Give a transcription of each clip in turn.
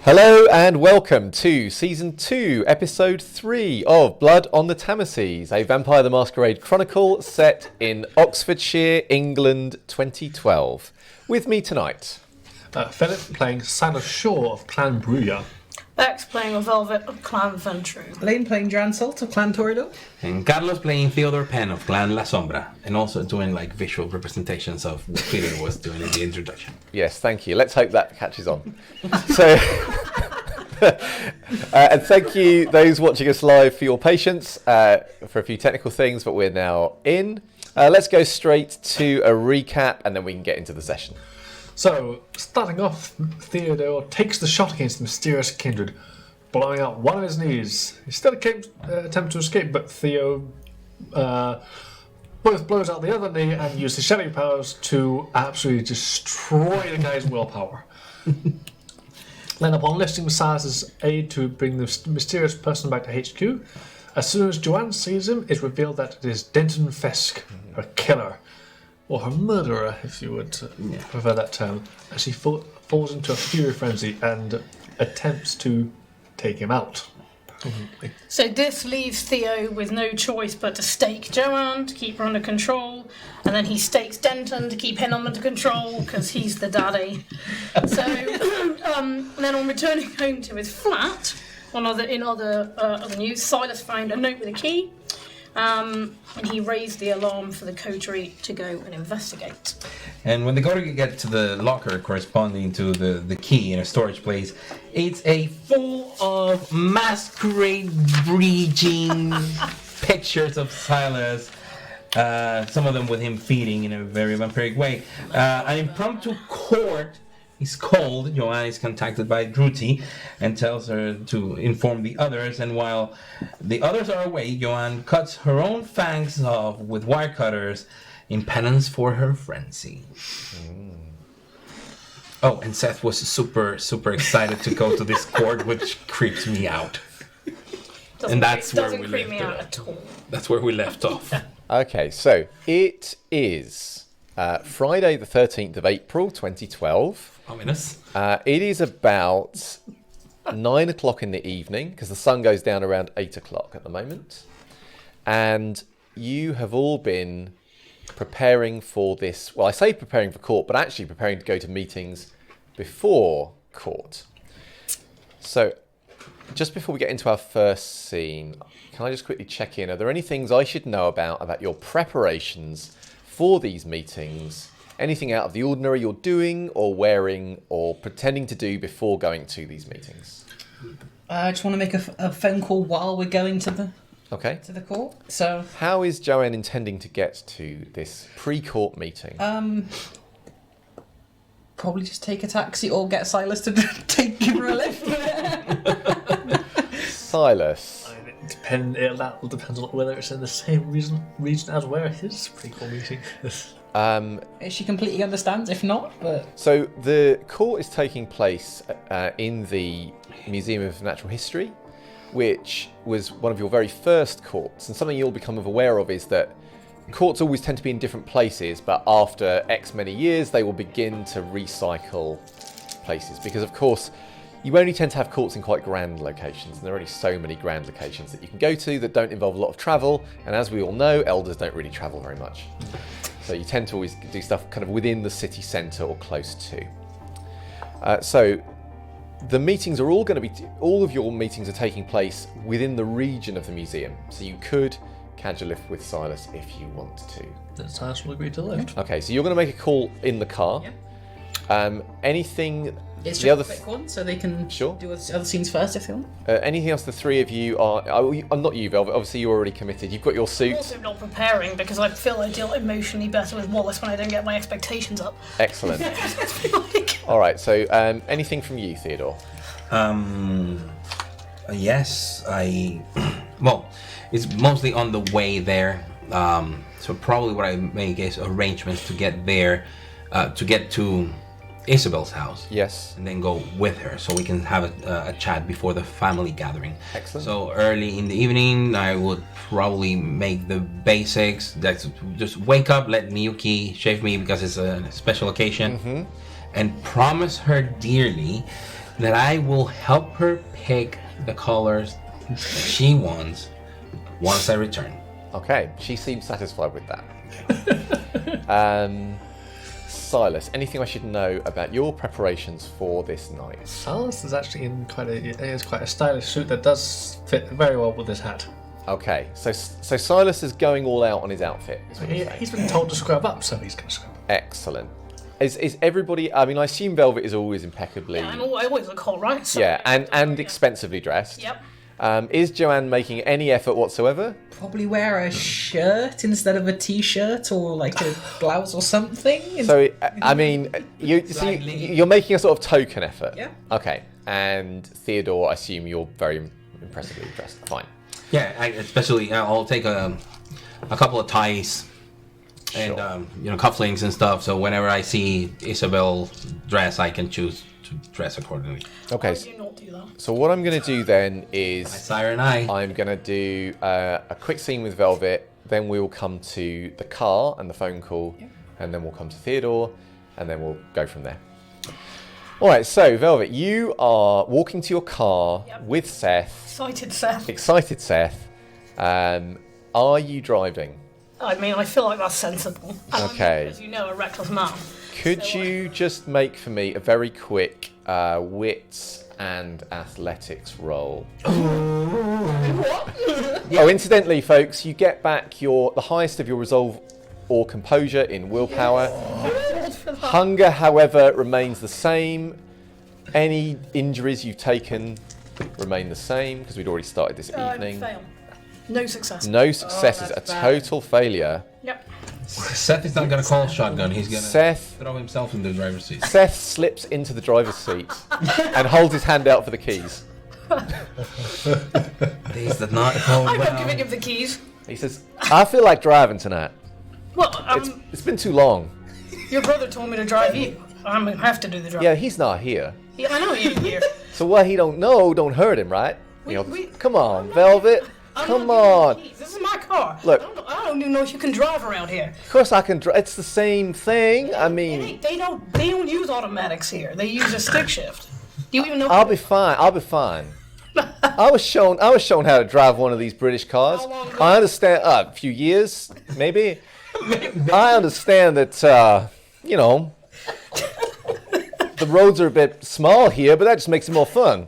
Hello and welcome to Season 2, Episode 3 of Blood on the Tamesis, a Vampire the Masquerade Chronicle set in Oxfordshire, England 2012. With me tonight, Philip playing Silas Shaw of Clan Brujah. Bex playing a Velvet of Clan Ventru. Lane playing Jan Salt of Clan Toreador. And Carlos playing Theodore Penn of Clan La Sombra, and also doing like visual representations of what Peter was doing in the introduction. Yes, thank you. Let's hope that catches on. So, and thank you those watching us live for your patience for a few technical things, but we're now in. Let's go straight to a recap and then we can get into the session. So, starting off, Theodore takes the shot against the mysterious kindred, blowing out one of his knees. He still attempts to escape, but Theo both blows out the other knee and uses his shadow powers to absolutely destroy the guy's willpower. Then, upon enlisting Silas's aid to bring the mysterious person back to HQ, as soon as Joanne sees him, it's revealed that it is Denton Fisk, her killer. Or her murderer, if you would prefer that term, as she falls into a fury frenzy and attempts to take him out. So this leaves Theo with no choice but to stake Joanne to keep her under control, and then he stakes Denton to keep him under control because he's the daddy. So then on returning home to his flat, in other news, Silas found a note with a key. And he raised the alarm for the coterie to go and investigate. And when the coterie get to the locker corresponding to the key in a storage place, it's a full of masquerade breaching pictures of Silas. Some of them with him feeding in a very vampiric way. An impromptu court is called. Joanne is contacted by Druti and tells her to inform the others, and while the others are away, Joanne cuts her own fangs off with wire cutters in penance for her frenzy. Oh, and Seth was super excited to go to this court, which creeps me out. Doesn't creep me out at all. That's where we left off. Okay, so it is Friday the 13th of April 2012. Ominous. It is about 9 o'clock in the evening, because the sun goes down around 8 o'clock at the moment. And you have all been preparing for this. Well, I say preparing for court, but actually preparing to go to meetings before court. So, just before we get into our first scene, can I just quickly check in? Are there any things I should know about your preparations for these meetings? Anything out of the ordinary you're doing or wearing or pretending to do before going to these meetings? I just want to make a phone call while we're going to the court. So how is Joanne intending to get to this pre-court meeting? Probably just take a taxi or get Silas to give her a lift. Silas. That will depend on whether it's in the same region as where his pre-court meeting is. She completely understands, if not, but... So the court is taking place in the Museum of Natural History, which was one of your very first courts. And something you'll become aware of is that courts always tend to be in different places, but after X many years, they will begin to recycle places. Because, of course, you only tend to have courts in quite grand locations, and there are only so many grand locations that you can go to that don't involve a lot of travel. And as we all know, elders don't really travel very much. So you tend to always do stuff kind of within the city centre or close to. So the meetings are all going to be, all of your meetings are taking place within the region of the museum. So you could catch a lift with Silas if you want to. Then Silas will agree to lift. Okay, so you're going to make a call in the car. Yeah. Anything... It's the just other a quick one, so they can Sure. do other scenes first if they want. anything else the three of you are... I'm not you, Velvet. Obviously, you're already committed. You've got your I'm suit. also not preparing because I feel I deal emotionally better with Wallace when I don't get my expectations up. Excellent. Like... All right, so anything from you, Theodore? Yes, well, it's mostly on the way there. So probably what I make is arrangements to get there, to get to Isabel's house. Yes. And then go with her so we can have a chat before the family gathering. Excellent. So early in the evening, I would probably make the basics. That's just wake up, let Miyuki shave me because it's a special occasion, and promise her dearly that I will help her pick the colors she wants once I return. Okay, she seems satisfied with that. Silas, anything I should know about your preparations for this night? Silas is actually in quite a stylish suit that does fit very well with his hat. Okay, so Silas is going all out on his outfit. Is what you're saying. He's been told to scrub up, so he's going to scrub up. Excellent. Is everybody? I mean, I assume Velvet is always impeccably. Yeah, I always look hot, right? So, Yeah, and expensively dressed. Yep. Is Joanne making any effort whatsoever? Probably wear a shirt instead of a t-shirt or like a blouse or something. So, I mean, you're making a sort of token effort. Yeah. Okay. And Theodore, I assume you're very impressively dressed. Fine. Yeah, especially I'll take a couple of ties and cufflinks and stuff. So whenever I see Isabel dress, I can choose to dress accordingly. Okay. Why do you not do that? So what I'm going to do then My is siren eye. I'm going to do a quick scene with Velvet. Then we'll come to the car and the phone call, and then we'll come to Theodore, and then we'll go from there. All right. So Velvet, you are walking to your car with Seth. Excited Seth. Are you driving? I mean, I feel like that's sensible. Okay. As you know, a reckless man. Could you just make for me a very quick wits and athletics roll? Oh, incidentally, folks, you get back the highest of your resolve or composure in willpower. Hunger, however, remains the same. Any injuries you've taken remain the same because we'd already started this evening. Fail. No success. No successes, a that's bad. total failure. Yep. Seth is not going to call shotgun. He's going to Seth throw himself in the driver's seat. Seth slips into the driver's seat and holds his hand out for the keys. These did not hold I'm not well. giving him the keys. He says, I feel like driving tonight. Well, It's been too long. your brother told me to drive you. I'm gonna have to do the drive. Yeah, he's not here. Yeah, I know you're here. So what he don't know don't hurt him, right? Come on, Velvet. I'm Come not giving on. you the keys. This is my car. Look. I don't even know if you can drive around here. Of course I can drive. It's the same thing. I mean, They don't use automatics here. They use a stick shift. Do you even know? I'll be fine. I'll be fine. I was shown how to drive one of these British cars. How long ago? I understand. A few years, maybe. I understand that. The roads are a bit small here, but that just makes it more fun.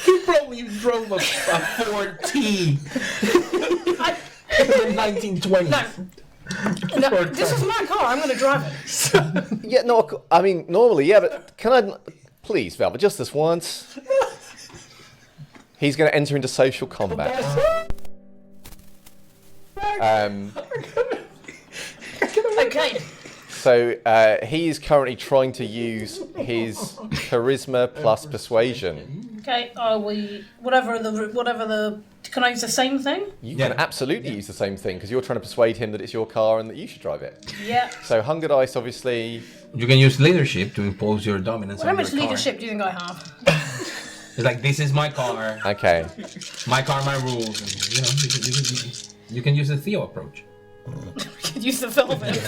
He probably drove a Ford T in the 1920s. No, this is my car. I'm gonna drive it. Yeah, no, I mean, normally, yeah, but can I, please, Velvet, just this once? He's going to enter into social combat. Okay. So he is currently trying to use his charisma plus persuasion. Okay. Are we whatever the? Can I use the same thing? You can absolutely use the same thing because you're trying to persuade him that it's your car and that you should drive it. Yeah. So hunger dice, obviously. You can use leadership to impose your dominance How on much your car. leadership do you think I have? It's like, this is my car. Okay. My car, my rules. And, you can use the Theo approach. We could use the velvet.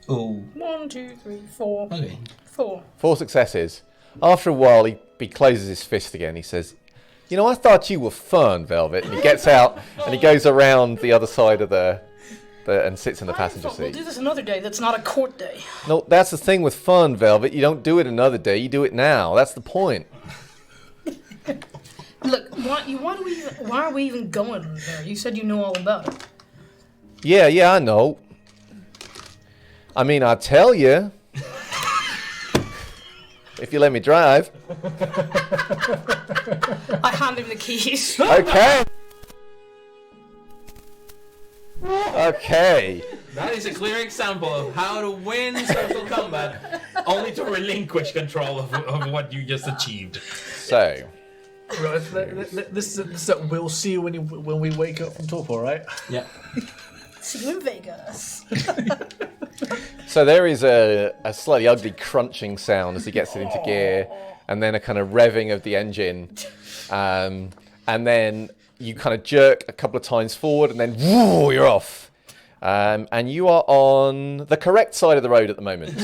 Oh. 1, 2, 3, 4. Okay. 4. 4 successes. After a while, he closes his fist again. He says, I thought you were fun, Velvet. And he gets out and he goes around the other side of the and sits in the passenger We'll seat. do this another day. That's not a court day. No, that's the thing with fun, Velvet. You don't do it another day. You do it now. That's the point. Look, why are we even going there? You said you know all about it. Yeah, I know. I mean, I'll tell you. If you let me drive. I hand him the keys. Okay. Okay. That is a clear example of how to win social combat, only to relinquish control of what you just achieved. So, Right, this is we'll see you when we wake up from torpor, right? Yeah. See you in Vegas. so there is a slightly ugly crunching sound as he gets it into gear, and then a kind of revving of the engine, and then you kind of jerk a couple of times forward, and then woo, you're off. And you are on the correct side of the road at the moment.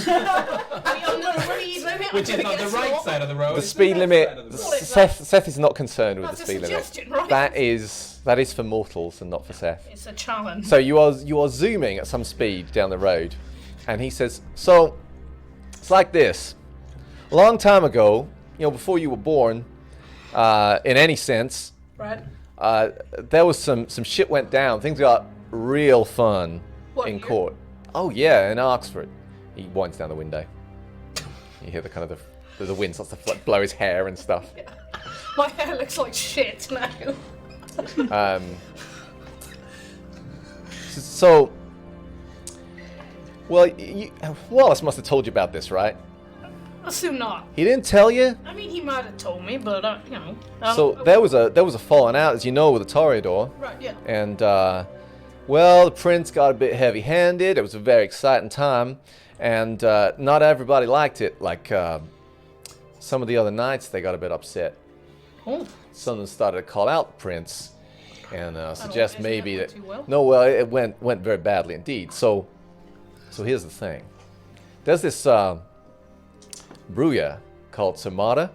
Which is not the right side of the road. The speed limit. Seth is not concerned with the speed limit. Right? That is for mortals and not for Seth. It's a challenge. So you are zooming at some speed down the road, and he says, "So it's like this. A long time ago, before you were born, in any sense, Right. there was some shit went down. Things got real fun in court. Oh yeah, in Oxford." He winds down the window. You hear the kind of the wind starts to blow his hair and stuff. My hair looks like shit now. So, well, Wallace must have told you about this, right? Assume not. He didn't tell you. I mean, he might have told me, but So there was a falling out, as you know, with the Toreador. Right. Yeah. And well, the prince got a bit heavy-handed. It was a very exciting time, and not everybody liked it. Like some of the other knights, they got a bit upset. Oh. Some of them started to call out the prince and suggest maybe that. Well? No, well, it went very badly indeed. So here's the thing. There's this Brujah called Samara,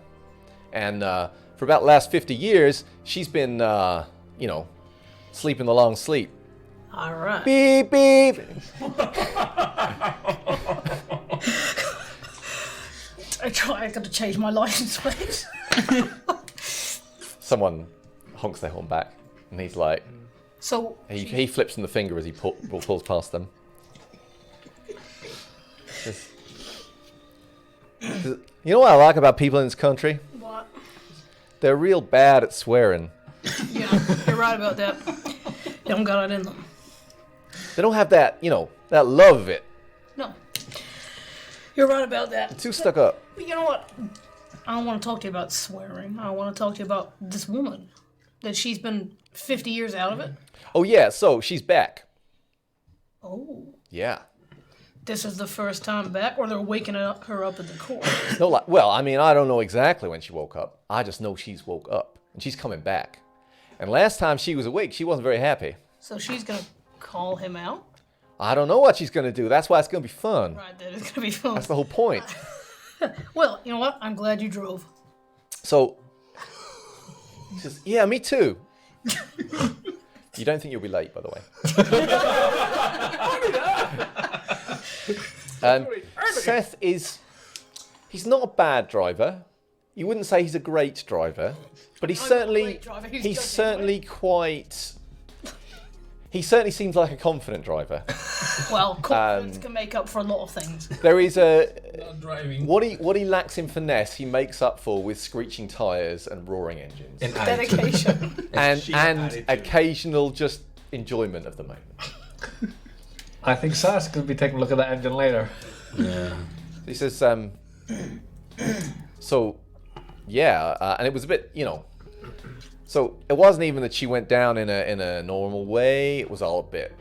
and for about the last 50 years, she's been, sleeping the long sleep. All right. Beep, beep. I got to change my license plate. Someone honks their horn back, and he's like, So he flips them the finger as he pulls past them. You know what I like about people in this country? what? They're real bad at swearing. Yeah, you're right about that. They don't got it in them. They don't have that, that love of it. No. You're right about that. Too stuck up. But you know what? I don't want to talk to you about swearing. I want to talk to you about this woman. That she's been 50 years out of it. Oh yeah, so she's back. Oh. Yeah. This is the first time back, or they're waking her up at the court. No, well, I mean, I don't know exactly when she woke up. I just know she's woke up, and she's coming back. And last time she was awake, she wasn't very happy. So she's going to call him out? I don't know what she's going to do. That's why it's going to be fun. Right, that is going to be fun. That's the whole point. Well, you know what? I'm glad you drove. So, he says, yeah, me too. You don't think you'll be late, by the way. Seth he's not a bad driver. You wouldn't say he's a great driver, but he's certainly he certainly seems like a confident driver. Well, confidence can make up for a lot of things. There is Not driving. what he lacks in finesse, he makes up for with screeching tires and roaring engines, And attitude. Dedication. and sheer attitude. occasional just enjoyment of the moment. I think Sarah's going to be taking a look at that engine later. Yeah. He says, so, yeah, and it was a bit, so it wasn't even that she went down in a normal way. It was all a bit,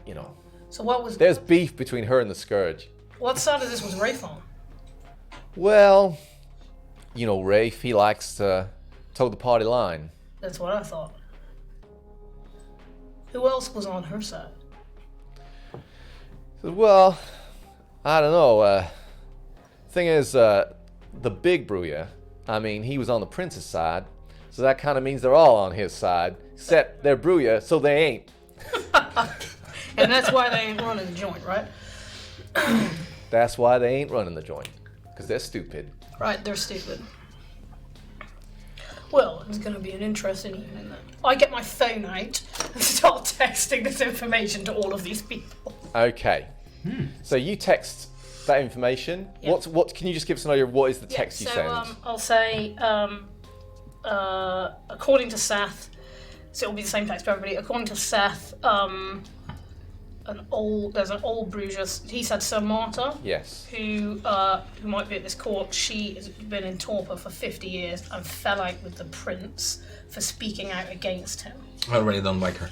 So what was... There's beef between her and the Scourge. What side of this was Rafe on? Well, Rafe, he likes to toe the party line. That's what I thought. Who else was on her side? He says, well, I don't know. Thing is, the big Brujah, I mean, he was on the prince's side. So that kind of means they're all on his side, except they're Brujah, so they ain't. And that's why they ain't running the joint, right? That's why they ain't running the joint, because they're stupid. Right, they're stupid. Well, it's going to be an interesting evening then. I get my phone out and start texting this information to all of these people. Okay. So you text that information. Yeah. What? Can you just give us an idea of what is the text you send? I'll say, according to Seth, so it'll be the same text for everybody. According to Seth, there's an old Brujah. He said Sir Marta, Yes. who might be at this court. She has been in torpor for 50 years and fell out with the prince for speaking out against him. I already don't like her.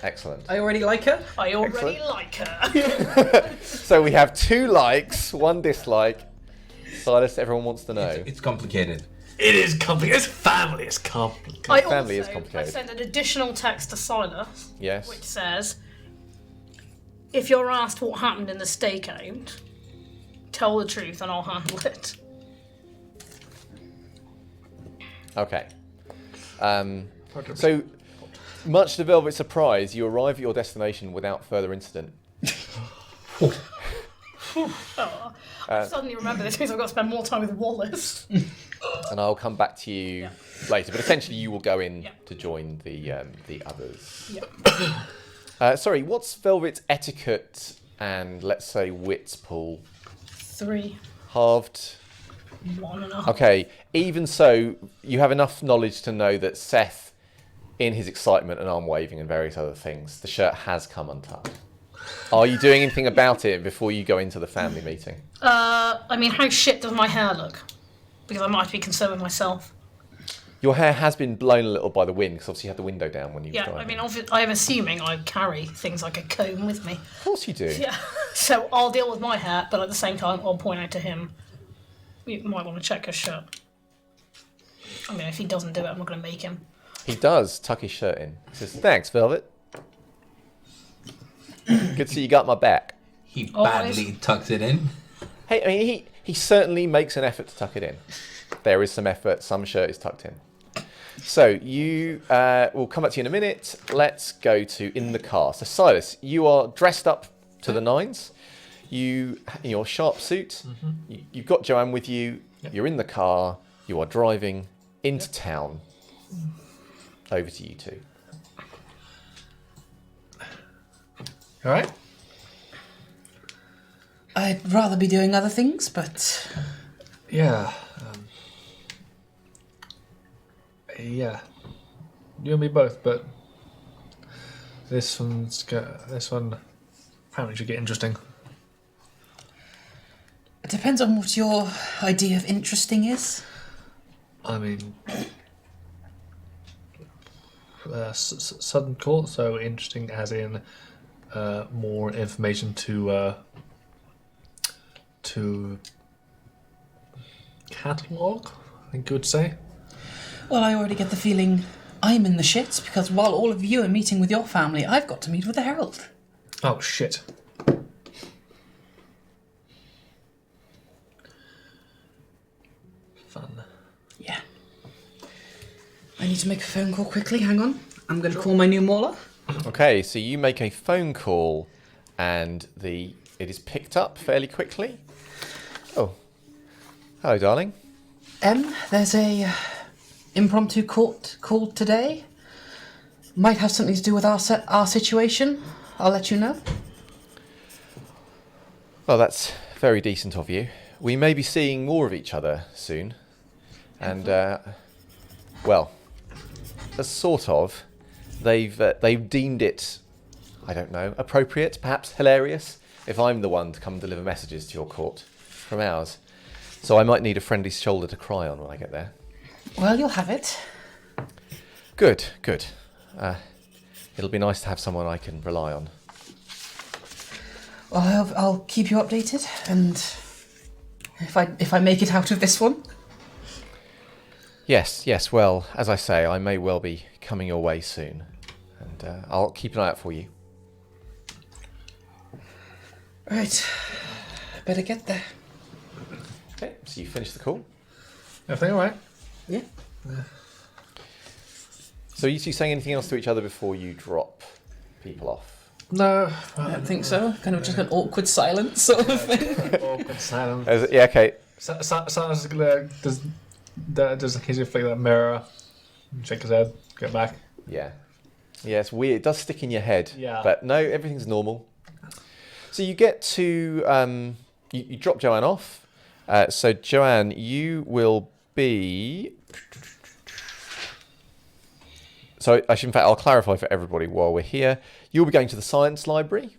Excellent. I already like her. I already Excellent. like her. So we have 2 likes, 1 dislike. Silas, everyone wants to know. It's complicated. It is complicated. It's family. It's complicated. I Family is also complicated. I sent an additional text to Silas, Yes. which says, if you're asked what happened in the stakeout, tell the truth and I'll handle it. Okay. So, much to Velvet's surprise, you arrive at your destination without further incident. I suddenly remember this means I've got to spend more time with Wallace. And I'll come back to you later. But essentially, you will go in to join the others. Yep. Sorry, what's Velvet's etiquette and, let's say, wits pool? 3. Halved? 1.5. Okay, even so, you have enough knowledge to know that Seth, in his excitement and arm waving and various other things, the shirt has come untucked. Are you doing anything about it before you go into the family meeting? I mean, how shit does my hair look? Because I might be concerned with myself. Your hair has been blown a little by the wind, because obviously you had the window down when you were Yeah, driving. I mean, I'm assuming I carry things like a comb with me. Of course you do. Yeah, so I'll deal with my hair, but at the same time, I'll point out to him, you might want to check his shirt. I mean, if he doesn't do it, I'm not going to make him. He does tuck his shirt in. He says, "Thanks, Velvet. Good to see you got my back." He Always. badly tucks it in. Hey, I mean, he certainly makes an effort to tuck it in. There is some effort. Some shirt is tucked in. So you we'll come back to you in a minute. Let's go to in the car. So Silas, you are dressed up to the nines. You in your sharp suit. You've got Joanne with you. Yep. You're in the car. You are driving into town. Over to you two. All right. I'd rather be doing other things, but Yeah. Yeah. You and me both, but this one apparently should get interesting. it depends on what your idea of interesting is. I mean, sudden call, so interesting as in more information to catalog, I think you would say. Well, I already get the feeling I'm in the shits because while all of you are meeting with your family, I've got to meet with the Herald. Oh shit. Fun. Yeah. I need to make a phone call quickly. Hang on. I'm going to call my new mauler. Okay, so you make a phone call, and it is picked up fairly quickly. Oh, hello, darling. There's a impromptu court call today. Might have something to do with our situation. I'll let you know. Well, that's very decent of you. We may be seeing more of each other soon. And, well, sort of. They've deemed it, I don't know, appropriate, perhaps hilarious, if I'm the one to come deliver messages to your court from ours. So I might need a friendly shoulder to cry on when I get there. Well, you'll have it. Good, good. It'll be nice to have someone I can rely on. Well, I'll keep you updated, and if I make it out of this one. Yes, well, as I say, I may well be coming your way soon. And I'll keep an eye out for you. Right. Better get there. Okay, so you finish the call. Everything alright? Yeah. So are you two saying anything else to each other before you drop people off? No. I don't think so. Kind of just an awkward silence sort of thing. Awkward silence. Yeah, okay. Silence does occasionally flick that mirror, shake his head, get back. Yeah, it's weird. It does stick in your head. Yeah. But no, everything's normal. So you get to... you drop Joanne off. So Joanne, you will be... So in fact, I'll clarify for everybody while we're here. You'll be going to the science library.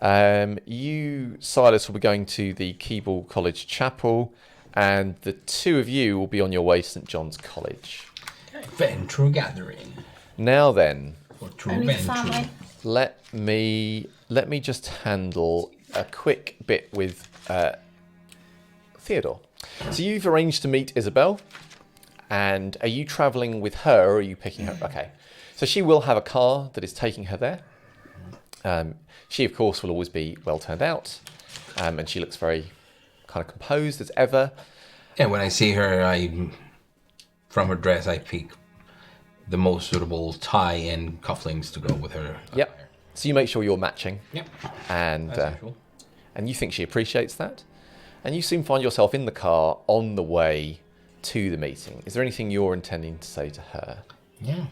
You, Silas, will be going to the Keble College Chapel. And the two of you will be on your way to St John's College. Venture gathering. Now then, For true Only the venture. family. let me just handle a quick bit with Theodore. So you've arranged to meet Isabel, and are you travelling with her, or are you picking her? Okay, so she will have a car that is taking her there. She, of course, will always be well turned out, and she looks very kind of composed as ever. Yeah, when I see her, from her dress, I pick the most suitable tie and cufflinks to go with her. Yep. So you make sure you're matching. Yep. And As usual. and you think she appreciates that, and you soon find yourself in the car on the way to the meeting. Is there anything you're intending to say to her? Yeah.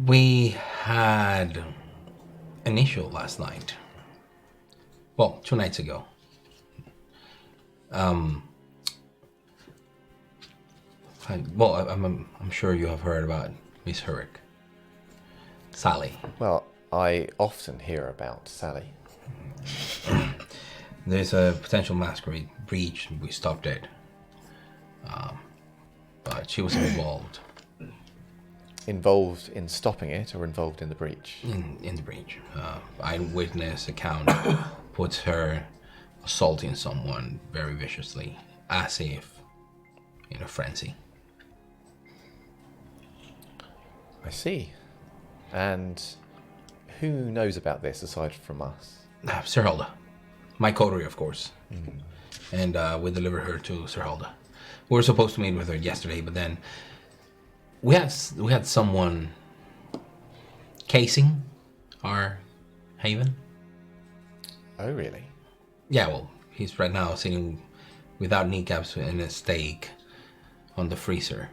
We had an issue last night. Well, 2 nights ago. I'm sure you have heard about Miss Herrick. Sally. Well, I often hear about Sally. There's a potential masquerade breach. We stopped it. But she was involved. Involved in stopping it or involved in the breach? In the breach. Eyewitness account puts her assaulting someone very viciously, as if in a frenzy. I see. And who knows about this aside from us? Sir Hulda. My coterie, of course. And we delivered her to Sir Hulda. We were supposed to meet with her yesterday, but then we had someone casing our haven. Oh, really? Yeah, well, he's right now sitting without kneecaps in a stake on the freezer.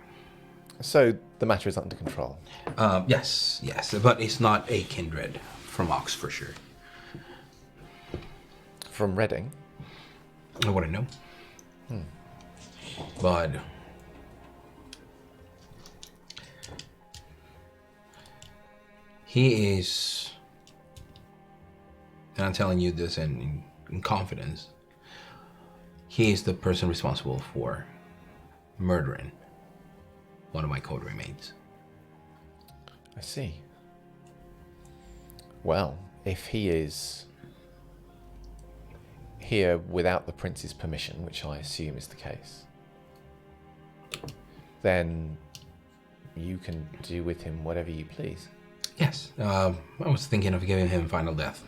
So the matter is under control? Yes, but it's not a kindred from Oxfordshire. From Reading? I wouldn't know. But he is, and I'm telling you this in confidence, he is the person responsible for murdering one of my coterie mates. I see. Well, if he is here without the prince's permission, which I assume is the case, then you can do with him whatever you please. Yes, I was thinking of giving him final death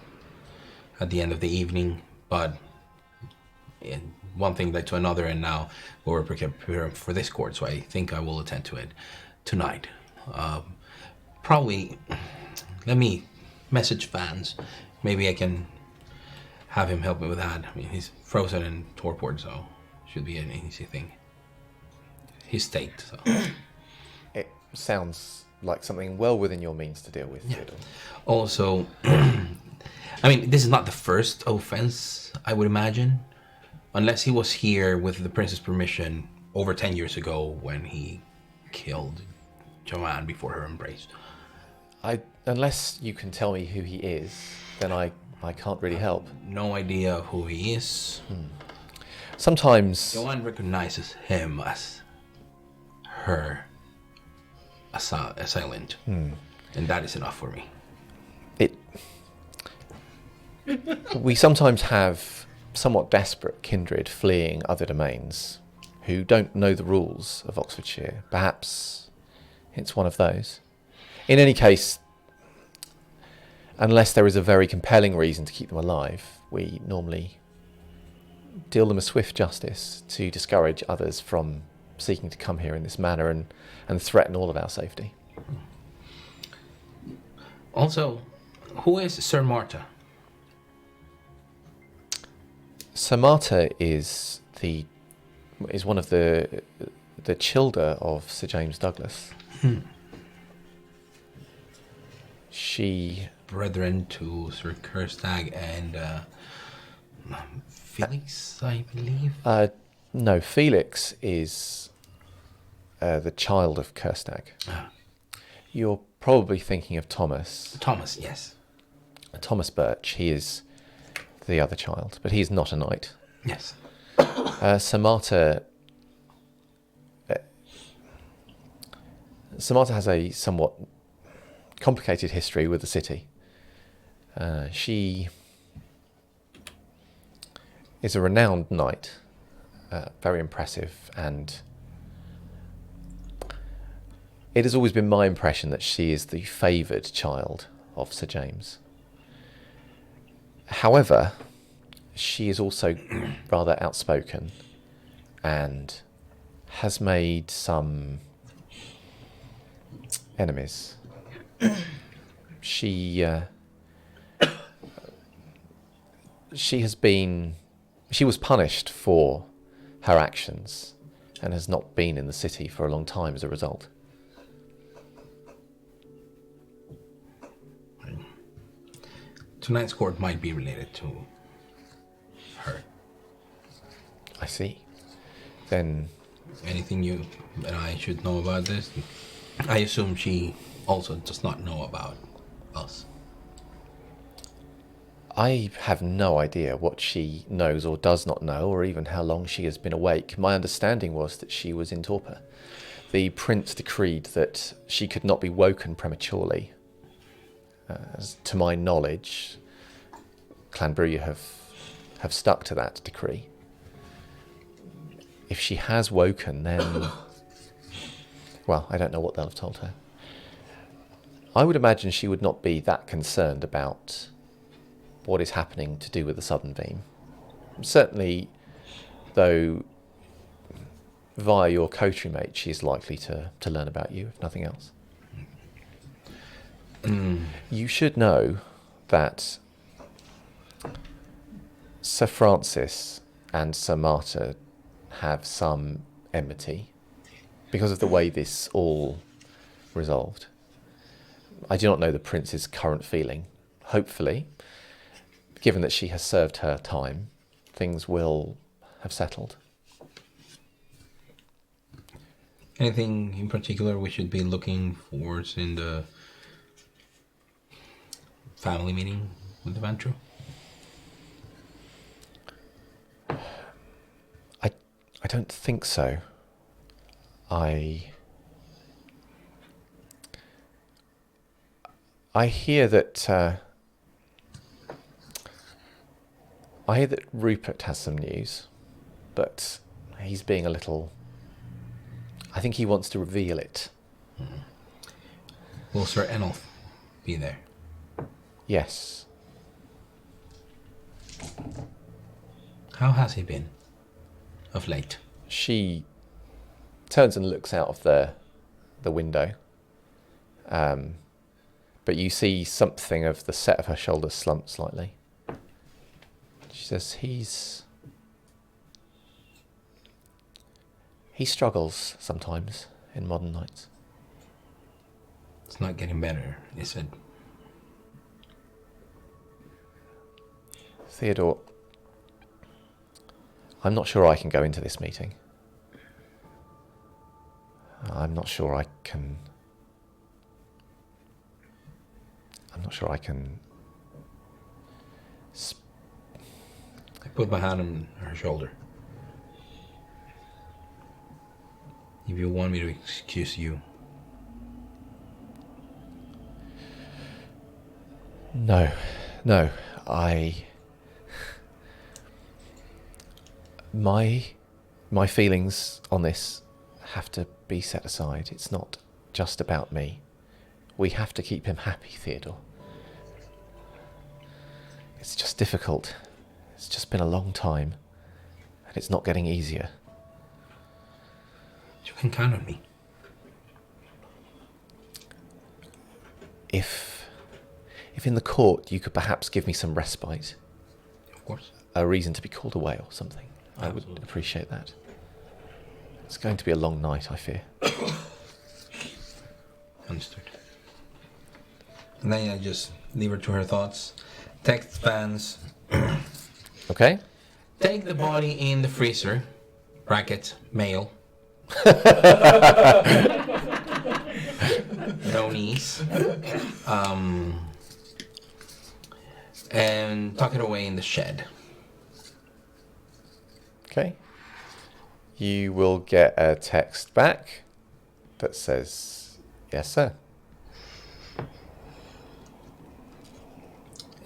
at the end of the evening, but one thing led to another, and now we're preparing for this court, so I think I will attend to it tonight. Probably, let me message fans. Maybe I can have him help me with that. I mean, he's frozen and torpored, so should be an easy thing. He's staked, so. It sounds like something well within your means to deal with, Theodore. Also, I mean, this is not the first offense, I would imagine. Unless he was here with the prince's permission over 10 years ago when he killed Joanne before her embrace. Unless you can tell me who he is, then I can't really help. No idea who he is. Sometimes... Joanne recognizes him as her assailant. And that is enough for me. We sometimes have somewhat desperate kindred fleeing other domains who don't know the rules of Oxfordshire. Perhaps it's one of those. In any case, unless there is a very compelling reason to keep them alive, we normally deal them a swift justice to discourage others from seeking to come here in this manner and threaten all of our safety. Also, who is Sir Marta? Sir Marta is one of the childer of Sir James Douglas. She... Brethren to Sir Kerstag and Felix, I believe? No, Felix is the child of Kerstag. You're probably thinking of Thomas. Thomas, yes. Thomas Birch, he is the other child, but he's not a knight. Yes. Sir Marta has a somewhat complicated history with the city. She is a renowned knight, very impressive, and it has always been my impression that she is the favoured child of Sir James. However, she is also rather outspoken and has made some enemies. She was punished for her actions and has not been in the city for a long time as a result. Tonight's court might be related to her. I see. Then Anything you and I should know about this? I assume she also does not know about us. I have no idea what she knows or does not know, or even how long she has been awake. My understanding was that she was in torpor. The prince decreed that she could not be woken prematurely. To my knowledge, Clan Brujah have stuck to that decree. If she has woken, then... well, I don't know what they'll have told her. I would imagine she would not be that concerned about what is happening to do with the Southern Beam. Certainly, though, via your coterie mate, she is likely to learn about you, if nothing else. You should know that Sir Francis and Sir Marta have some enmity because of the way this all resolved. I do not know the prince's current feeling. Hopefully, given that she has served her time, things will have settled. Anything in particular we should be looking for in the family meeting with the Vantru? I don't think so. I hear that Rupert has some news, but he's being a little... I think he wants to reveal it. Will Sir Engel be there? Yes. How has he been of late? She turns and looks out of the window. But you see something of the set of her shoulders slump slightly. She says, he struggles sometimes in modern nights. It's not getting better, is it? Theodore, I'm not sure I can go into this meeting. I'm not sure I can... I put my hand on her shoulder. If you want me to excuse you. No, My feelings on this have to be set aside. It's not just about me. We have to keep him happy, Theodore. It's just difficult. It's just been a long time, and it's not getting easier. You can count on me. If in the court you could perhaps give me some respite, Of course. a reason to be called away or something, I would Absolutely. appreciate that. It's going to be a long night, I fear. Understood. And then I just leave her to her thoughts. Text fans. Okay? Take the body in the freezer. Bracket, male. No knees. And tuck it away in the shed. Okay. You will get a text back that says, yes, sir.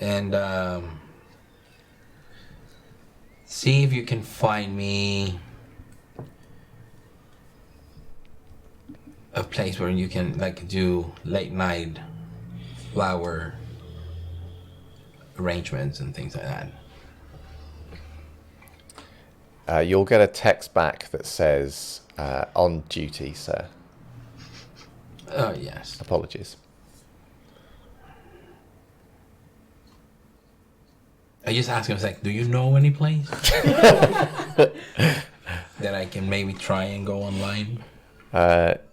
And see if you can find me a place where you can like do late night flower arrangements and things like that. You'll get a text back that says, on duty, sir. Oh, yes. Apologies. I just asked him, I was like, do you know any place that I can maybe try and go online?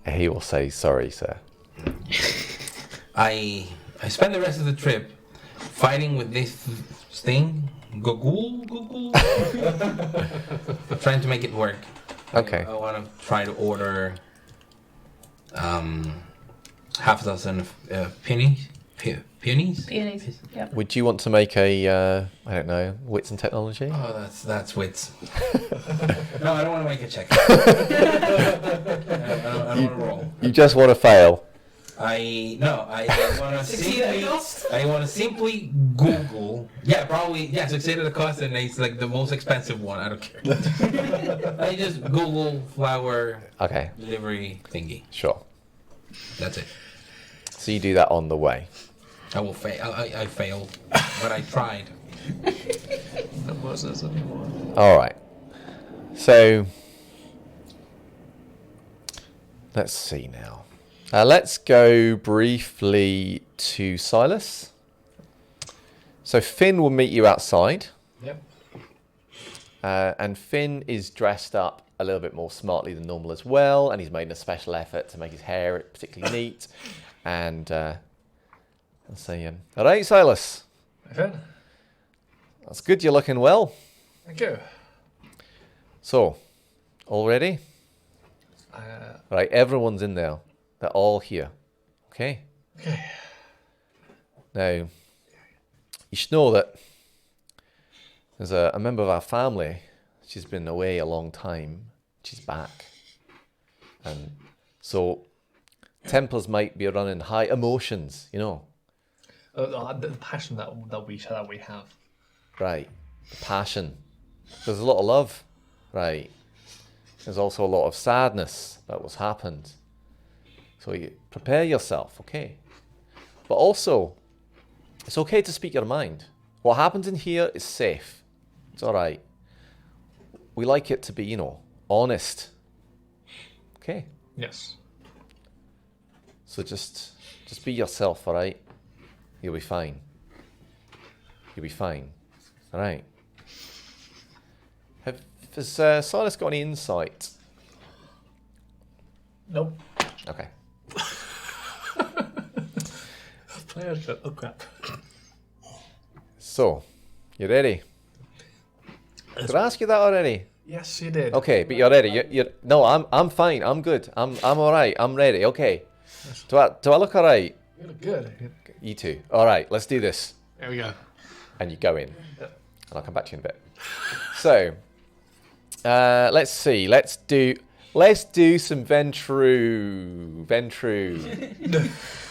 He will say, sorry, sir. I spent the rest of the trip fighting with this thing, Google, trying to make it work. Okay. I want to try to order half a dozen peonies. Peonies. Yep. Would you want to make a, I don't know, wits and technology? Oh, that's wits. No, I don't want to make a check. I don't want to roll. You just want to fail. I want to simply Google. Yeah, probably. Yeah, succeed at the cost, and it's like the most expensive one. I don't care. I just Google flower Okay, delivery thingy. sure. That's it. So you do that on the way. I will fail. I failed, but I tried. That wasn't anymore. All right. So let's see now. Let's go briefly to Silas. So Finn will meet you outside. Yep. And Finn is dressed up a little bit more smartly than normal as well, and he's made a special effort to make his hair particularly neat. And I'll say, all right, Silas. Okay. That's good. You're looking well. Thank you. So, all ready? Right, everyone's in there. They're all here. Okay? Okay. Now, you should know that there's a member of our family. She's been away a long time. She's back. And so, Templars might be running high emotions, you know. The passion that we have. Right. The passion. There's a lot of love. Right. There's also a lot of sadness about what's happened. So you prepare yourself, okay? But also, it's okay to speak your mind. What happens in here is safe. It's all right. We like it to be, you know, honest. Okay? Yes. So just be yourself, all right? You'll be fine. You'll be fine. All right. Has Silas got any insight? Nope. Okay. Pleasure. Oh crap. So, you ready? Did I ask you that already? Yes, you did. Okay, but you're ready. You're no, I'm fine. I'm good. I'm all right. I'm ready. Okay. Do I look all right? You look good. You too. All right. Let's do this. There we go. And you go in, and I'll come back to you in a bit. So, let's see. Let's do some Ventru.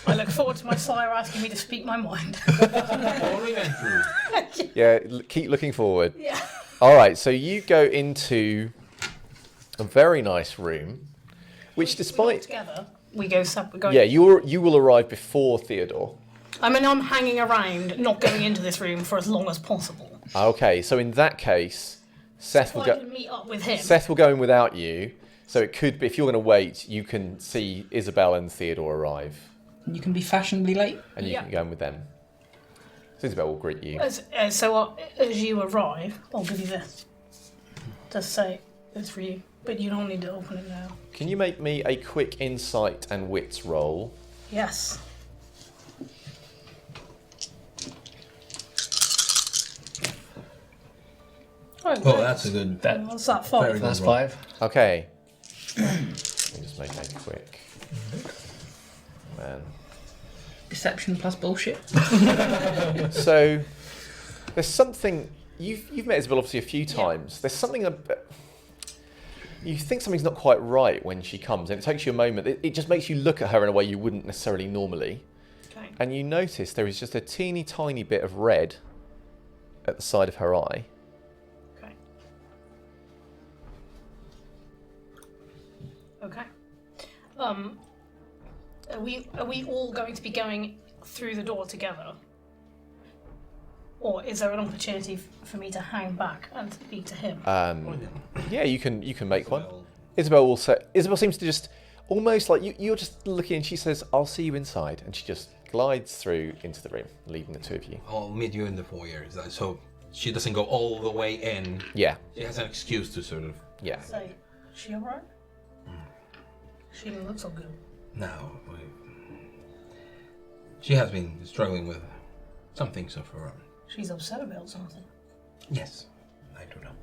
I look forward to my sire asking me to speak my mind. Only went through. Yeah, keep looking forward. Yeah. All right. So you go into a very nice room, which, We're despite not together, we go separate. yeah, you will arrive before Theodore. I mean, I'm hanging around, not going into this room for as long as possible. Okay. So in that case, Seth will I go. can meet up with him. Seth will go in without you. So it could be, if you're going to wait, you can see Isabel and Theodore arrive, You can be fashionably late. and you Yeah. can go in with them. So Isabel will greet you. As you arrive, I'll give you this. Just say it's for you, but you don't need to open it now. Can you make me a quick insight and wits roll? Yes. Oh, Oh, that's a good. What's that? 5. Very That's good roll. 5. Okay. Let me just make a quick. Man. Deception plus bullshit. So there's something you've met Isabel obviously a few times. There's something you think something's not quite right when she comes, and it takes you a moment. It just makes you look at her in a way you wouldn't necessarily normally, Okay. and you notice there is just a teeny tiny bit of red at the side of her eye. Okay. Okay. Are we all going to be going through the door together? Or is there an opportunity for me to hang back and speak to him? Yeah, you can make one. Isabel seems to just almost like you're just looking, and she says, "I'll see you inside," and she just glides through into the room, leaving the two of you. I'll meet you in the foyer. So she doesn't go all the way in. Yeah. She has an excuse to sort of. Yeah. Say, she alright? She didn't look so good. No. She has been struggling with some things of her own. She's upset about something. Yes, I don't know.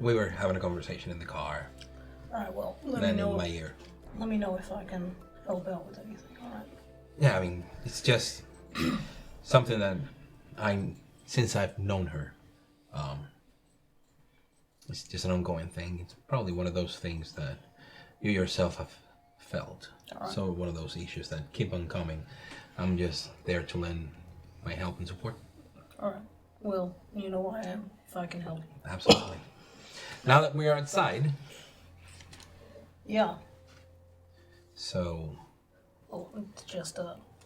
We were having a conversation in the car. Alright, well, let Then me know. in my ear. Let me know if I can help out with anything, alright? Yeah, I mean, it's just something that since I've known her, it's just an ongoing thing. It's probably one of those things that you yourself have felt. Alright. So one of those issues that keep on coming. I'm just there to lend my help and support. Alright. Well, you know who I am, if I can help you. Absolutely. Now that we're outside, Yeah. so Oh, it's just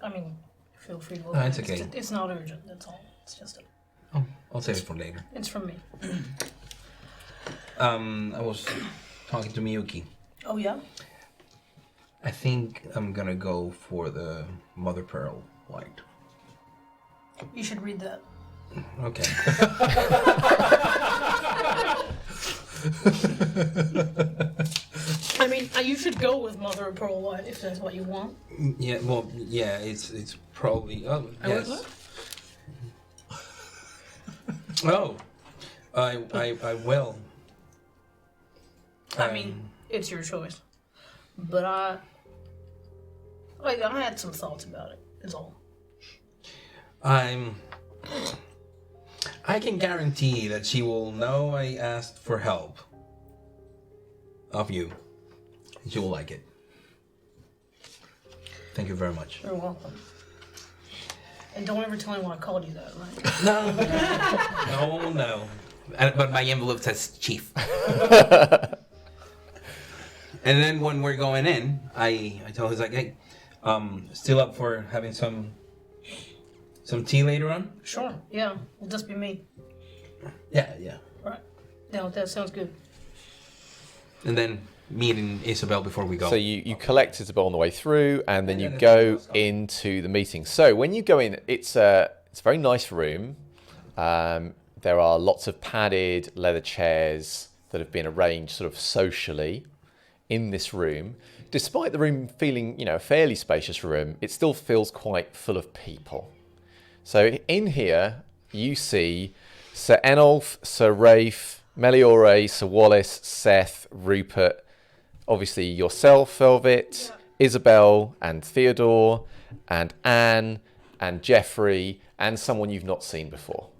I mean, feel free to. No, it's okay. It's not urgent. That's all. It's just I'll save it for later. It's from me. I was talking to Miyuki. Oh yeah. I think I'm gonna go for the Mother Pearl White. You should read that. Okay. I mean, you should go with Mother of Pearl White if that's what you want. Yeah. Well. Yeah. It's probably. Oh. Yes. Oh. I will. I mean, it's your choice. But I had some thoughts about it. Is all. I can guarantee that she will know I asked for help of you. She will like it. Thank you very much. You're welcome. And don't ever tell anyone I called you that, right? No. But my envelope says Chief. And then when we're going in, I tell her, like, hey, still up for having some tea later on? Sure. Yeah. It'll just be me. Yeah. Right. No, that sounds good. And then meeting Isabel before we go. So you collect Isabel on the way through, and then you go into the meeting. So when you go in, it's a very nice room. There are lots of padded leather chairs that have been arranged sort of socially in this room. Despite the room feeling, a fairly spacious room, it still feels quite full of people. So in here, you see Sir Enolf, Sir Rafe, Meliore, Sir Wallace, Seth, Rupert, obviously yourself, Velvet, Isabel, and Theodore, and Anne, and Geoffrey, and someone you've not seen before.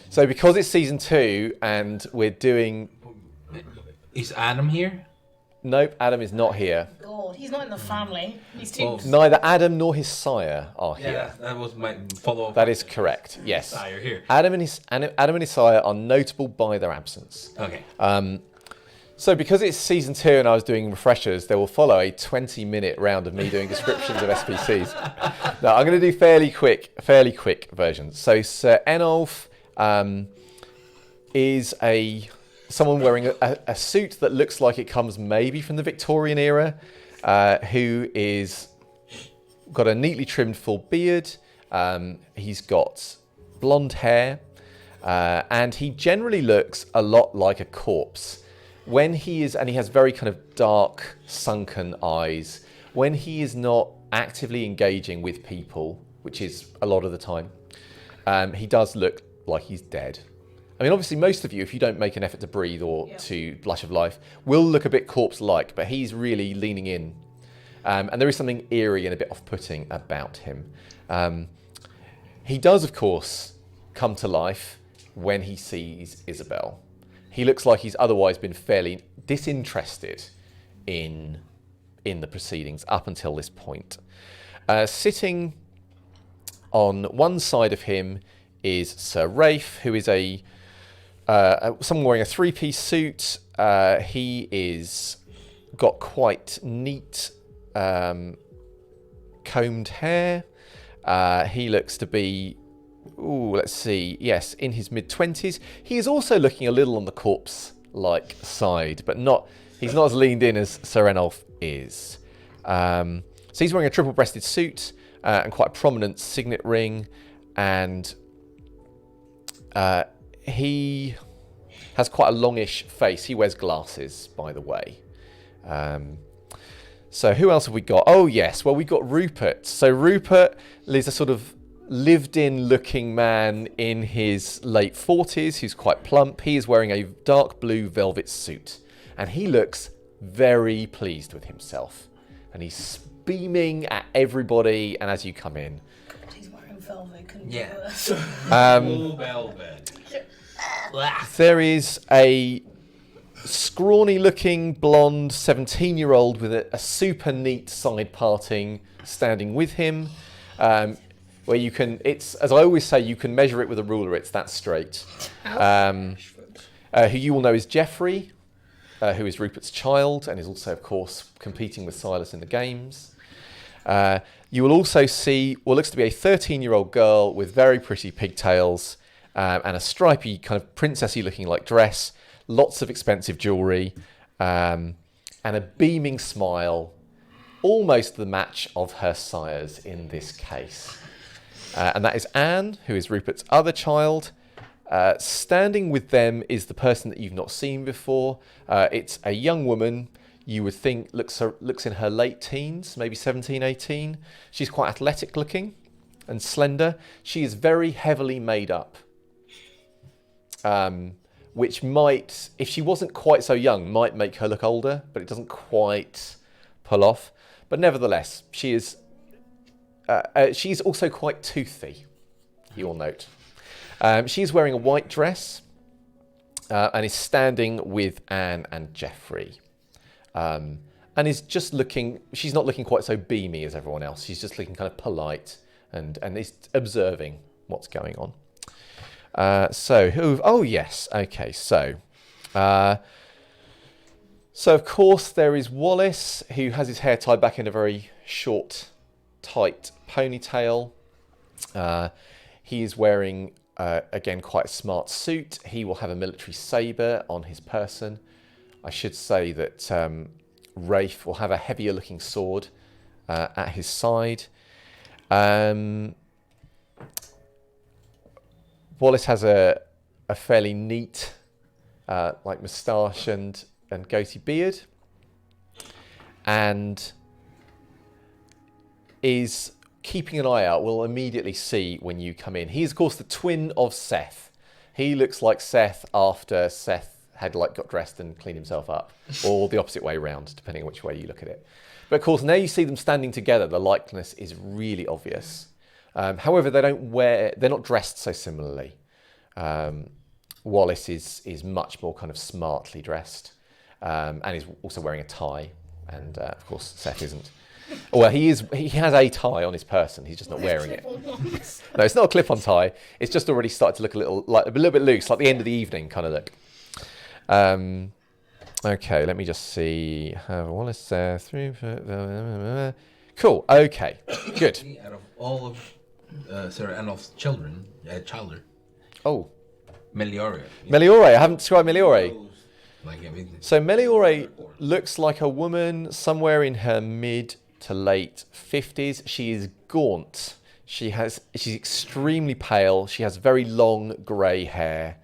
So because it's season 2, and we're doing... Is Adam here? Nope, Adam is not here. God, he's not in the family. He's too. Neither Adam nor his sire are here. Yeah, that was my follow-up. That is correct, yes. Sire here. Adam and his sire are notable by their absence. Okay. So because it's season 2 and I was doing refreshers, there will follow a 20-minute round of me doing descriptions of SPCs. Now, I'm going to do fairly quick versions. So Sir Enolf is someone wearing a suit that looks like it comes maybe from the Victorian era, who is got a neatly trimmed full beard. He's got blonde hair, and he generally looks a lot like a corpse. And he has very kind of dark, sunken eyes. When he is not actively engaging with people, which is a lot of the time, he does look like he's dead. I mean, obviously, most of you, if you don't make an effort to breathe or to blush of life, will look a bit corpse-like, but he's really leaning in. And there is something eerie and a bit off-putting about him. He does, of course, come to life when he sees Isabel. He looks like he's otherwise been fairly disinterested in the proceedings up until this point. Sitting on one side of him is Sir Rafe, who is someone wearing a 3-piece suit. He is got quite neat combed hair. He looks to be, let's see, yes, in his mid-20s. He is also looking a little on the corpse-like side, but he's not as leaned in as Sir Enolf is. So he's wearing a triple-breasted suit and quite a prominent signet ring, and he has quite a longish face. He wears glasses, by the way. So who else have we got? Oh, yes. Well, we've got Rupert. So Rupert is a sort of lived-in looking man in his late 40s who's quite plump. He is wearing a dark blue velvet suit. And he looks very pleased with himself. And he's beaming at everybody and as you come in. God, he's wearing velvet. Couldn't Yeah. do worse. Full velvet. There is a scrawny looking blonde 17-year-old with a super neat side parting standing with him, where you can, it's, as I always say, you can measure it with a ruler, it's that straight. Who you will know is Geoffrey, who is Rupert's child and is also, of course, competing with Silas in the games. You will also see what looks to be a 13-year-old girl with very pretty pigtails and a stripy kind of princessy looking like dress, lots of expensive jewellery, and a beaming smile, almost the match of her sires in this case. And that is Anne, who is Rupert's other child. Standing with them is the person that you've not seen before. It's a young woman, you would think looks in her late teens, maybe 17, 18. She's quite athletic looking and slender. She is very heavily made up. Which might, if she wasn't quite so young, might make her look older, but it doesn't quite pull off. But nevertheless, she's also quite toothy, you will note. She's wearing a white dress and is standing with Anne and Geoffrey. And is just looking, she's not looking quite so beamy as everyone else. She's just looking kind of polite and is observing what's going on. Oh yes, okay, so of course there is Wallace, who has his hair tied back in a very short, tight ponytail. He is wearing, again, quite a smart suit. He will have a military sabre on his person. I should say that Rafe will have a heavier looking sword at his side. Wallace has a fairly neat, like moustache and goatee beard, and is keeping an eye out. Will immediately see when you come in. He is, of course, the twin of Seth. He looks like Seth after Seth had got dressed and cleaned himself up, or the opposite way around, depending on which way you look at it. But of course, now you see them standing together, the likeness is really obvious. However, they're not dressed so similarly. Wallace is much more kind of smartly dressed, and is also wearing a tie, and of course Seth isn't. Well, he has a tie on his person, he's just not wearing it. No, it's not a clip-on tie, it's just already started to look a little bit loose, like the end of the evening kind of look. Okay, let me just see. Wallace, cool, okay, good. Out of all of Sir Enolf's children, Oh. Meliore. Meliore, I haven't described Meliore. Like everything. So Meliore looks like a woman somewhere in her mid to late 50s. She is gaunt. She's extremely pale. She has very long grey hair.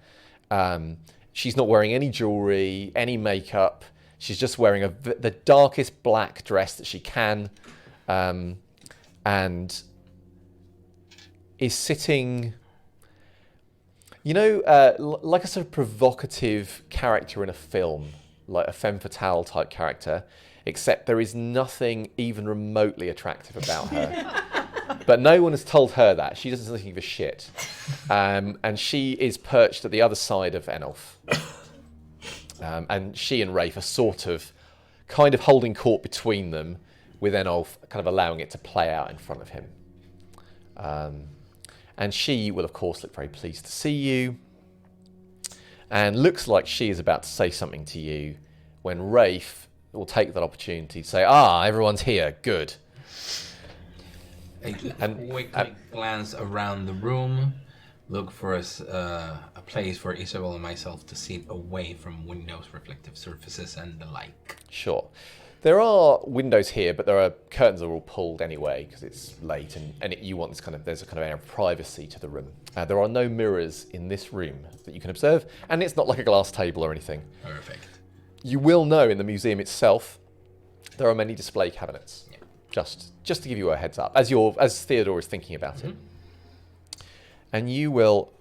She's not wearing any jewellery, any makeup. She's just wearing the darkest black dress that she can, and is sitting, you know, like a sort of provocative character in a film, like a femme fatale type character, except there is nothing even remotely attractive about her. But no one has told her that. She doesn't give a shit. And she is perched at the other side of Enolf. And she and Rafe are sort of kind of holding court between them, with Enolf kind of allowing it to play out in front of him. And she will, of course, look very pleased to see you. And looks like she is about to say something to you when Rafe will take that opportunity to say, everyone's here, good. I quickly glance around the room, look for a place for Isabel and myself to sit away from windows, reflective surfaces, and the like. Sure. There are windows here, but curtains are all pulled anyway because it's late, and you want there's a kind of air of privacy to the room. There are no mirrors in this room that you can observe, and it's not like a glass table or anything. Perfect. You will know in the museum itself there are many display cabinets. Yeah. Just to give you a heads up, as Theodore is thinking about it, and you will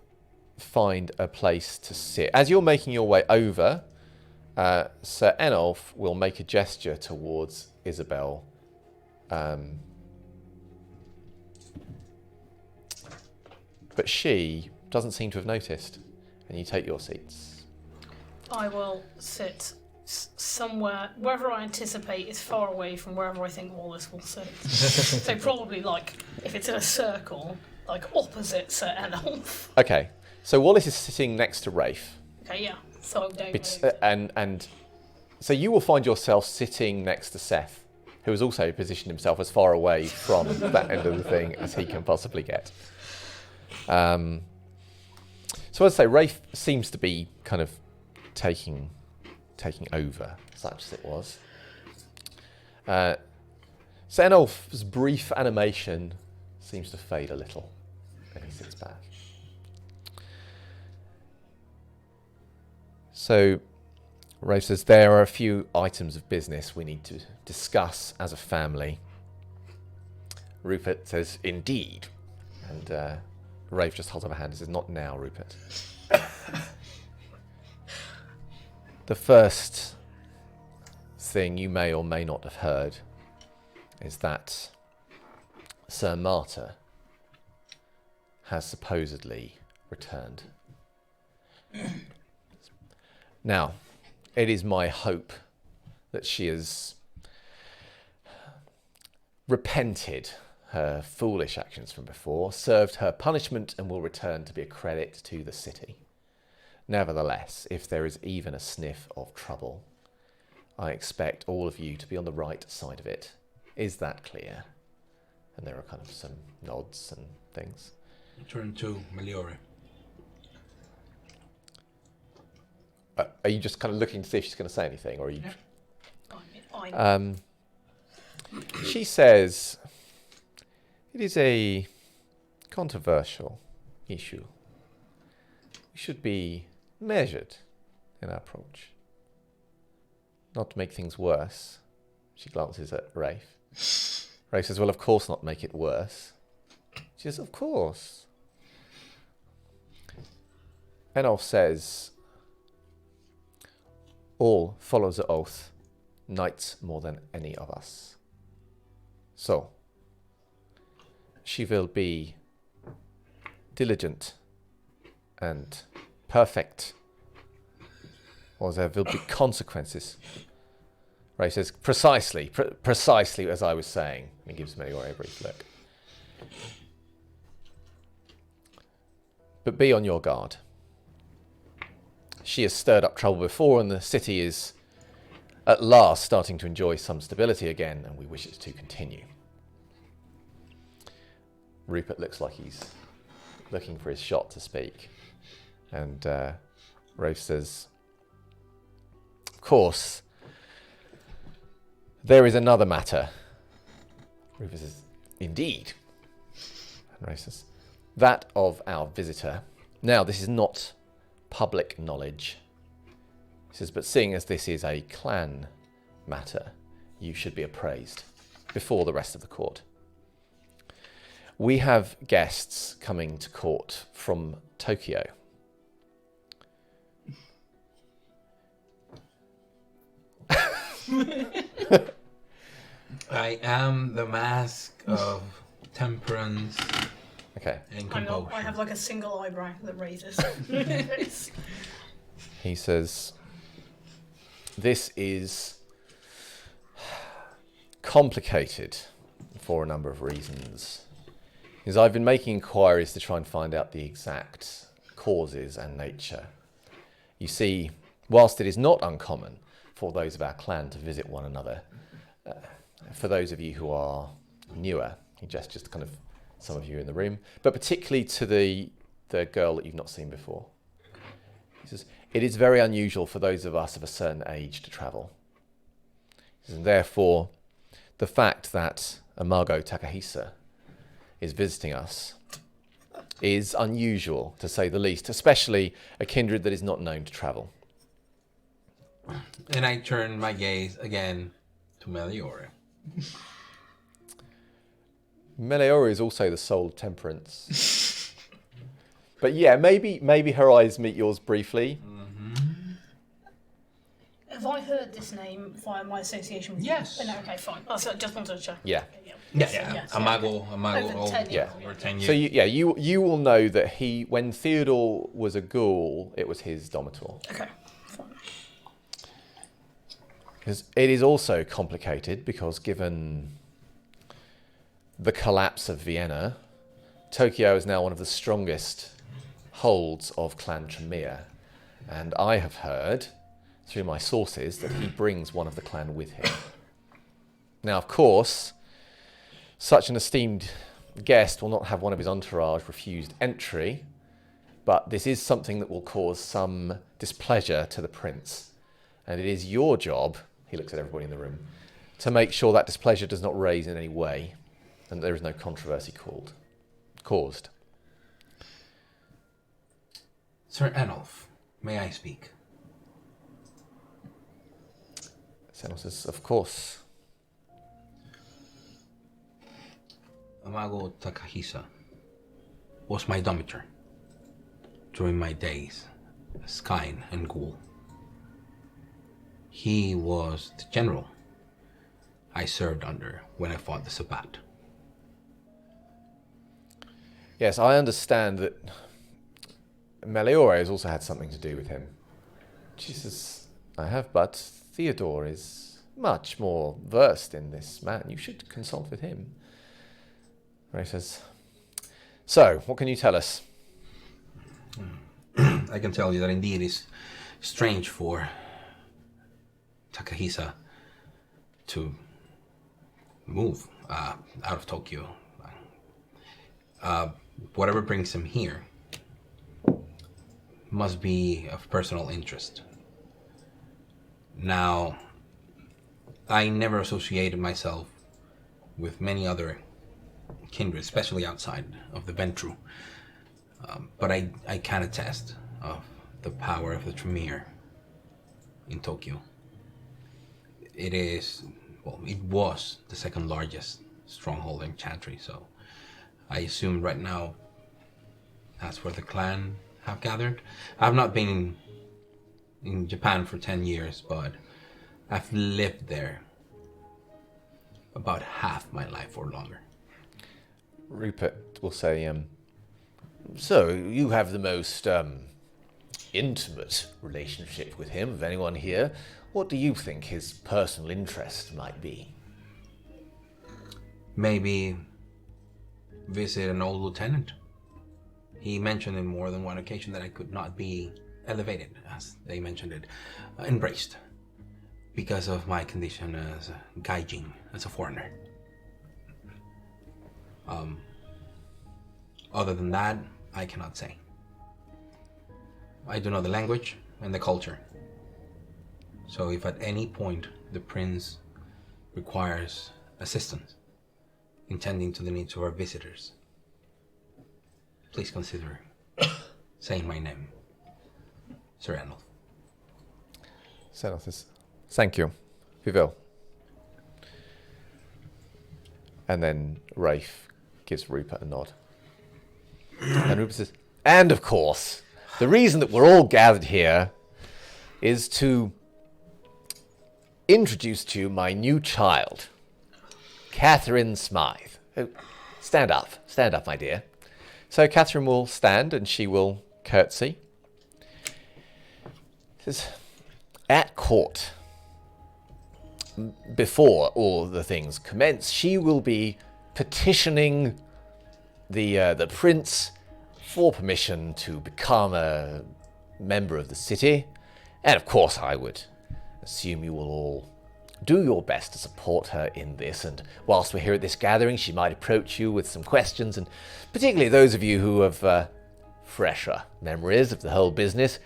find a place to sit. As you're making your way over, Sir Enolf will make a gesture towards Isabel. But she doesn't seem to have noticed, and you take your seats. I will sit somewhere, wherever I anticipate is far away from wherever I think Wallace will sit. So probably, if it's in a circle, opposite Sir Enolf. Okay, so Wallace is sitting next to Rafe. Okay, yeah. So don't move. And so you will find yourself sitting next to Seth, who has also positioned himself as far away from that end of the thing as he can possibly get. So I'd say Rafe seems to be kind of taking over, such as it was. Senolf's brief animation seems to fade a little, and he sits back. So Rafe says, there are a few items of business we need to discuss as a family. Rupert says, indeed. And Rafe just holds up a hand and says, not now, Rupert. The first thing you may or may not have heard is that Sir Martyr has supposedly returned. Now, it is my hope that she has repented her foolish actions from before, served her punishment, and will return to be a credit to the city. Nevertheless, if there is even a sniff of trouble, I expect all of you to be on the right side of it. Is that clear? And there are kind of some nods and things. Turn to Meliore. Are you just kind of looking to see if she's going to say anything, or are you? She says, it is a controversial issue. We should be measured in our approach. Not to make things worse. She glances at Rafe. Rafe says, well, of course not make it worse. She says, of course. Enolf says, all follow the oath, knights more than any of us. So, she will be diligent and perfect, or there will be consequences. Ray says, precisely as I was saying. And he gives Meliore a brief look. But be on your guard. She has stirred up trouble before, and the city is at last starting to enjoy some stability again, and we wish it to continue. Rupert looks like he's looking for his shot to speak. And Rafe says, of course, there is another matter. Rupert says, indeed. And Rafe says, that of our visitor. Now, this is not public knowledge. He says, but seeing as this is a clan matter, you should be appraised before the rest of the court. We have guests coming to court from Tokyo. I am the mask of temperance. Okay. And I'm not, composure. I have a single eyebrow that raises. He says, this is complicated for a number of reasons. Because I've been making inquiries to try and find out the exact causes and nature. You see, whilst it is not uncommon for those of our clan to visit one another, for those of you who are newer, He gestures to kind of some of you in the room, but particularly to the girl that you've not seen before. He says, "It is very unusual for those of us of a certain age to travel. And therefore, the fact that Imago Takahisa is visiting us is unusual, to say the least, especially a kindred that is not known to travel." And I turn my gaze again to Meliora. Meliora is also the soul of temperance. But yeah, maybe her eyes meet yours briefly. Have I heard this name via my association with Yes. you? No, okay, fine. I just wanted to check. Yeah. Okay, Yeah. Imago, Over 10 years. over 10 years. So you will know that when Theodore was a ghoul, it was his domitor. Okay, fine. Because it is also complicated because given the collapse of Vienna, Tokyo is now one of the strongest holds of Clan Tremere. And I have heard, through my sources, that he brings one of the clan with him. Now, of course, such an esteemed guest will not have one of his entourage refused entry, but this is something that will cause some displeasure to the prince. And it is your job, he looks at everybody in the room, to make sure that displeasure does not raise in any way and there is no controversy caused. Sir Enolf, may I speak? Senel says, "Of course." Imago Takahisa was my domitor during my days as Kain and Ghoul. He was the general I served under when I fought the Sabbat. Yes, I understand that Meliora has also had something to do with him. She says, "I have, but Theodore is much more versed in this man. You should consult with him." Ray says, "So, what can you tell us?" I can tell you that indeed it's strange for Takahisa to move out of Tokyo. Whatever brings him here must be of personal interest. Now, I never associated myself with many other kindred, especially outside of the Ventru. But I can attest of the power of the Tremere in Tokyo. It was the second largest stronghold in Chantry, so I assume right now that's where the clan have gathered. I've not been in Japan for 10 years, but I've lived there about half my life or longer. Rupert will say, "So, you have the most intimate relationship with him of anyone here. What do you think his personal interest might be?" Maybe visit an old lieutenant. He mentioned in more than one occasion that I could not be elevated, as they mentioned it, embraced, because of my condition as a gaijin, as a foreigner. Other than that, I cannot say. I do know the language and the culture. So if at any point the prince requires assistance in tending to the needs of our visitors, please consider saying my name, Sir Enolf. Senel says, "Thank you. We will." And then Rafe gives Rupert a nod. And Rupert says, "And of course, the reason that we're all gathered here is to introduce to you my new child, Catherine Smythe." Oh, stand up, my dear. So Catherine will stand and she will curtsy. Says, "At court, before all the things commence, she will be petitioning the prince for permission to become a member of the city. And of course I would assume you will all do your best to support her in this, and whilst we're here at this gathering, she might approach you with some questions, and particularly those of you who have fresher memories of the whole business,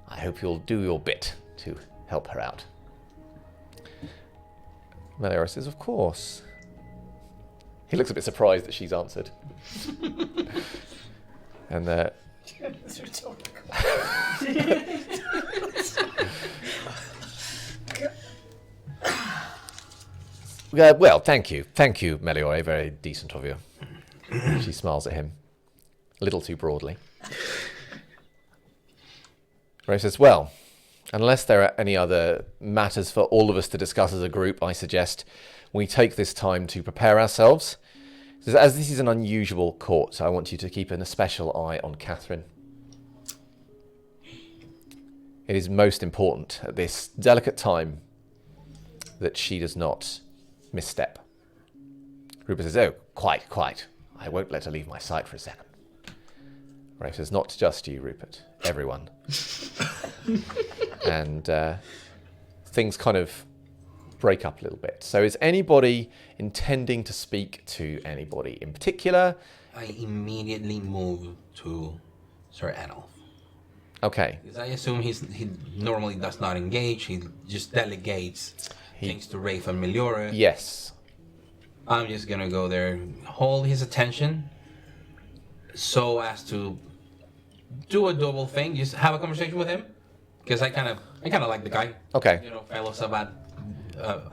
I hope you'll do your bit to help her out. Meliora says, of course. He looks a bit surprised that she's answered. And It's rhetorical. well, thank you, Meliora, very decent of you. She smiles at him, a little too broadly. Ray says, well, unless there are any other matters for all of us to discuss as a group, I suggest we take this time to prepare ourselves. As this is an unusual court, I want you to keep a special eye on Catherine. It is most important at this delicate time that she does not misstep. Rupert says, oh, quite. I won't let her leave my sight for a second. Ray says, not just you, Rupert. Everyone. And things kind of break up a little bit. So is anybody intending to speak to anybody in particular? I immediately move to Sir Adolf. Okay. Because I assume he normally does not engage. He just delegates things to Rafe and Meliora. Yes. I'm just gonna go there, hold his attention, so as to do a double thing. Just have a conversation with him, because I kind of like the guy. Okay. You know, fellow Sabbat,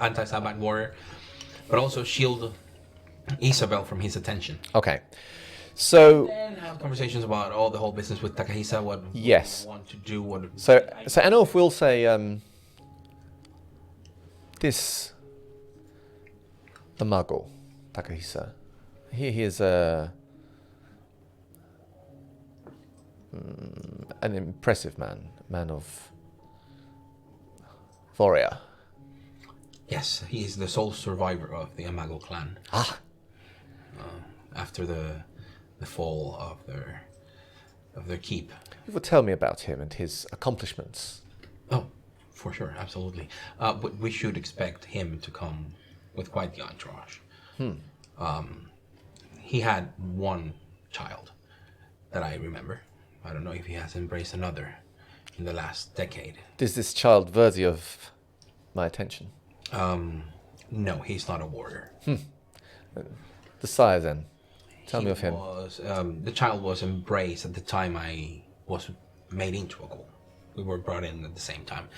anti-Sabbat warrior, but also shield Isabel from his attention. Okay. So. And have conversations about all the whole business with Takahisa. What Yes. we want to do. What. So Anolf will say, this Amago Takahisa. He is an impressive man of Voria. Yes, he is the sole survivor of the Amago clan. Ah. After the fall of their keep. You will tell me about him and his accomplishments. Oh, for sure, absolutely. But we should expect him to come with quite the entourage. He had one child that I remember. I don't know if he has embraced another in the last decade. Is this child worthy of my attention? No, he's not a warrior. The sire, then. Tell me of him. The child was embraced at the time I was made into a ghoul. We were brought in at the same time.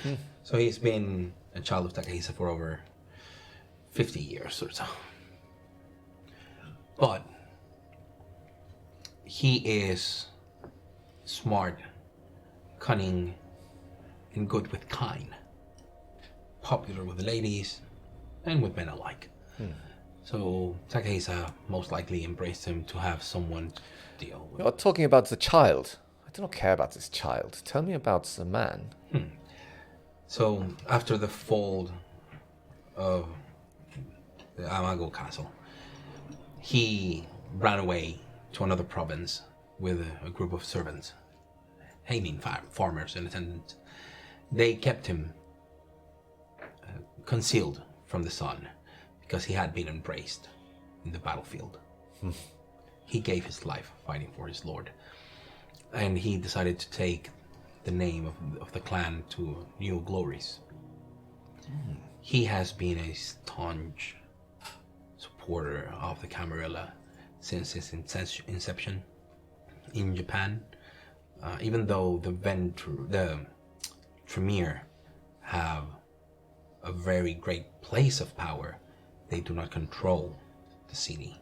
So he's been a child of Takahisa for over 50 years or so. But he is smart, cunning, and good with kind. Popular with the ladies and with men alike. So Takahisa most likely embraced him to have someone to deal with. You're talking about the child. I do not care about this child. Tell me about the man. So after the fall of the Amago castle, he ran away to another province with a group of servants, hailing farmers and attendants. They kept him concealed from the sun because he had been embraced in the battlefield. He gave his life fighting for his lord, and he decided to take the name of the clan to new glories. He has been a staunch supporter of the Camarilla since its inception in Japan. Even though the Tremere have a very great place of power, they do not control the city.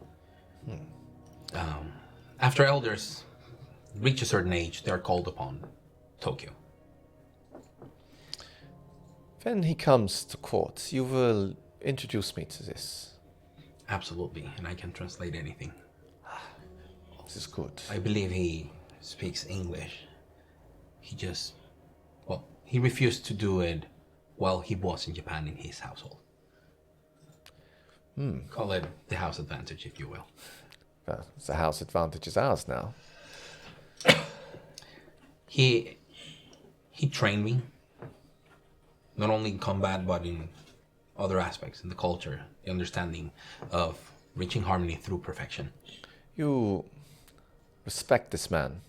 After elders reach a certain age, they are called upon Tokyo. When he comes to court, you will introduce me to this. Absolutely, and I can translate anything. This is good. I believe he speaks English. He refused to do it while he was in Japan in his household. Call it the house advantage, if you will. Well, the house advantage is ours now. He trained me, not only in combat, but in other aspects in the culture, the understanding of reaching harmony through perfection. You respect this man.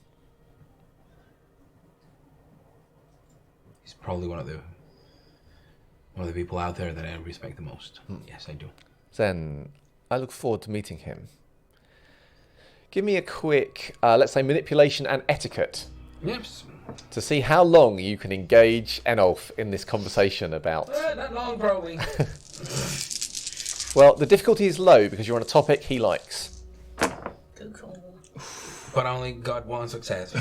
He's probably one of the people out there that I respect the most. Yes, I do. Then I look forward to meeting him. Give me a quick, let's say, manipulation and etiquette Yes. to see how long you can engage Enolf in this conversation about... Not long, probably. Well, the difficulty is low because you're on a topic he likes. Good call. But I only got one success.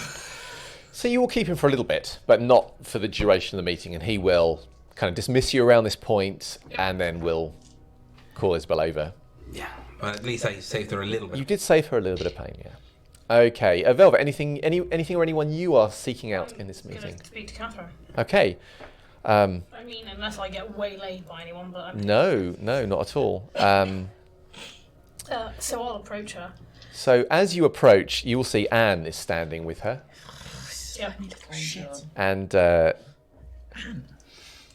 So you will keep him for a little bit, but not for the duration of the meeting, and he will kind of dismiss you around this point, and then will call his bell over. Yeah, but at least I saved her a little bit. You did save her a little bit of pain, yeah. Okay, Velvet, anything or anyone you are seeking out in this meeting? Gonna speak to Catherine. Okay. I mean, unless I get waylaid by anyone, but I'm... No, not at all. So I'll approach her. So as you approach, you will see Anne is standing with her, Yeah. Shit. and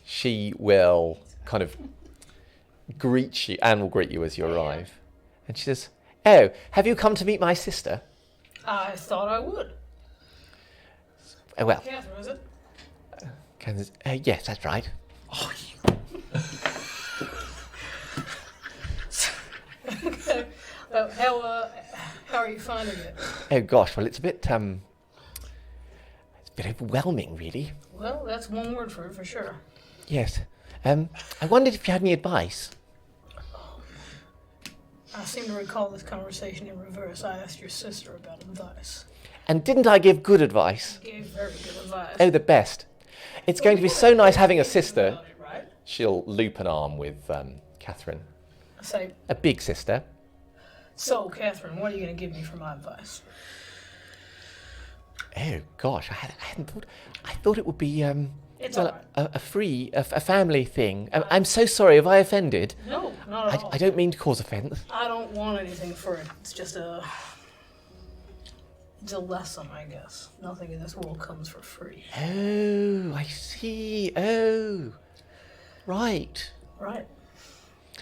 she will kind of greet you. Anne will greet you as you arrive, and she says, "Oh, have you come to meet my sister?" I thought I would. Oh, well, Catherine, is it? Ken says, yes, that's right. How are you finding it? Oh gosh, well it's a bit overwhelming, really. Well, that's one word for it, for sure. Yes. I wondered if you had any advice. I seem to recall this conversation in reverse. I asked your sister about advice. And didn't I give good advice? You gave very good advice. Oh, the best. It's going to be so nice having a sister. About it, right? She'll loop an arm with Catherine. I say, A big sister. so Catherine, what are you going to give me for my advice? Oh gosh, I hadn't thought. I thought it would be It's well, all a family thing. I'm so sorry. Have I offended? No, not at all. I don't mean to cause offence. I don't want anything for it. It's just it's a lesson, I guess. Nothing in this world comes for free. Oh, I see. Oh, right. Right.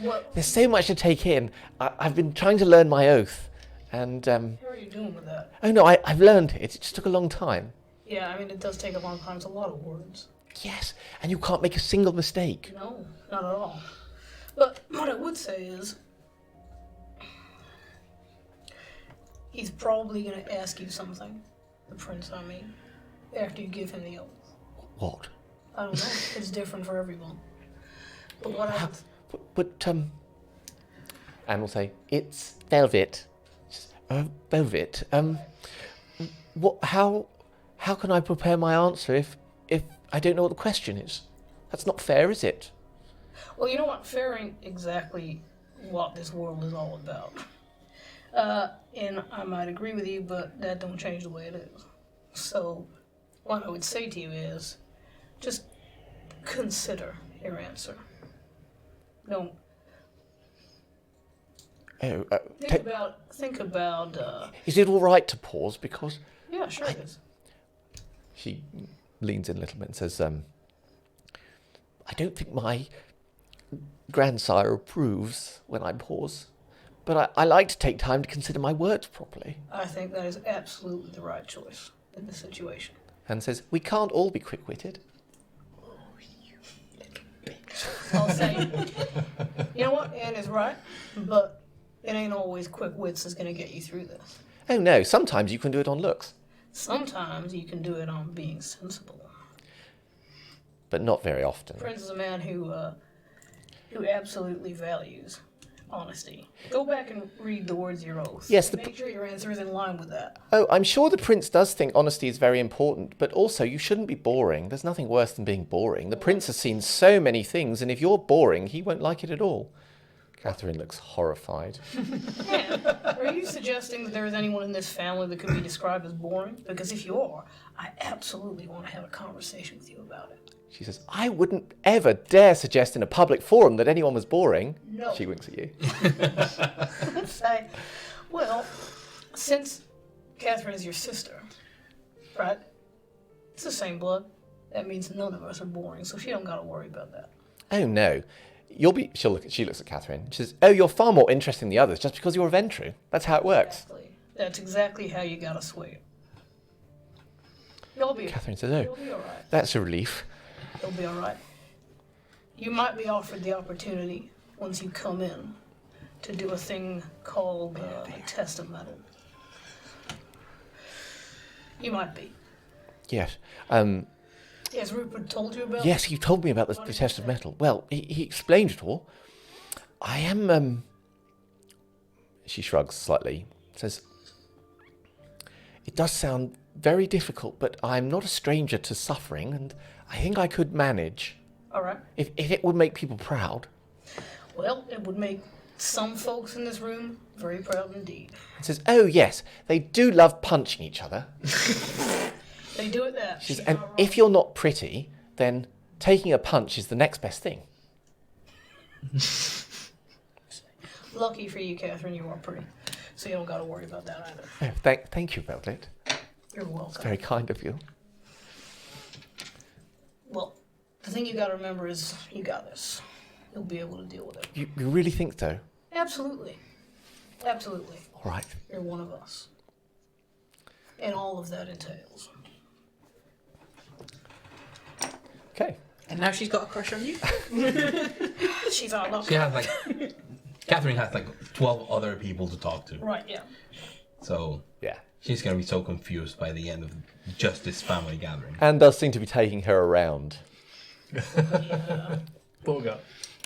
What? There's so much to take in. I've been trying to learn my oath, and How are you doing with that? oh no, I've learned it. It just took a long time. Yeah, I mean, it does take a long time. It's a lot of words. Yes, and you can't make a single mistake. No, not at all. But what I would say is, he's probably going to ask you something, the prince, I mean, after you give him the oath. What? I don't know. It's different for everyone. But what I... But Anne will say, "It's Velvet." Velvet. What? How can I prepare my answer if I don't know what the question is? That's not fair, is it? Well, you know what? Fair ain't exactly what this world is all about. And I might agree with you, but that don't change the way it is. So, what I would say to you is, just consider your answer. Don't Oh, think about. is it all right to pause? Because Yeah, sure it is. she leans in a little bit and says, "I don't think my grandsire approves when I pause, but I like to take time to consider my words properly." I think that is absolutely the right choice in this situation. And says, "We can't all be quick-witted." I'll say, you know what? Anne is right, but it ain't always quick wits that's going to get you through this. Oh no, sometimes you can do it on looks, Sometimes you can do it on being sensible. but not very often. Prince is a man who absolutely values honesty. Go back and read the words of your oath. Yes, Make sure your answer is in line with that. Oh, I'm sure the prince does think honesty is very important, but also you shouldn't be boring. There's nothing worse than being boring. The prince has seen so many things, and if you're boring, he won't like it at all. Catherine looks horrified. Are you suggesting that there is anyone in this family that could be described as boring? Because if you are, I absolutely want to have a conversation with you about it. She says, "I wouldn't ever dare suggest in a public forum that anyone was boring." No. She winks at you. Say, well, since Catherine is your sister, right? It's the same blood. That means none of us are boring, so she don't gotta worry about that. Oh no, She looks at Catherine. She says, "Oh, you're far more interesting than the others just because you're a Ventru. That's how it works." Exactly. That's exactly how you gotta swing. You'll be. Catherine says, You'll "Oh, be all right. that's a relief." You'll be all right. You might be offered the opportunity once you come in to do a thing called a test of metal. You might be. Yes. Has Rupert told you about? Yes, he told me about the test of metal. Well, he explained it all. I am. She shrugs slightly. Says, "It does sound very difficult, but I'm not a stranger to suffering, and I think I could manage. All right. If it would make people proud." Well, it would make some folks in this room very proud indeed. It says, "Oh yes, they do love punching each other." They do it there. She says, "And if you're not pretty, then taking a punch is the next best thing." Lucky for you, Catherine, you are pretty, so you don't got to worry about that either. Oh, thank you, Velvet. You're welcome. Very kind of you. Well, the thing you got to remember is you got this. You'll be able to deal with it. You really think so? Absolutely. Absolutely. All right. You're one of us. And all of that entails. Okay. And now she's got a crush on you? She's our luck. She has like Catherine has like 12 other people to talk to. Right, yeah. So Yeah. she's gonna be so confused by the end of just this family gathering. And does seem to be taking her around. Poor girl.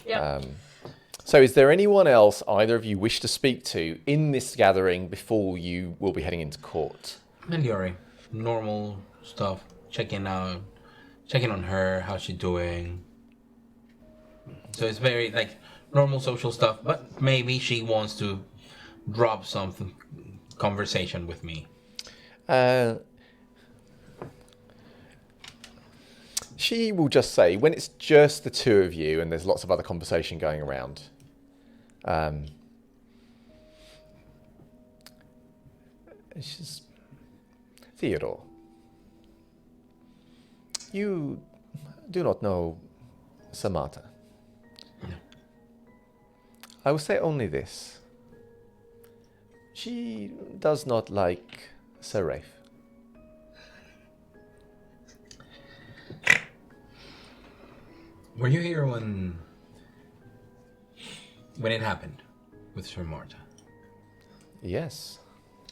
Yeah. So is there anyone else either of you wish to speak to in this gathering before you will be heading into court? Meliori, normal stuff. Checking on her, how's she doing. So it's very like normal social stuff, but maybe she wants to drop some conversation with me. She will just say, when it's just the two of you and there's lots of other conversation going around, she's, "Theodore, you do not know Samata. No. I will say only this. She does not like Sir Rafe. Were you here when it happened with Sir Marta? Yes,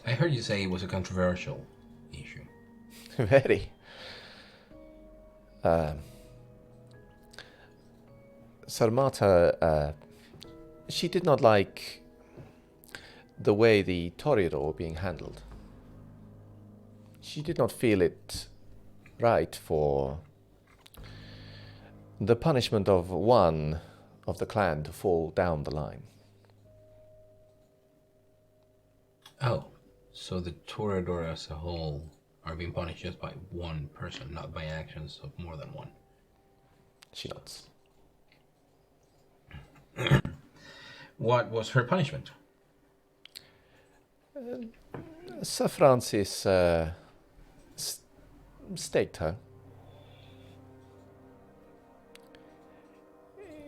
I heard you say it was a controversial issue. very. Sir Marta, she did not like the way the Toreador were being handled. She did not feel it right for the punishment of one of the clan to fall down the line. Oh, so the Toreador as a whole are being punished just by one person, not by actions of more than one. She nods. What was her punishment? Sir Francis staked her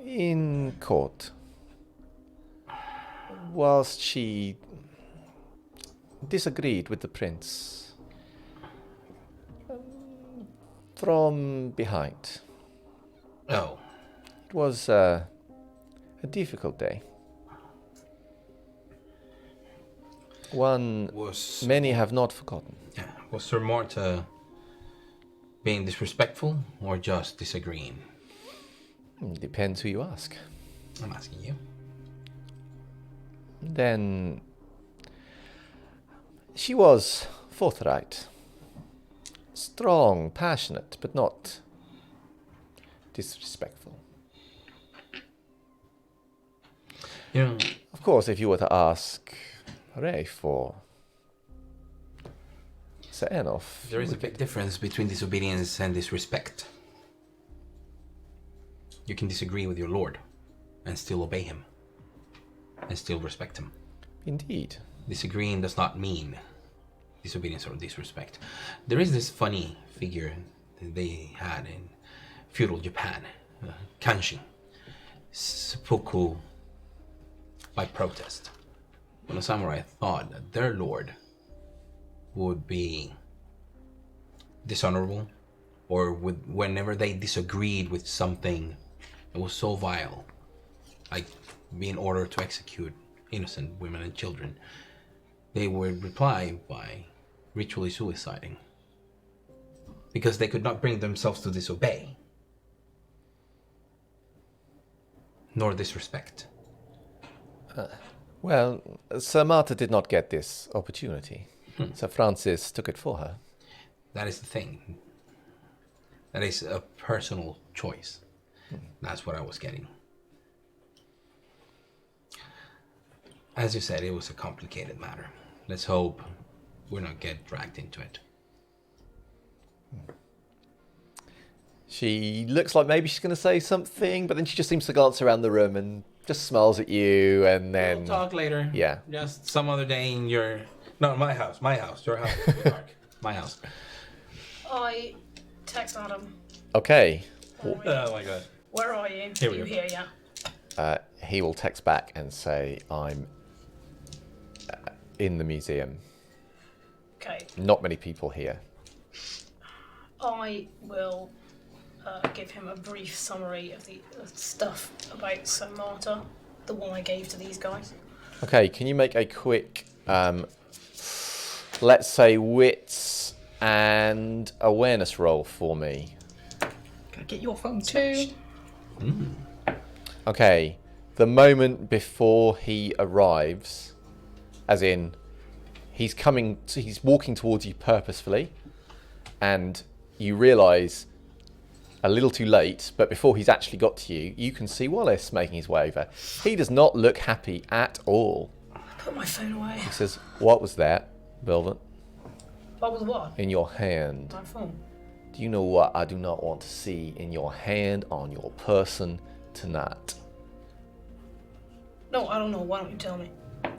in court whilst she disagreed with the prince from behind. Oh, It was a difficult day. One many have not forgotten. yeah. Was Sir Marta being disrespectful or just disagreeing? Depends who you ask. I'm asking you. Then she was forthright, strong, passionate, but not disrespectful. You know, Of course, if you were to ask Rafe or Sir Enoff, there is a big difference between disobedience and disrespect. You can disagree with your lord and still obey him and still respect him. indeed. Disagreeing does not mean disobedience or disrespect. There is this funny figure that they had in feudal Japan, Kanshi, seppuku by protest. When the samurai thought that their lord would be dishonorable, or whenever they disagreed with something that was so vile, like being ordered to execute innocent women and children, they would reply by ritually suiciding, because they could not bring themselves to disobey, nor disrespect. Well, Sir Martha did not get this opportunity. Sir Francis took it for her. That is the thing. That is a personal choice. That's what I was getting. As you said, it was a complicated matter. Let's hope we're not get dragged into it. She looks like maybe she's going to say something, but then she just seems to glance around the room and just smiles at you, and then... We'll talk later. Yeah. Just some other day in your... No, my house. Your house. Your dark. My house. I text Adam. Okay. Oh my god. Where are you? Here we You go. here, yeah? He will text back and say, I'm in the museum. Okay. Not many people here. I will give him a brief summary of the stuff about Sir Marta, the one I gave to these guys. Okay, can you make a quick, let's say, wits and awareness roll for me? Can I get your phone 2. Okay, the moment before he arrives, as in, he's walking towards you purposefully, and you realise a little too late, but before he's actually got to you, you can see Wallace making his way over. He does not look happy at all. I put my phone away. He says, "What was that, Velvet, What was what? in your hand? My phone. Do you know what I do not want to see in your hand, on your person, tonight?" No, I don't know. Why don't you tell me? He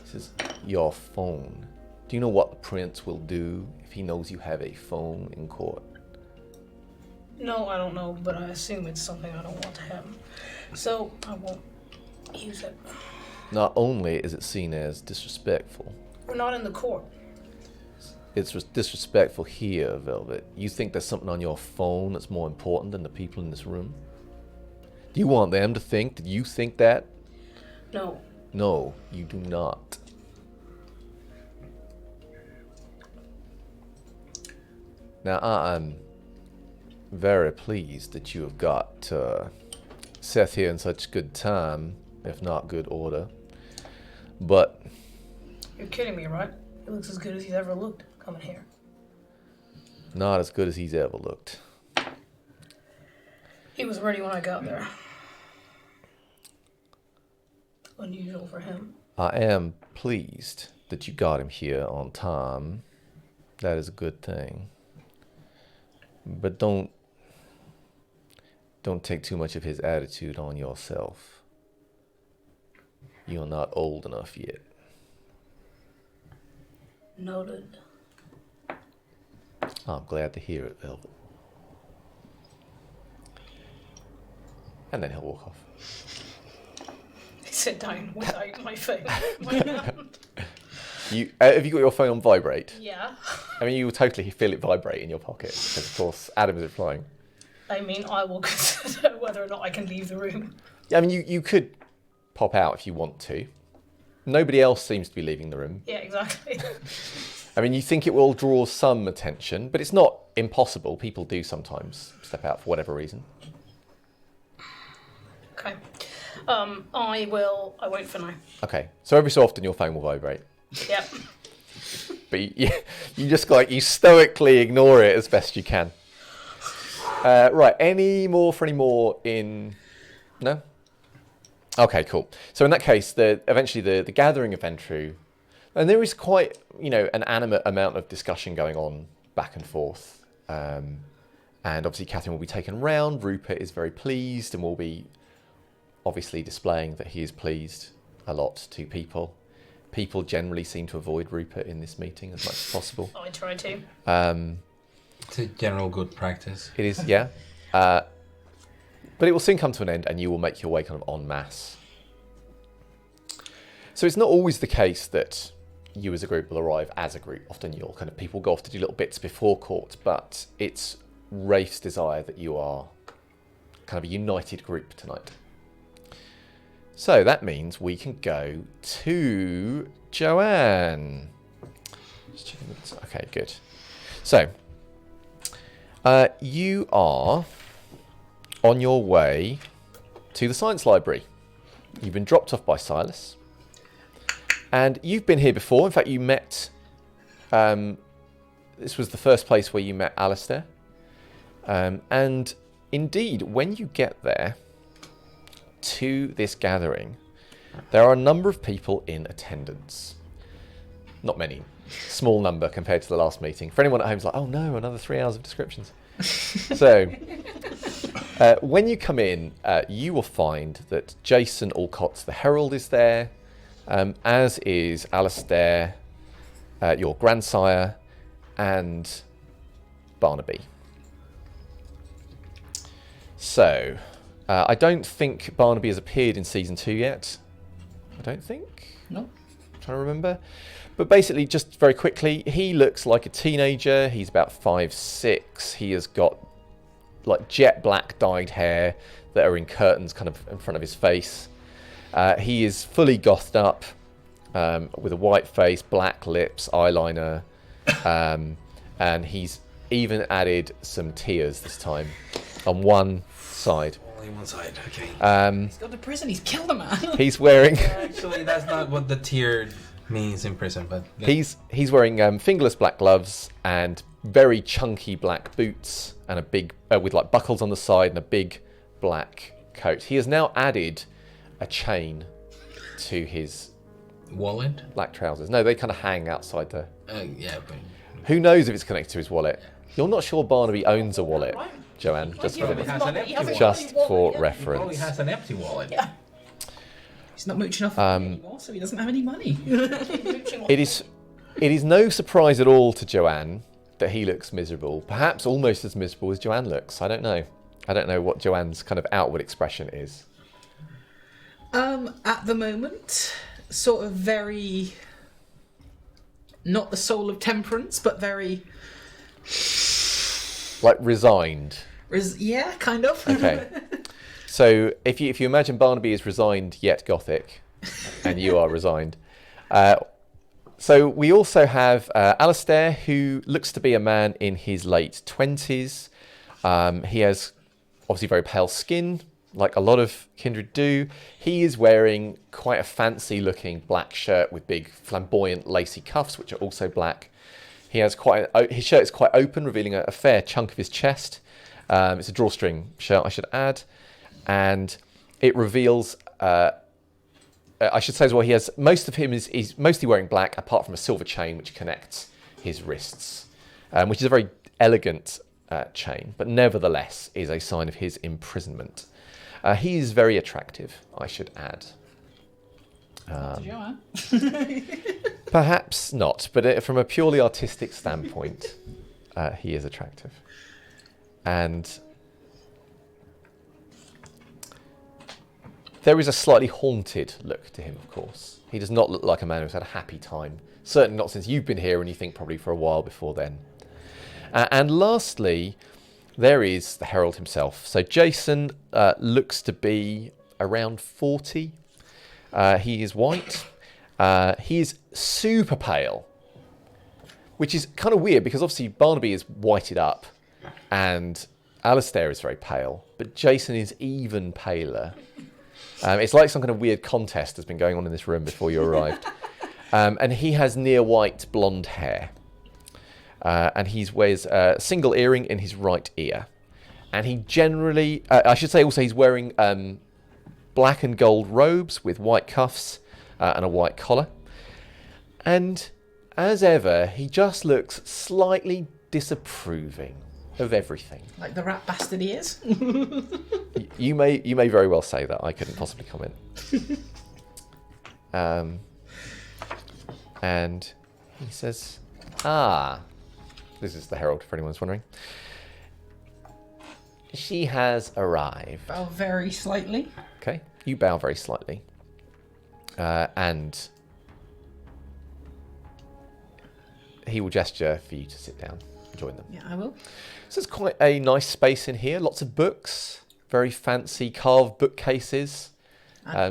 says, "Your phone. Do you know what the prince will do if he knows you have a phone in court?" No, I don't know, but I assume it's something I don't want to happen. So I won't use it. Not only is it seen as disrespectful, We're not in the court. it's disrespectful here, Velvet. You think there's something on your phone that's more important than the people in this room? Do you want them to think that you think that? No. No, you do not. Now, I'm very pleased that you have got Seth here in such good time, if not good order. But You're kidding me, right? He looks as good as he's ever looked coming here. not as good as he's ever looked. He was ready when I got there. Unusual for him. I am pleased that you got him here on time. That is a good thing. But don't take too much of his attitude on yourself. You're not old enough yet. Noted. I'm glad to hear it, Velvet. And then he'll walk off. Sit down without my phone in my hand. Have you got your phone on vibrate? Yeah. I mean, you will totally feel it vibrate in your pocket, because of course Adam is replying. I mean, I will consider whether or not I can leave the room. Yeah, I mean, you could pop out if you want to. Nobody else seems to be leaving the room. Yeah, exactly. I mean, you think it will draw some attention, but it's not impossible. People do sometimes step out for whatever reason. Okay. I won't for now. Okay, so every so often your phone will vibrate. Yep. But you just you stoically ignore it as best you can. Right, any more in... No? Okay, cool. So in that case, eventually the gathering of Ventru, and there is quite, an animate amount of discussion going on back and forth. And obviously Catherine will be taken round. Rupert is very pleased and will be obviously displaying that he is pleased a lot to people. People generally seem to avoid Rupert in this meeting as much as possible. I try to. It's a general good practice. It is, yeah. But it will soon come to an end, and you will make your way kind of en masse. So it's not always the case that you as a group will arrive as a group. Often people go off to do little bits before court, but it's Rafe's desire that you are kind of a united group tonight. So that means we can go to Joanne. Just checking this. Okay, good. So you are on your way to the science library. You've been dropped off by Silas. And you've been here before. In fact, you met... this was the first place where you met Alistair. And indeed, when you get there to this gathering, there are a number of people in attendance. Not many. Small number compared to the last meeting. For anyone at home, it's like, oh no, another 3 hours of descriptions. So, when you come in, you will find that Jason Alcott, the Herald, is there. As is Alistair, your grandsire, and Barnaby. So, I don't think Barnaby has appeared in Season 2 yet. I don't think. No. I'm trying to remember. But basically, just very quickly, he looks like a teenager. He's about 5'6". He has got like jet black dyed hair that are in curtains kind of in front of his face. He is fully gothed up with a white face, black lips, eyeliner, and he's even added some tears this time on one side. Only one side, okay. He's gone to prison. He's killed a man. He's wearing... Actually, that's not what the tear means in prison, but... Yeah. He's wearing fingerless black gloves and very chunky black boots and a big... with like buckles on the side and a big black coat. He has now added a chain to his Wallet? black trousers. No, they kind of hang outside the... Yeah, but... Who knows if it's connected to his wallet? You're not sure Barnaby owns a wallet, Joanne, just for, He has an empty wallet. just for He probably reference. has an empty wallet. Yeah. He's not mooching off anymore, so he doesn't have any money. It is no surprise at all to Joanne that he looks miserable. Perhaps almost as miserable as Joanne looks. I don't know. I don't know what Joanne's kind of outward expression is. At the moment, sort of very... Not the soul of temperance, but very... Like resigned. Yeah, kind of. Okay. So if you imagine Barnaby is resigned yet gothic, and you are resigned. So we also have Alistair, who looks to be a man in his late 20s. He has obviously very pale skin, like a lot of kindred do. He is wearing quite a fancy looking black shirt with big flamboyant lacy cuffs, which are also black. He has his shirt is quite open, revealing a fair chunk of his chest. It's a drawstring shirt, I should add. And it reveals, I should say as well, he has, most of him is mostly wearing black, apart from a silver chain which connects his wrists, which is a very elegant chain, but nevertheless is a sign of his imprisonment. He is very attractive, I should add. Perhaps not, but from a purely artistic standpoint, he is attractive. And there is a slightly haunted look to him, of course. He does not look like a man who's had a happy time. Certainly not since you've been here, and you think probably for a while before then. And lastly, there is the Herald himself. So Jason looks to be around 40. He is white. He is super pale, which is kind of weird because obviously Barnaby is whited up and Alistair is very pale, but Jason is even paler. It's like some kind of weird contest has been going on in this room before you arrived. And he has near white blonde hair. And he wears a single earring in his right ear. And he generally, I should say also he's wearing black and gold robes with white cuffs and a white collar. And as ever, he just looks slightly disapproving of everything. Like the rat bastard he is. You may very well say that. I couldn't possibly comment. And he says, this is the Herald, for anyone's wondering. She has arrived. Bow very slightly. Okay, you bow very slightly. And he will gesture for you to sit down and join them. Yeah, I will. So it's quite a nice space in here. Lots of books, very fancy carved bookcases,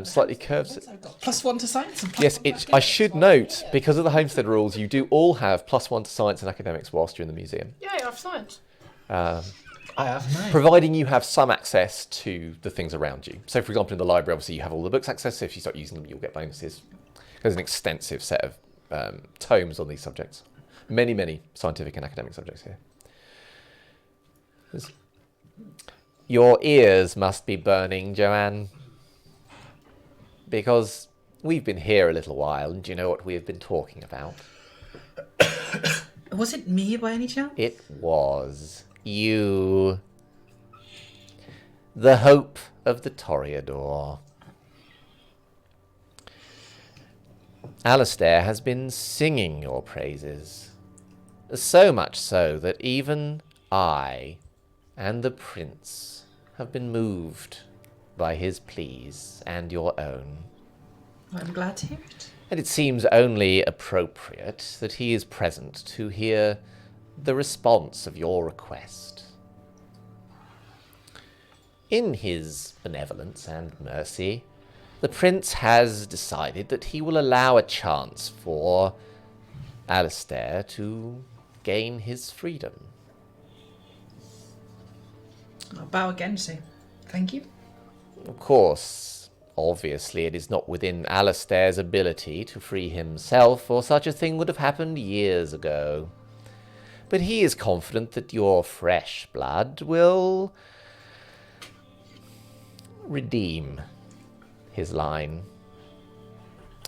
slightly curved. I've got +1 to science and Yes, +1 to I should note, because of the Homestead rules, you do all have +1 to science and academics whilst you're in the museum. Yeah, I have science. I have. Providing you have some access to the things around you. So, for example, in the library, obviously, you have all the books access. So if you start using them, you'll get bonuses. There's an extensive set of tomes on these subjects. Many, many scientific and academic subjects here. Your ears must be burning, Joanne. Because we've been here a little while, and do you know what we have been talking about? Was it me by any chance? It was you. The hope of the Toreador. Alistair has been singing your praises. So much so that even I and the prince have been moved by his pleas and your own. I'm glad to hear it. And it seems only appropriate that he is present to hear the response of your request. In his benevolence and mercy, the prince has decided that he will allow a chance for Alistair to gain his freedom. I'll bow again, say thank you. Of course, obviously it is not within Alistair's ability to free himself, or such a thing would have happened years ago. But he is confident that your fresh blood will redeem his line.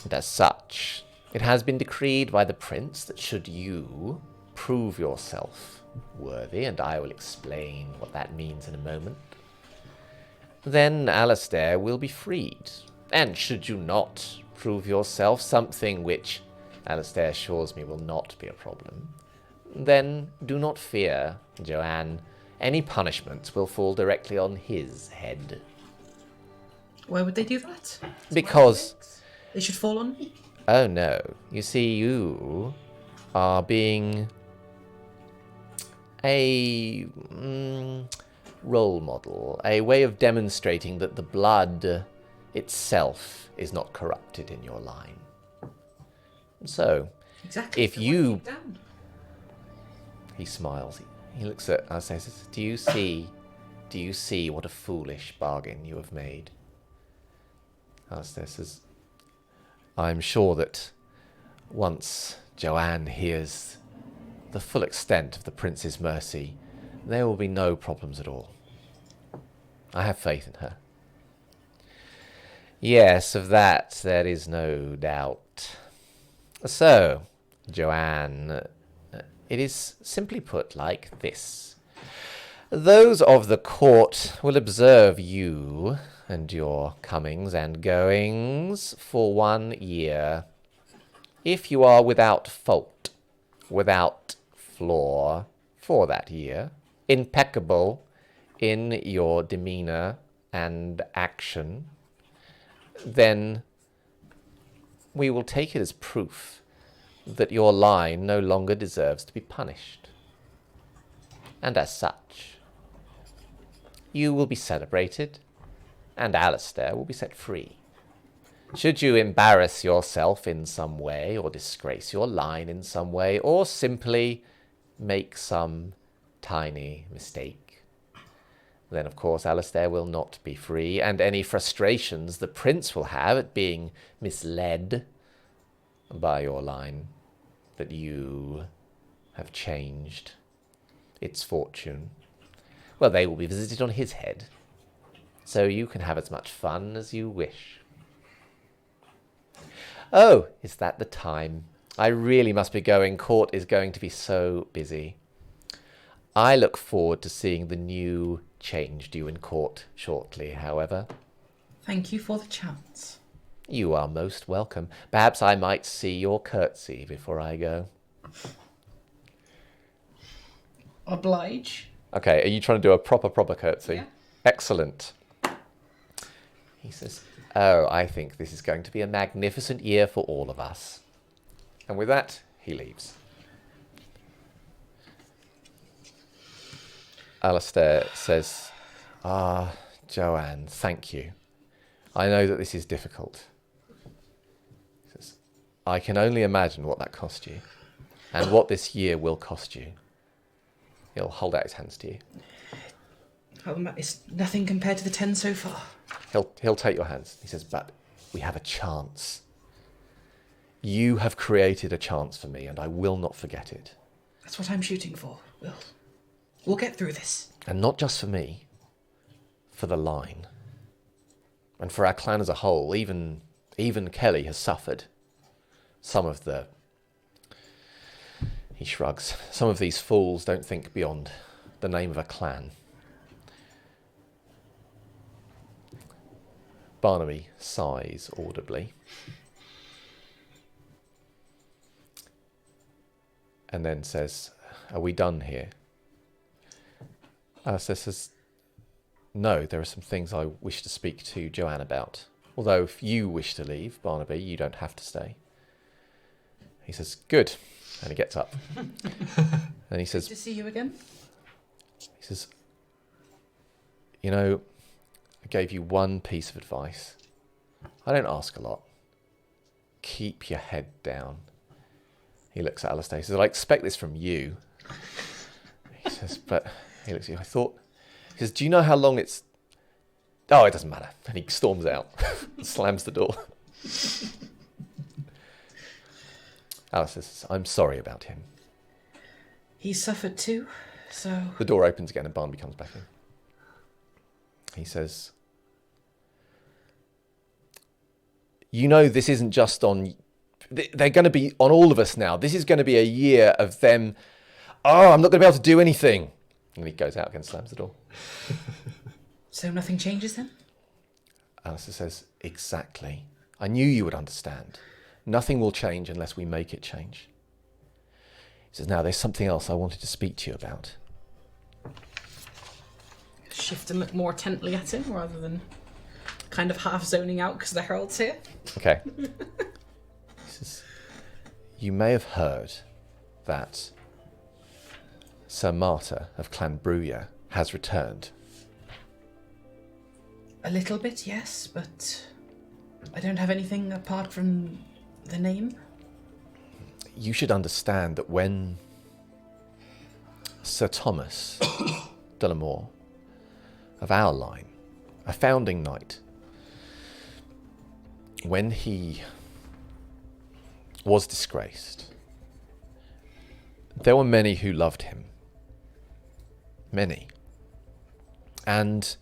And as such, it has been decreed by the prince that should you prove yourself worthy, and I will explain what that means in a moment, then Alistair will be freed. And should you not prove yourself, something which Alistair assures me will not be a problem, then do not fear, Joanne. Any punishments will fall directly on his head. Why would they do that? Because... They should fall on me. Oh no. You see, you are being a role model, a way of demonstrating that the blood itself is not corrupted in your line. So, Exactly. if so you... why take down? He smiles. He looks at us and says, do you see what a foolish bargain you have made? Alistair says, I'm sure that once Joanne hears the full extent of the prince's mercy, there will be no problems at all. I have faith in her. Yes, of that there is no doubt. So, Joanne, it is simply put like this. Those of the court will observe you and your comings and goings for 1 year. If you are without fault, without flaw for that year, impeccable in your demeanor and action, then we will take it as proof that your line no longer deserves to be punished. And as such, you will be celebrated, and Alistair will be set free. Should you embarrass yourself in some way, or disgrace your line in some way, or simply make some tiny mistake, then of course Alistair will not be free, and any frustrations the prince will have at being misled by your line, that you have changed its fortune, well, they will be visited on his head. So you can have as much fun as you wish. Oh, is that the time? I really must be going. Court is going to be so busy. I look forward to seeing the new change due in court shortly, however. Thank you for the chance. You are most welcome. Perhaps I might see your curtsy before I go. Oblige. Okay, are you trying to do a proper curtsy? Yeah. Excellent. He says, "Oh, I think this is going to be a magnificent year for all of us." And with that, he leaves. Alistair says, Joanne, thank you. I know that this is difficult. He says, I can only imagine what that cost you and what this year will cost you. He'll hold out his hands to you. It's nothing compared to the 10 so far. He'll take your hands. He says, but we have a chance. You have created a chance for me and I will not forget it. That's what I'm shooting for, Will. We'll get through this. And not just for me, for the line. And for our clan as a whole. Even Kelly has suffered. Some of the... He shrugs. Some of these fools don't think beyond the name of a clan. Barnaby sighs audibly. And then says, are we done here? Alistair says, no, there are some things I wish to speak to Joanne about. Although if you wish to leave, Barnaby, you don't have to stay. He says, good. And he gets up. And he says... Good to see you again. He says, you know, I gave you one piece of advice. I don't ask a lot. Keep your head down. He looks at Alistair. He says, I expect this from you. He says, but... He looks at you. I thought... He says, do you know how long it's... Oh, it doesn't matter. And he storms out. Slams the door. Alistair says, I'm sorry about him. He suffered too, so... The door opens again and Barnaby comes back in. He says... You know this isn't just on... They're going to be on all of us now. This is going to be a year of them... Oh, I'm not going to be able to do anything. And he goes out again and slams the door. So nothing changes then? Alistair says, exactly. I knew you would understand. Nothing will change unless we make it change. He says, now there's something else I wanted to speak to you about. Shift and look more intently at him rather than kind of half zoning out because the herald's here. Okay. He says, you may have heard that Sir Martyr of Clan Brujah has returned. A little bit, yes, but I don't have anything apart from the name. You should understand that when Sir Thomas Delamore of our line, a founding knight, when he was disgraced, there were many who loved him. Many. And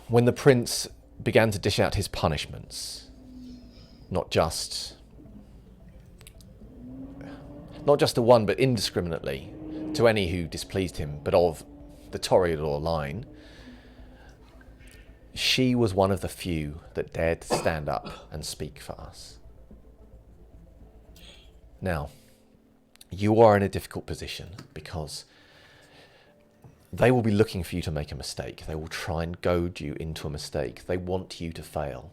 when the prince began to dish out his punishments, not just the one, but indiscriminately to any who displeased him, but of the Toreador line, she was one of the few that dared to stand up and speak for us. Now, you are in a difficult position because they will be looking for you to make a mistake. They will try and goad you into a mistake. They want you to fail.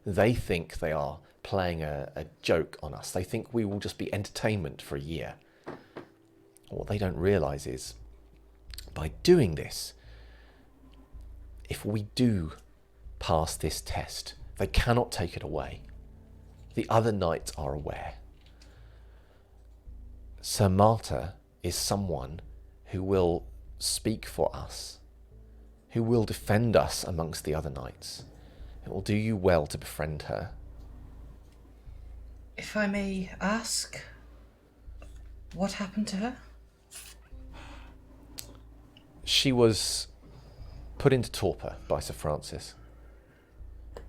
They think they are playing a joke on us. They think we will just be entertainment for a year. What they don't realise is, by doing this, if we do pass this test, they cannot take it away. The other knights are aware. Sir Martyr is someone who will speak for us, who will defend us amongst the other knights. It will do you well to befriend her. If I may ask, what happened to her? She was put into torpor by Sir Francis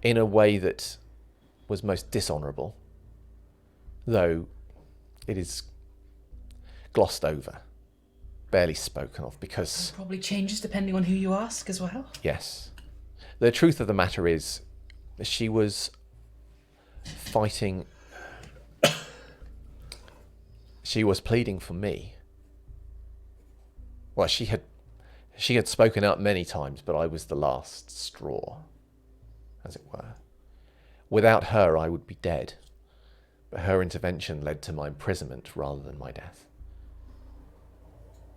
in a way that was most dishonourable, though it is glossed over, barely spoken of, because... It probably changes depending on who you ask as well. Yes. The truth of the matter is, she was fighting... She was pleading for me Well, she had spoken out many times, but I was the last straw, as it were. Without her, I would be dead. But her intervention led to my imprisonment rather than my death.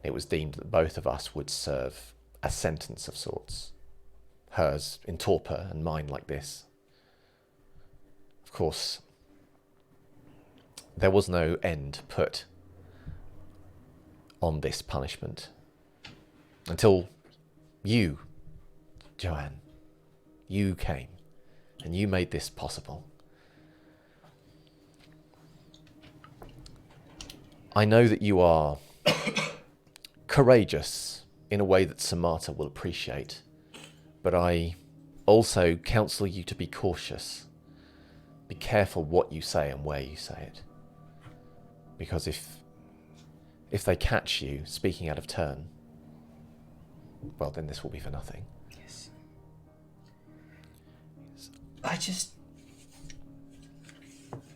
It was deemed that both of us would serve a sentence of sorts. Hers in torpor and mine like this. Of course, there was no end put on this punishment until you, Joanne, you came and you made this possible. I know that you are courageous in a way that Samata will appreciate, but I also counsel you to be cautious. Be careful what you say and where you say it. Because if they catch you speaking out of turn, well, then this will be for nothing. Yes.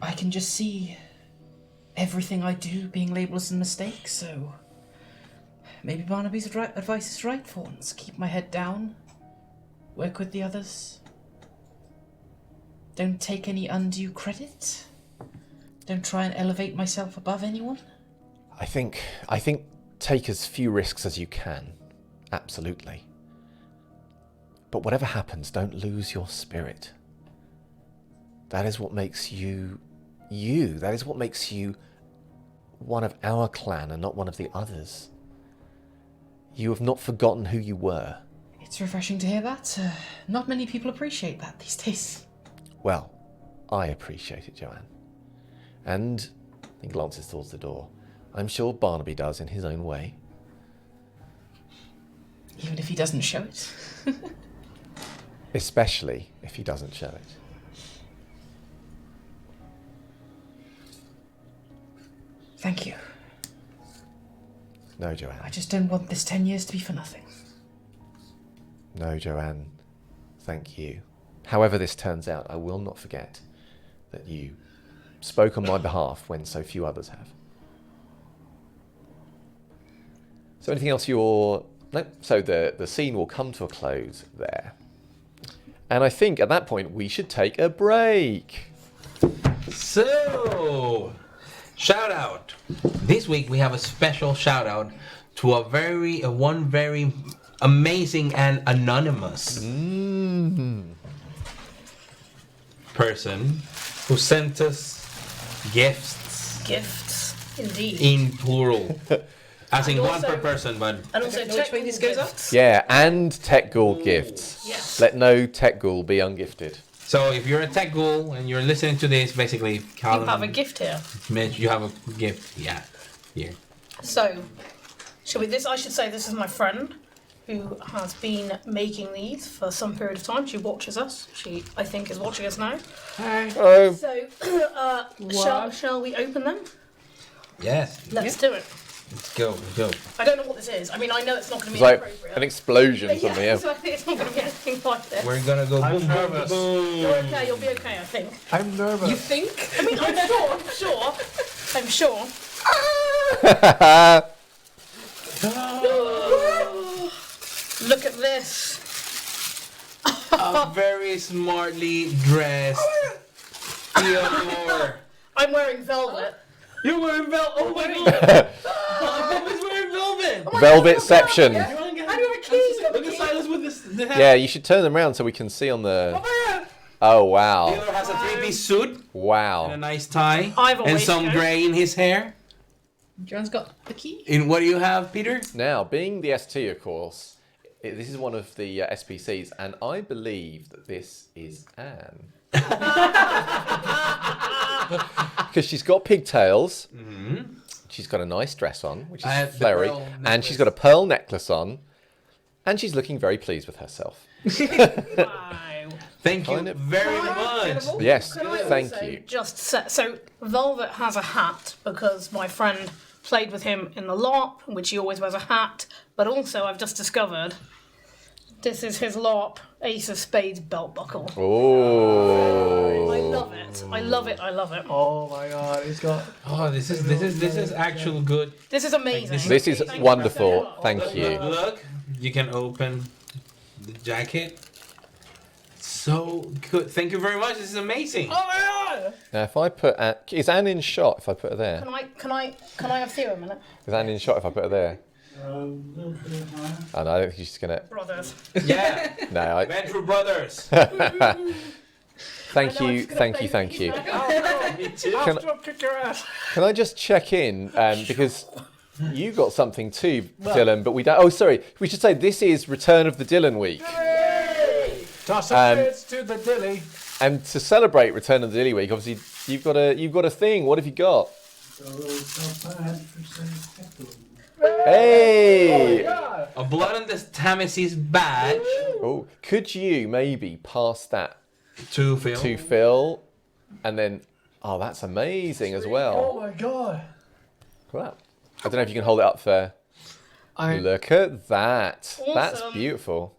I can just see everything I do being labelled as a mistake, so maybe Barnaby's advice is right for once. Keep my head down, work with the others. Don't take any undue credit. Don't try and elevate myself above anyone. I think take as few risks as you can. Absolutely. But whatever happens, don't lose your spirit. That is what makes you you. That is what makes you one of our clan and not one of the others. You have not forgotten who you were. It's refreshing to hear that. Not many people appreciate that these days. Well, I appreciate it, Joanne. And he glances towards the door. I'm sure Barnaby does in his own way. Even if he doesn't show it. Especially if he doesn't show it. Thank you. No, Joanne. I just don't want this 10 years to be for nothing. No, Joanne. Thank you. However this turns out, I will not forget that you spoke on my behalf when so few others have. So anything else No. So the scene will come to a close there. And I think at that point we should take a break. So, shout out. This week we have a special shout out to one very amazing and anonymous person who sent us gifts. Gifts, indeed. In plural. As in And one also- per person, but And also know which way this goes up. Yeah, and tech ghoul gifts. Yes. Let no tech ghoul be ungifted. so if you're a tech ghoul and you're listening to this, basically, You Callum, have a gift here. you have a gift. Yeah, here. So, I should say this is my friend who has been making these for some period of time. She watches us. She, I think, is watching us now. Oh, So, shall we open them? Yes. Let's do it. Let's go. Let's go. I don't know what this is. I mean, I know it's not going to it's be like appropriate. an explosion Yeah, from here. exactly. It's not going to be anything like this. We're gonna go I'm boom, boom, nervous. boom. You're okay. You'll be okay, I think. I'm nervous. You think? I mean, I'm sure. Look at this. A very smartly dressed Theodore. I'm wearing velvet. You're wearing velvet. Oh my god. Bobby's wearing velvet. Velvetception. You wanna get- Look at Silas with this. The hat. Yeah, you should turn them around so we can see on the... Oh, wow. Theodore has a three-piece suit and a Wow. nice tie I've and always some go. grey in his hair. John's got the key. And what do you have, Peter? Now, being the ST, of course, this is one of the SPCs, and I believe that this is Anne. Because she's got pigtails, she's got a nice dress on, which is I have the flary, pearl and necklace. she's got a pearl necklace on, and she's looking very pleased with herself. Wow. Thank you Kind of. very much. Yes, Can I thank also you. just say, so Velvet has a hat because my friend played with him in the LARP, which he always wears a hat. But also, I've just discovered this is his LARP Ace of Spades belt buckle. Oh. I love it. I love it. I love it. Oh my god, he's got. Oh, this is actual good. This is amazing. This is Thank you wonderful. so much. Thank you. Look, you can open the jacket. So good. Thank you very much. This is amazing. Oh my god! Now, if I put is Anne in shot? If I put her there, Can I have Theo a minute? is Anne in shot? If I put her there, oh no, I don't think she's gonna. Brothers. Yeah. No, Venture Brothers. thank you. Oh, me too. I'll kick your ass. Can I just check in because you got something too, Dylan? But we don't. Oh, sorry. We should say this is Return of the Dylan week, Toss some bits to the dilly. and to celebrate Return of the Dylan week, obviously you've got a thing. What have you got? Hey! A blood on this Tamesis badge Oh, could you maybe pass that to Phil. to Phil, and then that's amazing as well. Oh my god. Wow. I don't know if you can hold it up for. Look at that. That's Awesome. beautiful.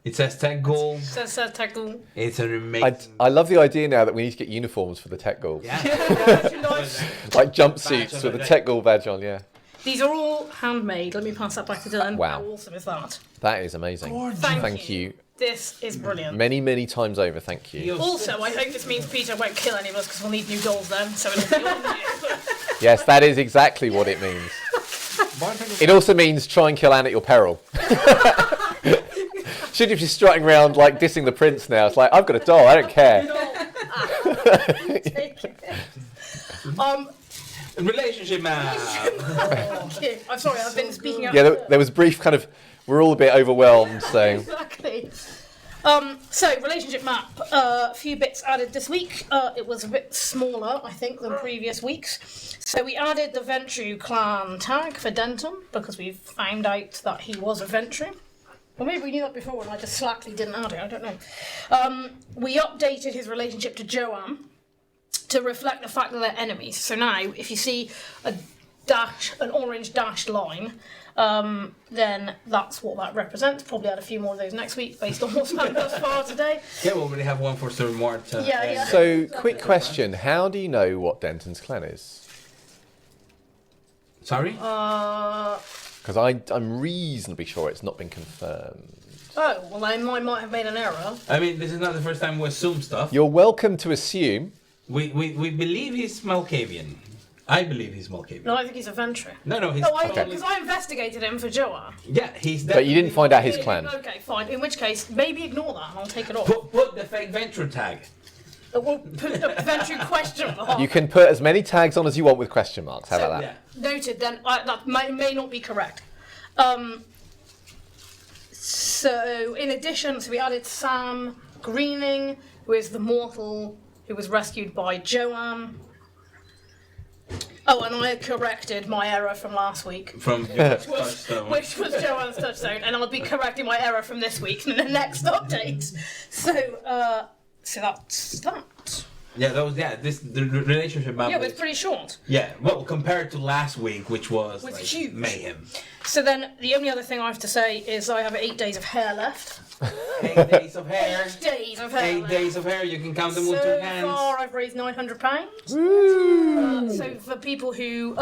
It says tech goal. Says tackle. It's an amazing. I love the idea now that we need to get uniforms for the tech goals. Yeah. Like jumpsuits Badge with on the the tech goal badge on, yeah. These are all handmade. Let me pass that back to Dylan. Wow. How awesome is that? That is amazing. Thank you. This is brilliant. Many, many times over, thank you. Also, I hope this means Peter won't kill any of us because we'll need new dolls then. So it'll be on you. Yes, that is exactly what it means. It also means try and kill Anne at your peril. Should you be strutting around like dissing the prince now? It's like, I've got a doll, I don't care. Take it. Relationship map. Thank you. I'm sorry, I've been speaking out. Yeah, there was brief kind of, we're all a bit overwhelmed, so. Exactly. So, relationship map. A few bits added this week. It was a bit smaller, I think, than previous weeks. So we added the Ventru clan tag for Denton because we've found out that he was a Ventru. Or maybe we knew that before and I just slackly didn't add it, I don't know. We updated his relationship to Joanne to reflect the fact that they're enemies. So now, if you see an orange dashed line, then that's what that represents. Probably add a few more of those next week based on what's happened thus far today. Yeah, we already have one for Sir Mort. Yeah. So, quick question, how do you know what Denton's clan is? Sorry? Because I'm reasonably sure it's not been confirmed. Oh, well, I might have made an error. I mean, this is not the first time we assume stuff. You're welcome to assume. We believe he's Malkavian. I believe he's Malkavian. No, I think he's a Ventru. No, he's No, totally... because I investigated him for Joanne. Yeah, he's But you didn't find out his clan. Okay, fine. In which case, maybe ignore that and I'll take it off. Put the fake venture tag. We'll put the Ventru question mark. You can put as many tags on as you want with question marks. How about that? Yeah. Noted, then that may not be correct. So, in addition, we added Sam Greening, who is the mortal who was rescued by Joanne. Oh, and I corrected my error from last week. From Touchstone. Which was Joanne's touchstone, and I'll be correcting my error from this week in the next update. So that's that. Yeah, the relationship map. Yeah, it was pretty short. Yeah, well, compared to last week, which was like huge. mayhem. So then, the only other thing I have to say is I have 8 days of hair left. 8 days of hair. 8 days of hair 8 left. days of hair. You can count them with So 2 hands. far, I've raised £900. So for people who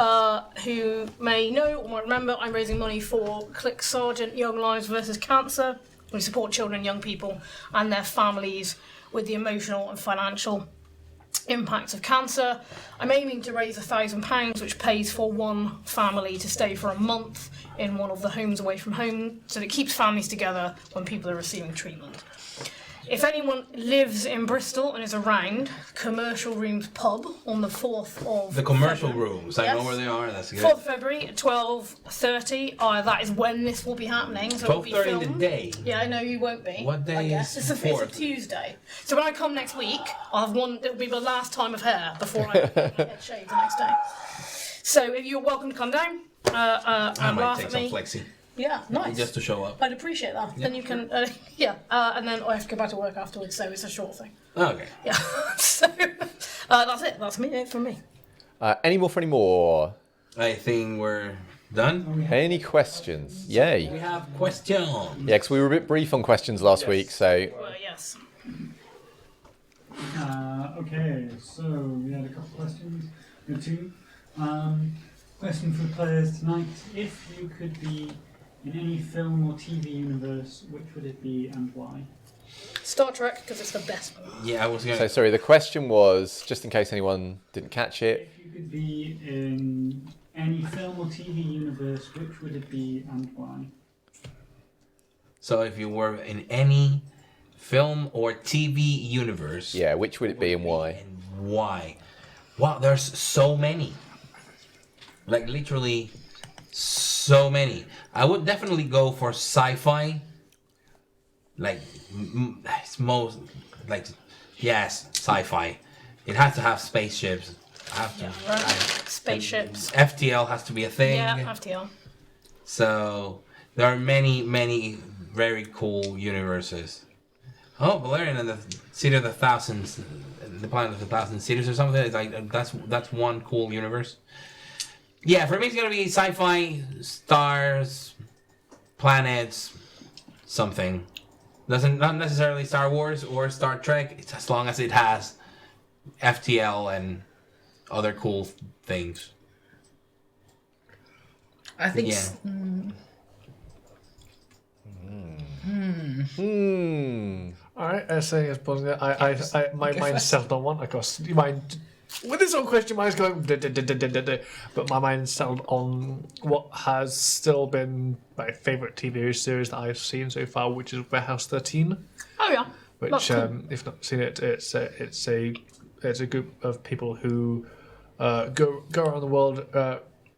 may know or might remember, I'm raising money for Click Sergeant Young Lives versus Cancer. We support children and young people and their families with the emotional and financial impacts of cancer. I'm aiming to raise £1,000, which pays for one family to stay for a month in one of the homes away from home, so that it keeps families together when people are receiving treatment. If anyone lives in Bristol and is around, Commercial Rooms Pub on the 4th of The commercial February. rooms. I know where they are. That's good. 4th of February at 12:30. That is when this will be happening. So it'll be 12:30 in the filmed. day. Yeah, I know you won't be. What day I guess. is It's a 4th? Tuesday. So when I come next week, I'll have one. It'll be the last time of hair before I get my head shaved the next day. So if you're welcome to come down I and might laugh take at some me. flexi Yeah, nice. just to show up. I'd appreciate that. Then you can, and then I have to go back to work afterwards, so it's a short thing. Okay. Yeah. So that's it. That's it from me. Any more for any more? I think we're Done? Any questions? Yay. We have questions. Yeah, because we were a bit brief on questions last week, so Well, yes. Okay, so we had a couple of questions. The two. Question for the players tonight. If you could be in any film or TV universe, which would it be and why? Star Trek, because it's the best one. Yeah, I was going So to... sorry, the question was, just in case anyone didn't catch it, If you could be in any film or TV universe, which would it be and why? So if you were in any film or TV universe... yeah, which would it be and why? And why? Wow, there's so many. Like, literally, so many. I would definitely go for sci-fi. Like, it's most... Like, yes, sci-fi. It has to have spaceships. Spaceships. FTL has to be a thing. Yeah, FTL. So, there are many, many very cool universes. Oh, Valerian and the City of the Thousands, the Planet of the Thousand Cities or something. It's like that's one cool universe. Yeah, for me it's gonna be sci-fi, stars, planets, something. Not necessarily Star Wars or Star Trek. It's as long as it has FTL and other cool things. I think. Yeah. Alright, saying as positive. My mind settled on one. Of course, you mind. With this whole question, my mind's going. But my mind settled on what has still been my favourite TV series that I've seen so far, which is Warehouse 13. Oh, yeah. Which, That's cool. if not seen it, it's a group of people who go around the world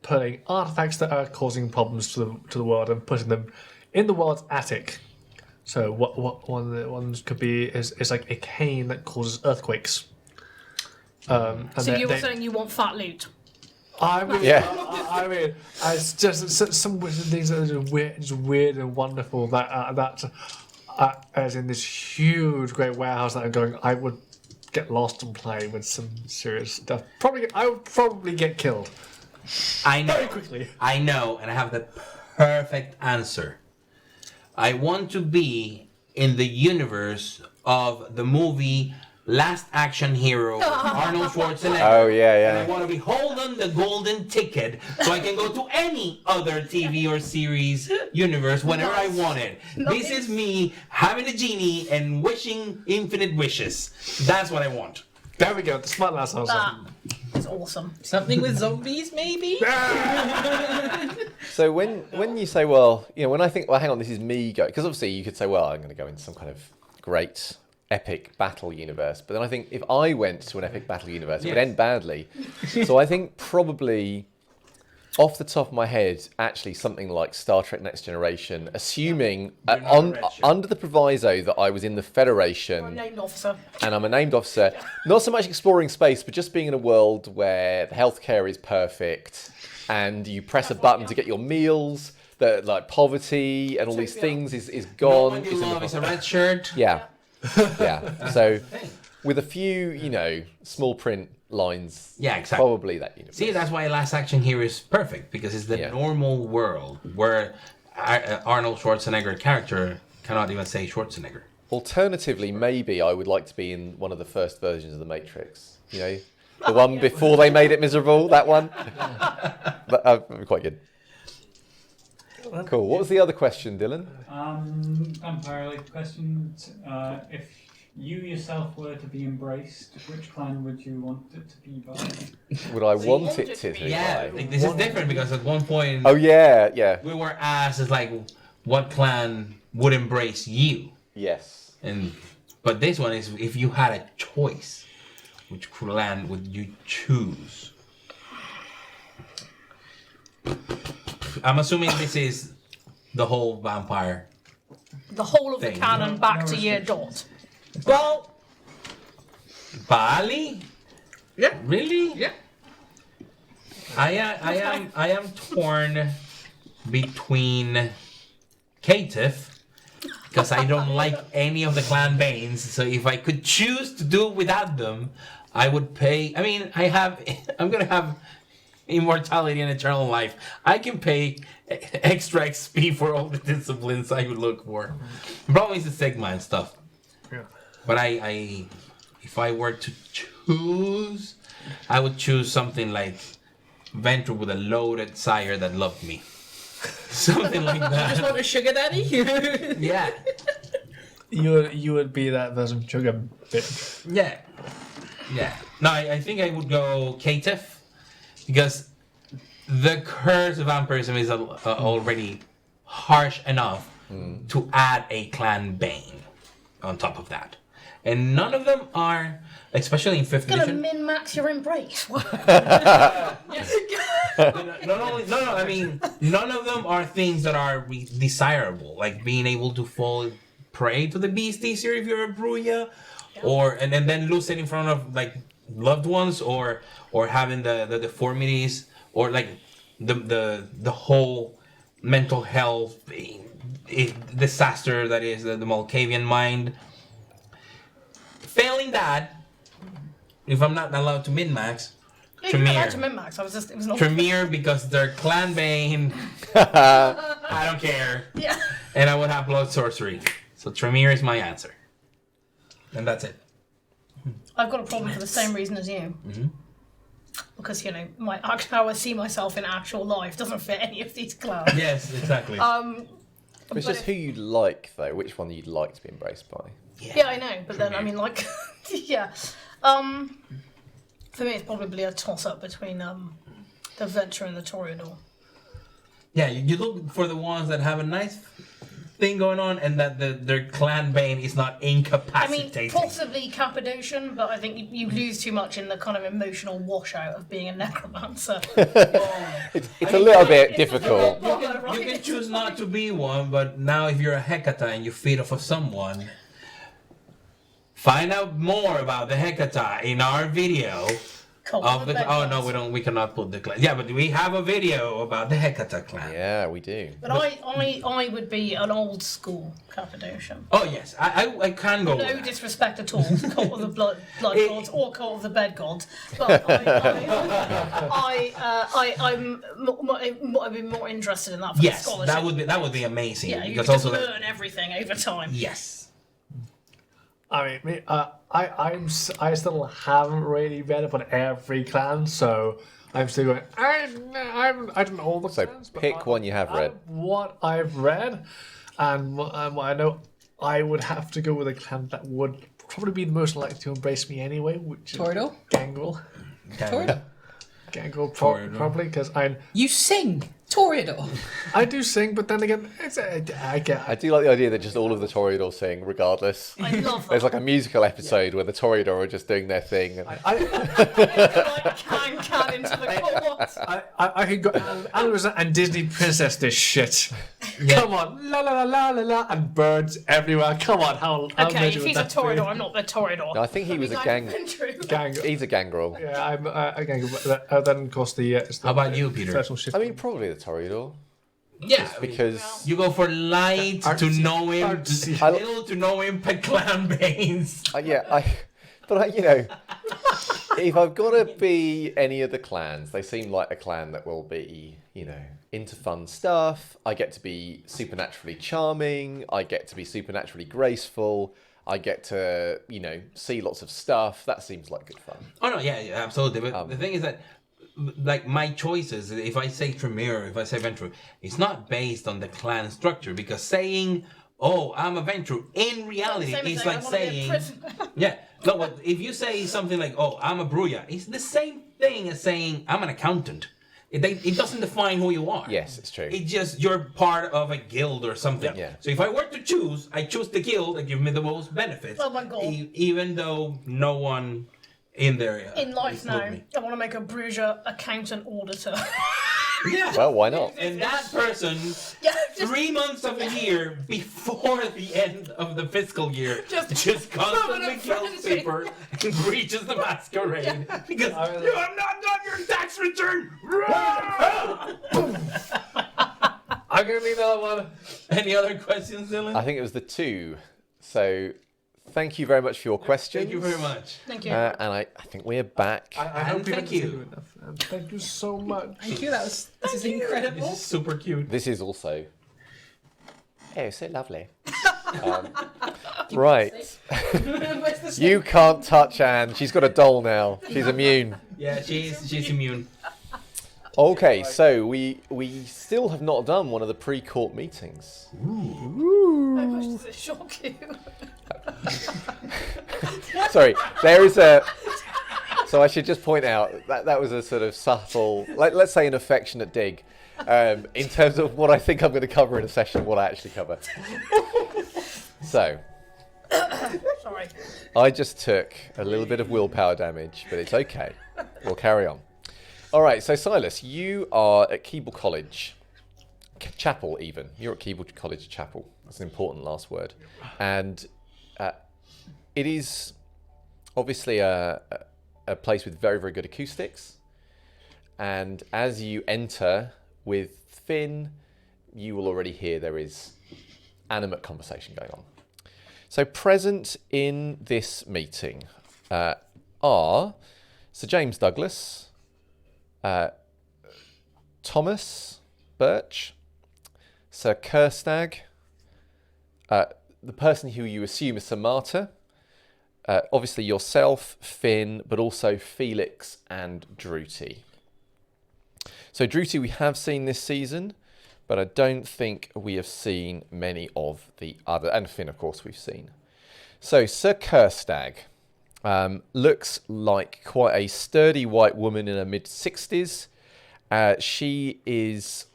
putting artifacts that are causing problems to the world and putting them in the world's attic. So what one of the ones could be is like a cane that causes earthquakes. And So you're saying you want fat loot? I mean, Yeah. I mean, it's just some things that are weird and wonderful that as in this huge great warehouse that I'm going, I would get lost and play with some serious stuff. I would probably get killed. I know. Very quickly. I know, and I have the perfect answer. I want to be in the universe of the movie Last Action Hero with Arnold Schwarzenegger. Oh, yeah, And I yeah. want to be holding the golden ticket so I can go to any other TV or series universe whenever I want it. This is me having a genie and wishing infinite wishes. That's what I want. There we go. The smart last answer. That is awesome. Something with zombies, maybe? So when you say, well, you know, when I think, well, hang on, this is me go, because obviously you could say, well, I'm going to go into some kind of great epic battle universe, but then I think if I went to an epic battle universe, it would end badly. So I think probably, off the top of my head, actually something like Star Trek Next Generation, assuming under the proviso that I was in the Federation Named officer. and I'm a named officer, not so much exploring space, but just being in a world where the healthcare is perfect and you press a button to get your meals, that like poverty and all these things is gone. What you It's in the love is a red shirt. yeah. Yeah. So with a few, you know, small print lines, Yeah, exactly. probably that universe. See, that's why Last Action Hero is perfect, because it's the Yeah. normal world where Arnold Schwarzenegger character cannot even say Schwarzenegger. Alternatively, maybe I would like to be in one of the first versions of The Matrix. You know, the one before they made it miserable, that one. That would be quite good. Cool. What was the other question, Dylan? Vampire-like question. If you yourself were to be embraced, which clan would you want it to be by? Would I want it to be Yeah, by? like, this is different because at one point Oh, yeah. we were asked, it's like, what clan would embrace you? Yes. But this one is, if you had a choice, which clan would you choose? I'm assuming this is the whole vampire. The whole of the Thing. cannon No- back no to year restrictions. dot. Well, Bali? Yeah. Really? Yeah. I am torn between Caitiff, because I don't like any of the clan Banes. So if I could choose to do without them, I would pay. I mean, I'm gonna have immortality and eternal life, I can pay extra XP for all the disciplines I would look for. The problem is the Sigma and stuff. Yeah. But I if I were to choose, I would choose something like venture with a loaded sire that loved me. Something like Just that. want a sugar daddy? Yeah. You would be that version sugar bitch. Yeah. Yeah. No, I think I would go Caitiff because the curse of vampirism is already harsh enough to add a clan bane on top of that. And none of them are, especially in 5th Gonna edition. min-max your embrace. I mean, none of them are things that are desirable, like being able to fall prey to the beast easier if you're a Brujah, or and then lose it in front of like loved ones, or having the deformities, or like the whole mental health disaster that is the Malkavian mind. Failing that, if I'm not allowed to min-max, You're allowed to Tremere. min-max. It was not. Tremere because they're clan bane. I don't care. Yeah. And I would have blood sorcery. So Tremere is my answer. And that's it. I've got a problem for the same reason as you. Mm-hmm. Because, how I see myself in actual life doesn't fit any of these clans. Yes, exactly. It's just who you'd like, though. Which one you'd like to be embraced by. Yeah, I know, but then, I mean, like, yeah. For me, it's probably a toss-up between the Venture and the Toreador. Yeah, you look for the ones that have a nice thing going on and that their clan bane is not I mean, incapacitating. possibly Cappadocian, but I think you lose too much in the kind of emotional washout of being a necromancer. It's a little bit difficult. You can choose not to be one, but now if you're a Hecata and you feed off of someone, find out more about the Hecata in our video. Of the, oh no, we cannot put the clan. Yeah, but we have a video about the Hecata clan. Yeah, we do. But I would be an old school Cappadocian. Oh yes, I can go. No with that. disrespect at all to Cult of the Blood Gods or Cult of the Bed Gods, but I'd be more interested in that for Yes, the scholarship. that would be amazing. Yeah, you because could just also learn everything over time. yes. I mean, I still haven't really read about every clan, so I'm still going. I don't know all the So clans. pick one you have read. What I've read, and what I know, I would have to go with a clan that would probably be the most likely to embrace me anyway, which is Toreador? Gangrel. Toreador? Gangrel, Toreador. probably because You sing Toreador. I do sing, but then again, I I do like the idea that just all of the Toreador sing, regardless. I love that. There's like a musical episode where the Toreador are just doing their thing. And Like can into the court. I could go Alice and Disney princess this shit. Come on, la la la la la la, and birds everywhere. Come on, how Okay, major if would he's a that be? Toreador, I'm not the Toreador. No, I think he was a gang. Gangrel. He's a gangrel. Yeah, I'm a gangrel. But then, of course, it's How about you, Peter? Personal shift. I mean, probably the Toreador. Yeah, Because you go for light to Artsy. know him, Artsy. little to know him, but clan banes. if I've got to be any of the clans, they seem like a clan that will be, into fun stuff. I get to be supernaturally charming. I get to be supernaturally graceful. I get to, see lots of stuff. That seems like good fun. Oh no, yeah, absolutely. But the thing is that, like, my choices, if I say Tremere, if I say Ventrue, it's not based on the clan structure, because saying, oh, I'm a Ventrue, in reality, it's like saying, yeah, no, but if you say something like, oh, I'm a Brujah, it's the same thing as saying, I'm an accountant. It doesn't define who you are. Yes, it's true. It's just you're part of a guild or something. Yeah. So if I were to choose, I choose the guild that give me the most benefits. Oh my God. Even though no one in there In life is now, with me. I want to make a Brujah accountant auditor. Yeah. Well, why not? And that person, Yeah, just 3 months of the year before the end of the fiscal year, Just constantly permanent kills frenzy. people and breaches the masquerade because you have not done your tax return. I'm gonna need another one. Any other questions, Dylan? I think it was the two. So thank you very much for your questions. Thank you very much. Thank you. And I think we're back. I hope you thank haven't you. seen enough. And thank you so much. Thank you. This is incredible. This is super cute. This is also... Oh, so lovely. Right. Where's the You can't touch Anne. She's got a doll now. She's immune. Yeah, she's immune. Okay, so we still have not done one of the pre-court meetings. How much does it shock you? Sorry, there is a... So I should just point out that was a sort of subtle, let's say an affectionate dig, in terms of what I think I'm going to cover in a session, what I actually cover. So, Sorry. I just took a little bit of willpower damage, but it's okay. We'll carry on. All right, so Silas, you are at Keble College. Chapel, even. You're at Keble College Chapel. That's an important last word. And it is obviously a place with very, very good acoustics. And as you enter with Finn, you will already hear there is animate conversation going on. So present in this meeting are Sir James Douglas, Thomas Birch, Sir Kerstag, the person who you assume is Sir Martyr, obviously yourself, Finn, but also Felix and Druty. So Druty we have seen this season, but I don't think we have seen many of the other, and Finn of course we've seen. So Sir Kerstag looks like quite a sturdy white woman in her mid-60s. She is...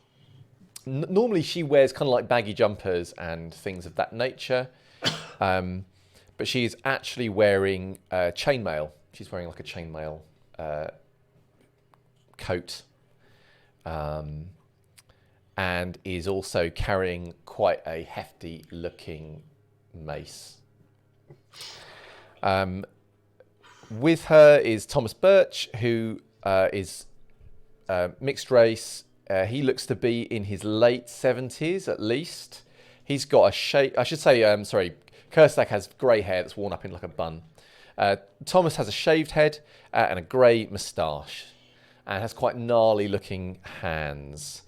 Normally she wears kind of like baggy jumpers and things of that nature. But she is actually wearing chainmail. She's wearing like a chainmail coat. And is also carrying quite a hefty looking mace. With her is Thomas Birch, who is mixed race. He looks to be in his late 70s at least. He's got a shape, I should say, Kerstag has grey hair that's worn up in like a bun. Thomas has a shaved head and a grey moustache and has quite gnarly looking hands.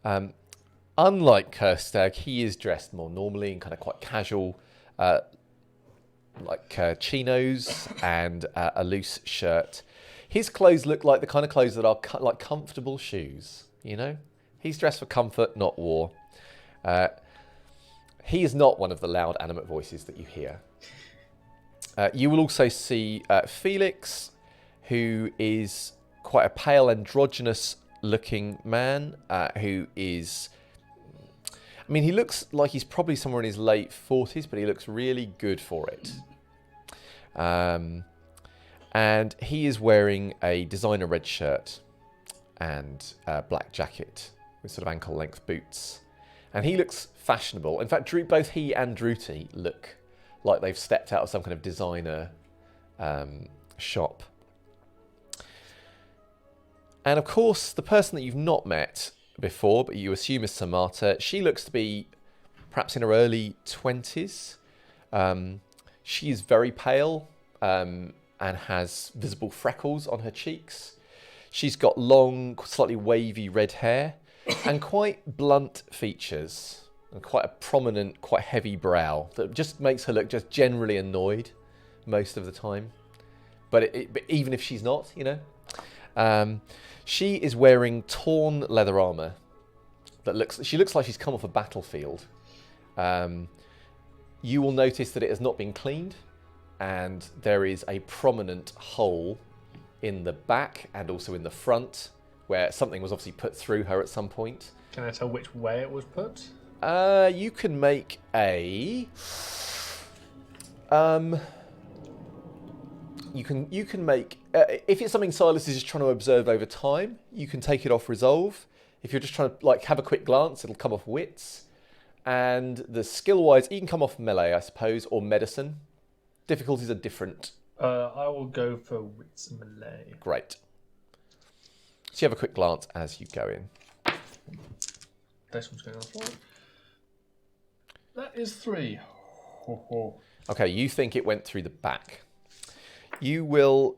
Unlike Kerstag, he is dressed more normally in kind of quite casual, like chinos and a loose shirt. His clothes look like the kind of clothes that are like comfortable shoes, you know? He's dressed for comfort, not war. He is not one of the loud animate voices that you hear. You will also see Felix, who is quite a pale, androgynous looking man, who is... I mean, he looks like he's probably somewhere in his late 40s, but he looks really good for it. And he is wearing a designer red shirt and a black jacket with sort of ankle-length boots. And he looks fashionable. In fact, both he and Druty look like they've stepped out of some kind of designer shop. And of course, the person that you've not met before, but you assume is Sir Martyr, she looks to be perhaps in her early 20s. She is very pale and has visible freckles on her cheeks. She's got long, slightly wavy red hair and quite blunt features and quite a prominent, quite heavy brow that just makes her look just generally annoyed most of the time. But even if she's not, you know. She is wearing torn leather armour she looks like she's come off a battlefield. You will notice that it has not been cleaned, and there is a prominent hole in the back and also in the front where something was obviously put through her at some point. Can I tell which way it was put? You can make a... You can make... if it's something Silas is just trying to observe over time, you can take it off resolve. If you're just trying to like have a quick glance, it'll come off wits. And the skill-wise, you can come off melee, I suppose, or medicine. Difficulties are different. I will go for wits and melee. Great. So you have a quick glance as you go in. This one's going on 4. That is 3. Okay, you think it went through the back. You will...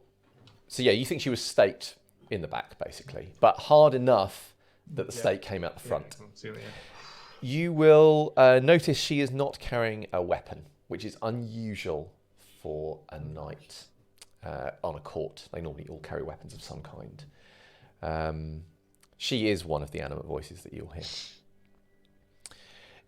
So yeah, you think she was staked in the back, basically. But hard enough that the stake came out the front. You will notice she is not carrying a weapon, which is unusual for a knight on a court. They normally all carry weapons of some kind. She is one of the animate voices that you'll hear.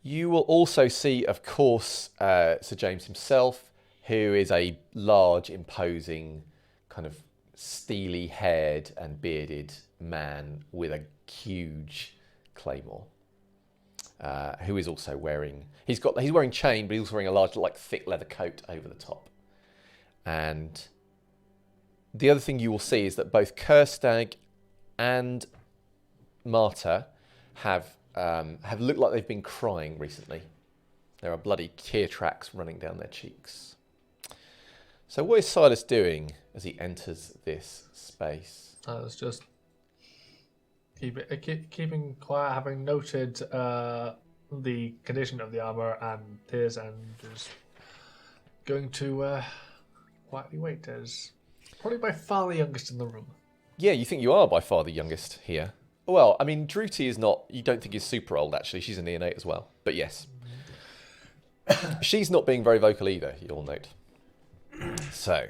You will also see, of course, Sir James himself, who is a large, imposing, kind of steely-haired and bearded man with a huge claymore, who is also wearing... He's wearing chain, but he's also wearing a large, like, thick leather coat over the top. And the other thing you will see is that both Kerstag and Marta have looked like they've been crying recently. There are bloody tear tracks running down their cheeks. So what is Silas doing as he enters this space? It's just keeping quiet, having noted the condition of the armor and his, and just going to quietly wait as probably by far the youngest in the room. Yeah, you think you are by far the youngest here. Well, I mean, Druti is not... You don't think is super old, actually. She's a neonate as well. But yes. She's not being very vocal either, you'll note. So,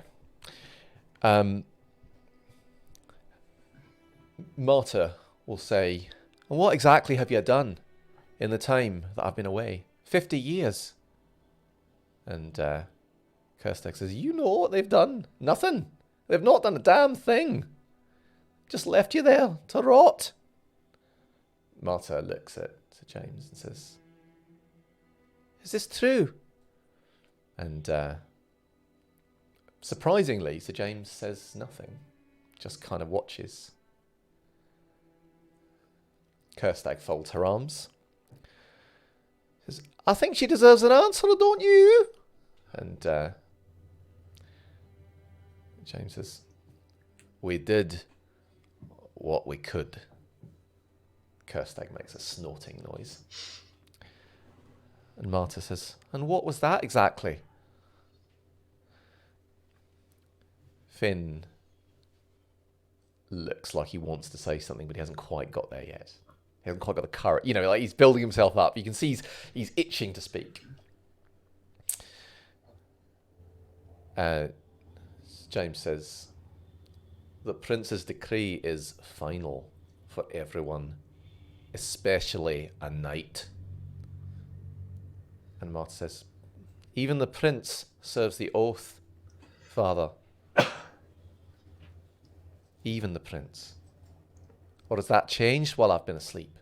Marta will say, "And what exactly have you done in the time that I've been away? 50 years. And Kerstag says, "You know what they've done? Nothing. They've not done a damn thing. Just left you there to rot." Marta looks at Sir James and says, "Is this true?" And surprisingly, Sir James says nothing, just kind of watches. Kerstag folds her arms. Says, "I think she deserves an answer, don't you?" And James says, "We did what we could." Kerstag makes a snorting noise. And Marta says, "And what was that exactly?" Finn looks like he wants to say something, but he hasn't quite got there yet. He hasn't quite got the courage. You know, like he's building himself up. You can see he's itching to speak. James says, "The Prince's decree is final for everyone, especially a knight." And Marta says, "Even the Prince serves the oath, Father." Even the Prince. Or has that changed while I've been asleep?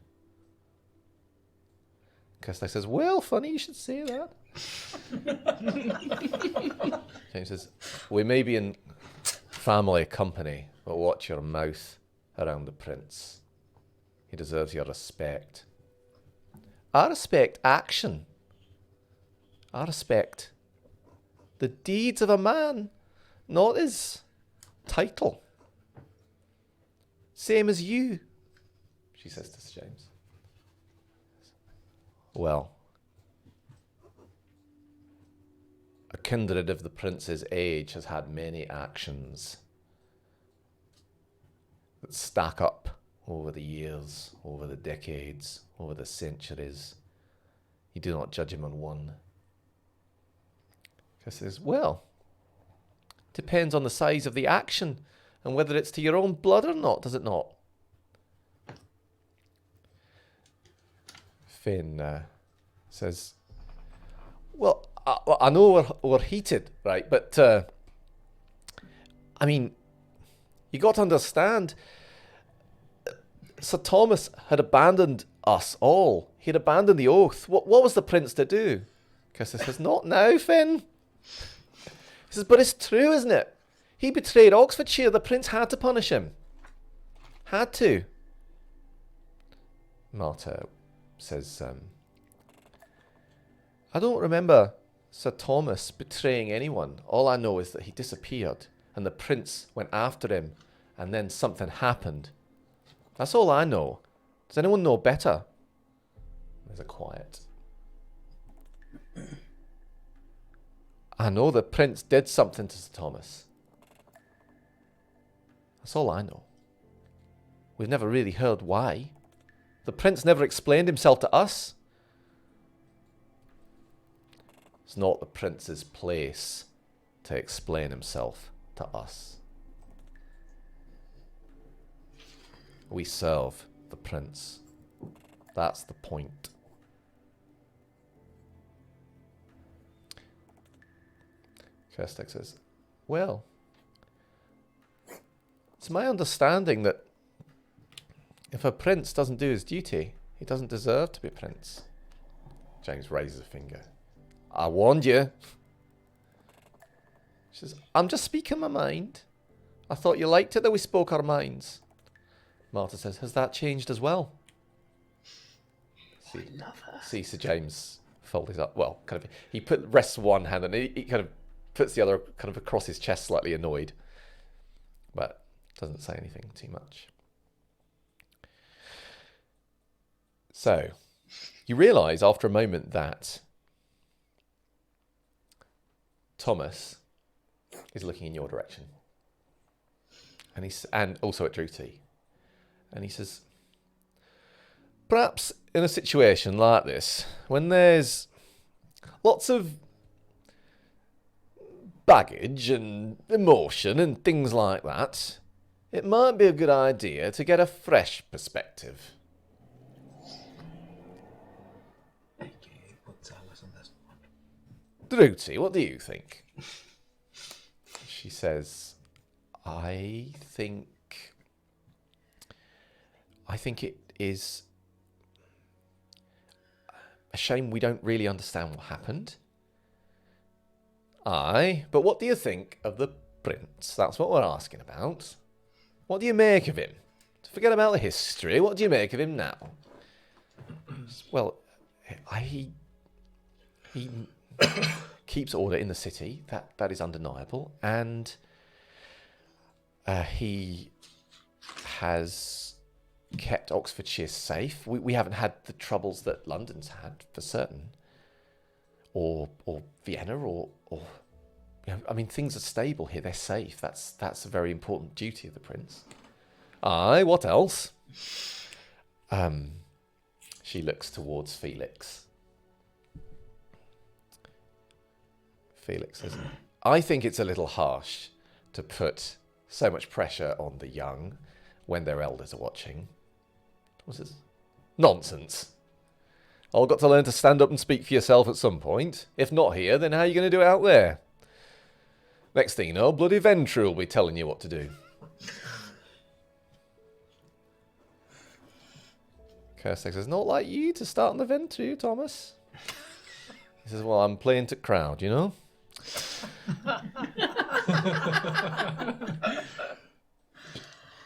Kerstag says, "Well, funny you should say that." James says, "We may be in family company, but watch your mouth around the Prince. He deserves your respect." I respect action. I respect the deeds of a man, not his title. Same as you, she says to Sir James. Well, a kindred of the Prince's age has had many actions that stack up over the years, over the decades, over the centuries. You do not judge him on one. He says, "Well, depends on the size of the action and whether it's to your own blood or not, does it not?" Finn says, "Well, I know we're heated, right? But, I mean, you got to understand, Sir Thomas had abandoned us all. He had abandoned the oath. What was the Prince to do?" Kerstag says, "Not now, Finn." He says, "But it's true, isn't it? He betrayed Oxfordshire. The Prince had to punish him. Had to." Marta says, "I don't remember Sir Thomas betraying anyone. All I know is that he disappeared and the Prince went after him and then something happened. That's all I know. Does anyone know better?" There's a quiet. I know the prince did something to Sir Thomas. That's all I know. We've never really heard why. The prince never explained himself to us. It's not the prince's place to explain himself to us. We serve the prince. That's the point. Kirstek says, well, it's my understanding that if a prince doesn't do his duty, he doesn't deserve to be prince. James raises a finger. I warned you. She says, I'm just speaking my mind. I thought you liked it that we spoke our minds. Martha says, has that changed as well? I love her. See Sir James fold his up. Well, kind of. He rests one hand and he kind of puts the other kind of across his chest, slightly annoyed, but doesn't say anything too much. So, you realise after a moment that Thomas is looking in your direction, and also at Druti, and he says, perhaps in a situation like this, when there's lots of baggage and emotion and things like that, it might be a good idea to get a fresh perspective. Druti, what do you think? She says, I think it is a shame we don't really understand what happened. Aye, but what do you think of the prince? That's what we're asking about. What do you make of him? Forget about the history. What do you make of him now? Well, he keeps order in the city. That is undeniable. And he has kept Oxfordshire safe. We haven't had the troubles that London's had, for certain. Or Vienna, or you know, I mean, things are stable here. They're safe. That's a very important duty of the prince. Aye, what else? She looks towards Felix. Felix says, I think it's a little harsh to put so much pressure on the young when their elders are watching. What's this? Nonsense. All got to learn to stand up and speak for yourself at some point. If not here, then how are you going to do it out there? Next thing you know, bloody Ventrue will be telling you what to do. Kirstek says, not like you to start on the Ventrue, Thomas. He says, well, I'm playing to crowd, you know?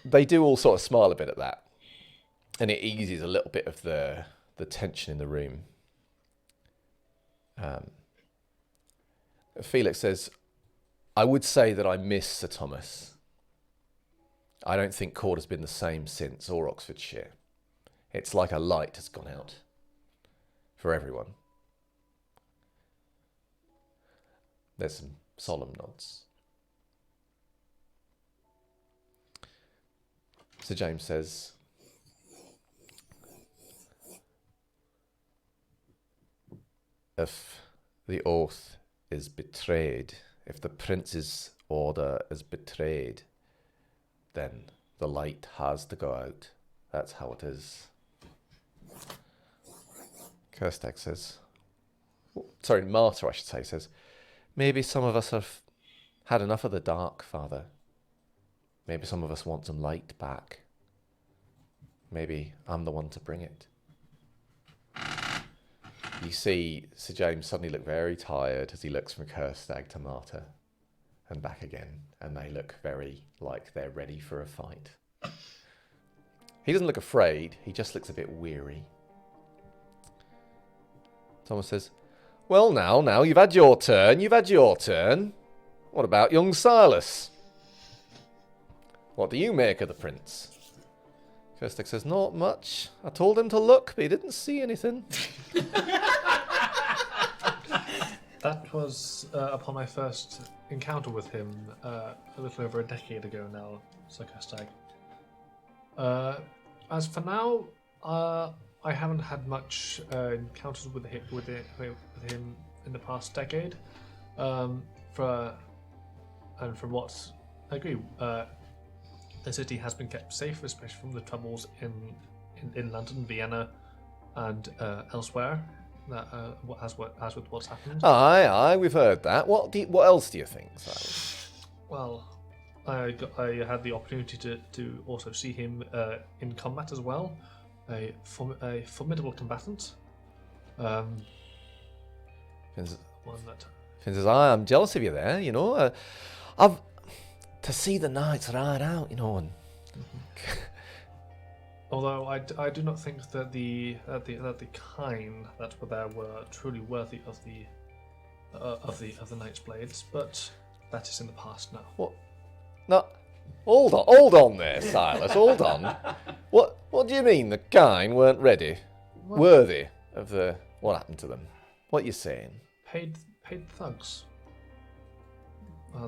They do all sort of smile a bit at that. And it eases a little bit of the tension in the room. Felix says, I would say that I miss Sir Thomas. I don't think court has been the same since, or Oxfordshire. It's like a light has gone out for everyone. There's some solemn nods. Sir James says, if the oath is betrayed, if the prince's order is betrayed, then the light has to go out. That's how it is. Kirstek says, sorry, Marta, I should say, says, maybe some of us have had enough of the dark, Father. Maybe some of us want some light back. Maybe I'm the one to bring it. You see Sir James suddenly look very tired as he looks from Kirstek to Marta and back again, and they look very like they're ready for a fight. He doesn't look afraid, he just looks a bit weary. Thomas says, well, now, you've had your turn. What about young Silas? What do you make of the prince? Kirstek says, not much. I told him to look, but he didn't see anything. That was upon my first encounter with him a little over a decade ago now, Sarcastic. As for now, I haven't had much encounters with him in the past decade. And from what I agree, the city has been kept safe, especially from the troubles in London, Vienna, and elsewhere. As with what's happened. Aye, we've heard that. What else do you think, Silas? Well, I had the opportunity to also see him in combat as well. A formidable combatant. Finn One that. says, I'm jealous of you there, you know. I've to see the knights ride out, you know, and Although I do not think that the kind that were there were truly worthy of the Knight's Blades, but that is in the past now. what? No, hold on there, Silas. Hold on. What do you mean the kind weren't worthy of the what happened to them? What are you saying? Paid thugs. Are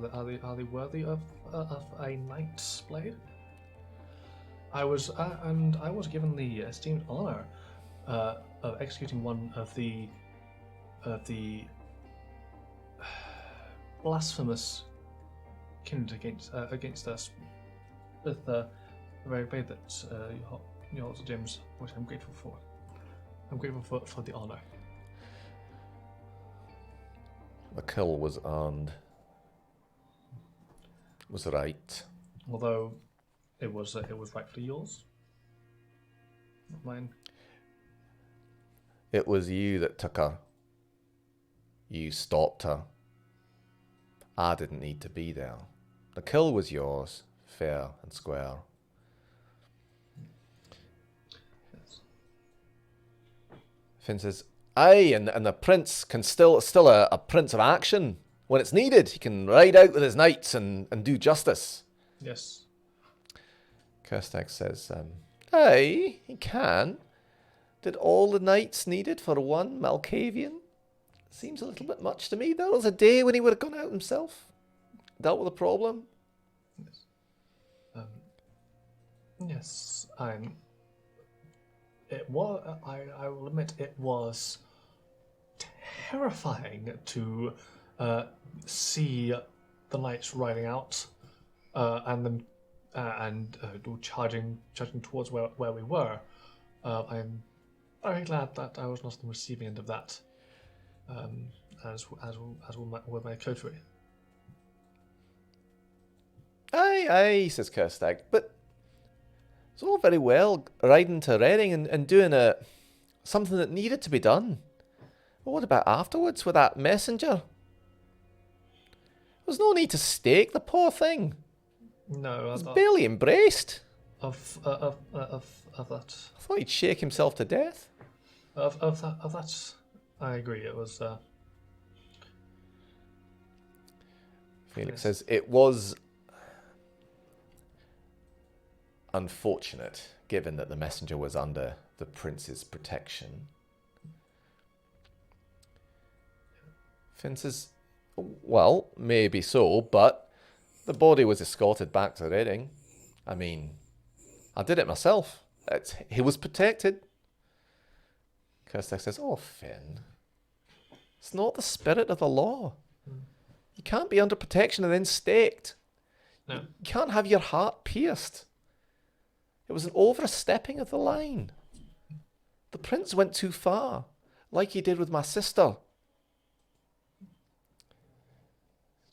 they worthy of a Knight's Blade? I was given the esteemed honor of executing one of the blasphemous kindred against us with the very blade that you also, James, which I'm grateful for. I'm grateful for the honor. The kill was earned. Was right. Although it was rightfully yours, not mine. It was you that took her. You stopped her. I didn't need to be there. The kill was yours, fair and square. Yes. Finn says, aye, and the prince can still a prince of action. When it's needed, he can ride out with his knights and do justice. Yes. Kerstag says, aye, he can. Did all the knights needed for one Malkavian? Seems a little bit much to me. There was a day when he would have gone out himself, dealt with a problem. Yes. Yes. It was. I will admit it was terrifying to see the knights riding out and them charging towards where we were. I'm very glad that I was not on the receiving end of that, as with my coterie. Aye, says Kerstag, but it's all very well riding to Reading and doing something that needed to be done. But what about afterwards with that messenger? There was no need to stake the poor thing. No, It was barely embraced. of that. I thought he'd shake himself to death. Of that, I agree. It was. Felix says it was unfortunate, given that the messenger was under the prince's protection. Finn says, well, maybe so, but the body was escorted back to Reading. I mean, I did it myself. He was protected. Kerstag says, oh, Finn, it's not the spirit of the law. You can't be under protection and then staked. No. You can't have your heart pierced. It was an overstepping of the line. The prince went too far, like he did with my sister.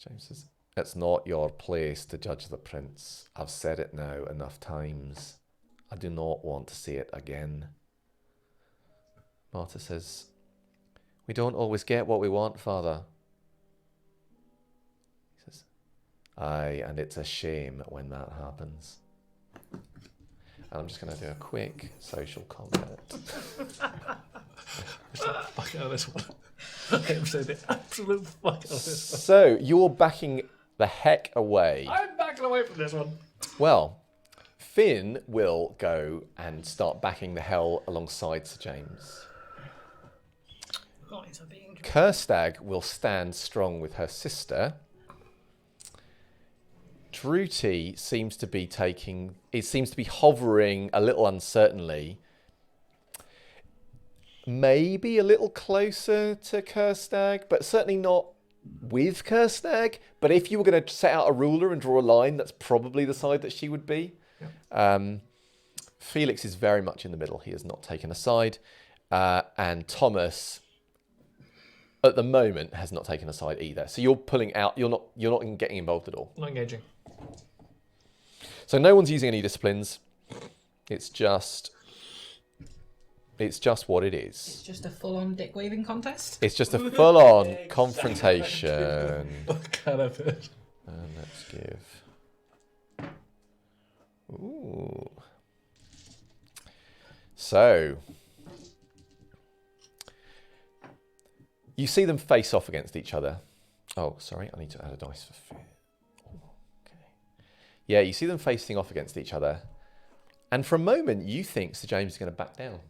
James says, it's not your place to judge the prince. I've said it now enough times. I do not want to say it again. Marta says, we don't always get what we want, Father. He says, aye, and it's a shame when that happens. And I'm just going to do a quick social comment. Fuck out of this one. I'm saying the absolute fuck out of this one. So, you're backing the heck away. I'm backing away from this one. Well, Finn will go and start backing the hell alongside Sir James. Guys are being Kerstag will stand strong with her sister. Druti seems to be hovering a little uncertainly. Maybe a little closer to Kerstag, but certainly not with Kerstag. But if you were going to set out a ruler and draw a line, that's probably the side that she would be. Yep. Felix is very much in the middle. He has not taken a side. And Thomas, at the moment, has not taken a side either. So you're pulling out. You're not getting involved at all. Not engaging. So no one's using any disciplines. It's just what it is. It's just a full-on dick waving contest. It's just a full-on confrontation. Kind of it. And let's give. Ooh. So you see them face off against each other. Oh, sorry, I need to add a dice for fear. Okay. Yeah, you see them facing off against each other. And for a moment, you think Sir James is going to back down.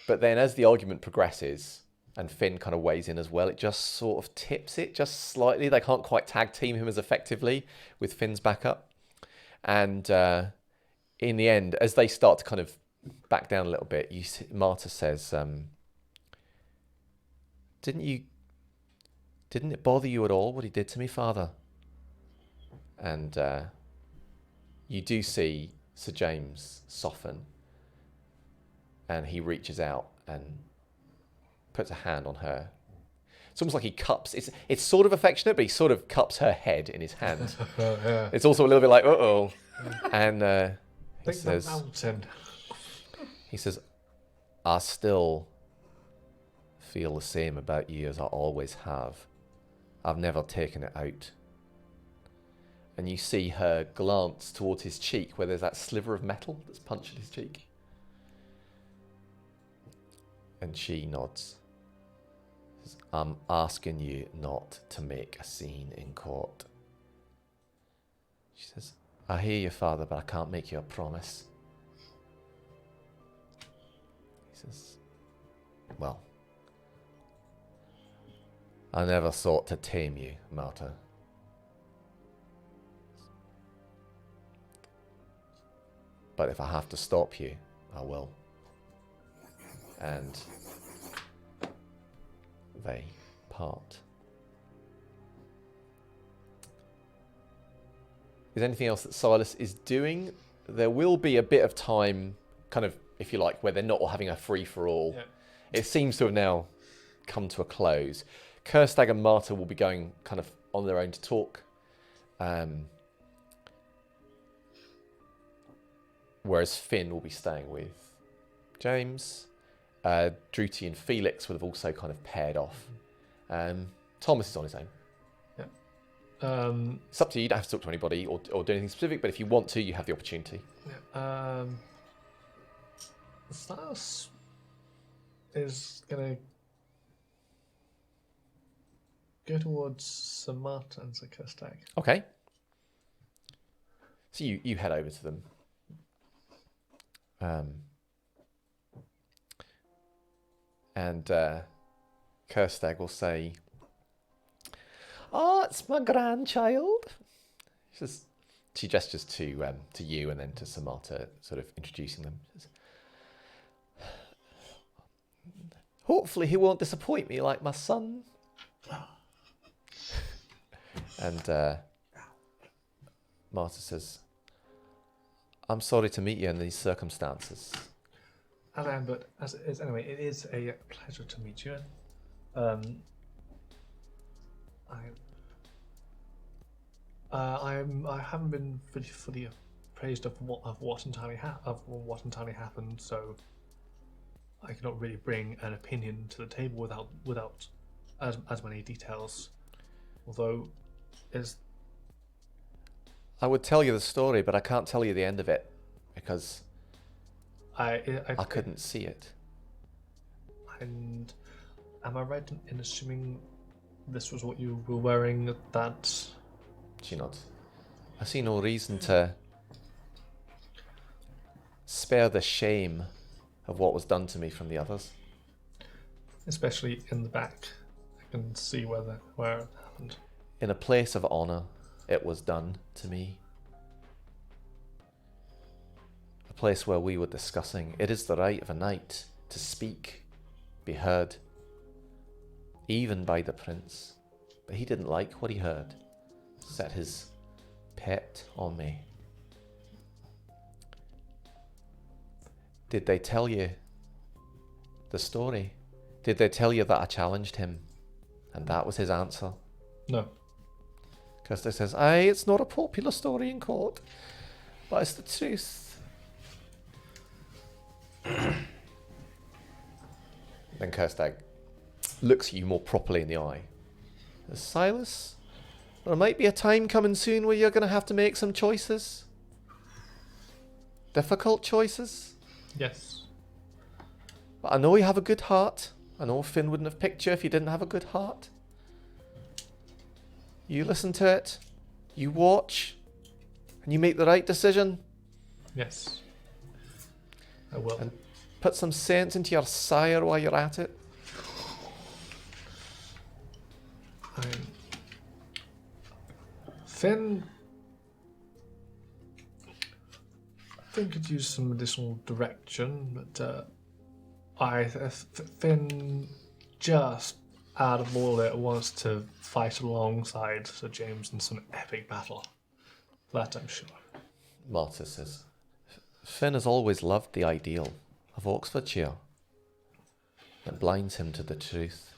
But then as the argument progresses, and Finn kind of weighs in as well, it just sort of tips it just slightly. They can't quite tag team him as effectively with Finn's backup. And in the end, as they start to kind of back down a little bit, Marta says, Didn't it bother you at all what he did to me, Father? And you do see Sir James soften, and he reaches out and puts a hand on her. It's almost like he cups. It's sort of affectionate, but he sort of cups her head in his hand. Yeah. It's also a little bit like, uh-oh. And he says, I still feel the same about you as I always have. I've never taken it out. And you see her glance towards his cheek where there's that sliver of metal that's punctured his cheek. And she nods. Says, I'm asking you not to make a scene in court. She says, I hear you, Father, but I can't make you a promise. He says, well, I never sought to tame you, Marta. But if I have to stop you, I will. And they part. Is anything else that Silas is doing? There will be a bit of time, kind of, if you like, where they're not all having a free-for-all. Yeah. It seems to have now come to a close. Kerstag and Marta will be going kind of on their own to talk. Whereas Finn will be staying with James. Druti and Felix would have also kind of paired off. Thomas is on his own. Yeah. It's up to you. You don't have to talk to anybody or do anything specific, but if you want to, you have the opportunity. Yeah. Silas is going to go towards Sir Marta and Sir Kerstag. Okay. So you head over to them. And Kerstag will say, "Oh, it's my grandchild." She gestures to you and then to Sir Marta, sort of introducing them. She says, hopefully he won't disappoint me like my son. And Marta says, I'm sorry to meet you in these circumstances. As I am, but as it is, anyway, it is a pleasure to meet you. I haven't been fully appraised of what entirely happened, so I cannot really bring an opinion to the table without as many details. Although, I would tell you the story, but I can't tell you the end of it because I couldn't see it. And am I right in assuming this was what you were wearing? That she nods. I see no reason to spare the shame of what was done to me from the others. especially in the back. I can see where it happened. In a place of honour, it was done to me. A place where we were discussing, it is the right of a knight to speak, be heard, even by the prince. But he didn't like what he heard, set his pet on me. Did they tell you the story? Did they tell you that I challenged him? And that was his answer? No. Kirsten says, aye, it's not a popular story in court, but it's the truth. Then Kirsten looks at you more properly in the eye. Says, Silas, there might be a time coming soon where you're going to have to make some choices. Difficult choices. Yes. But I know you have a good heart. I know Finn wouldn't have picked you if you didn't have a good heart. You listen to it, you watch, and you make the right decision. Yes. I will. And put some sense into your sire while you're at it. Finn could use some additional direction, but Finn just out of all it wants to fight alongside Sir James in some epic battle. That I'm sure. Marta says, Finn has always loved the ideal of Oxfordshire. It blinds him to the truth.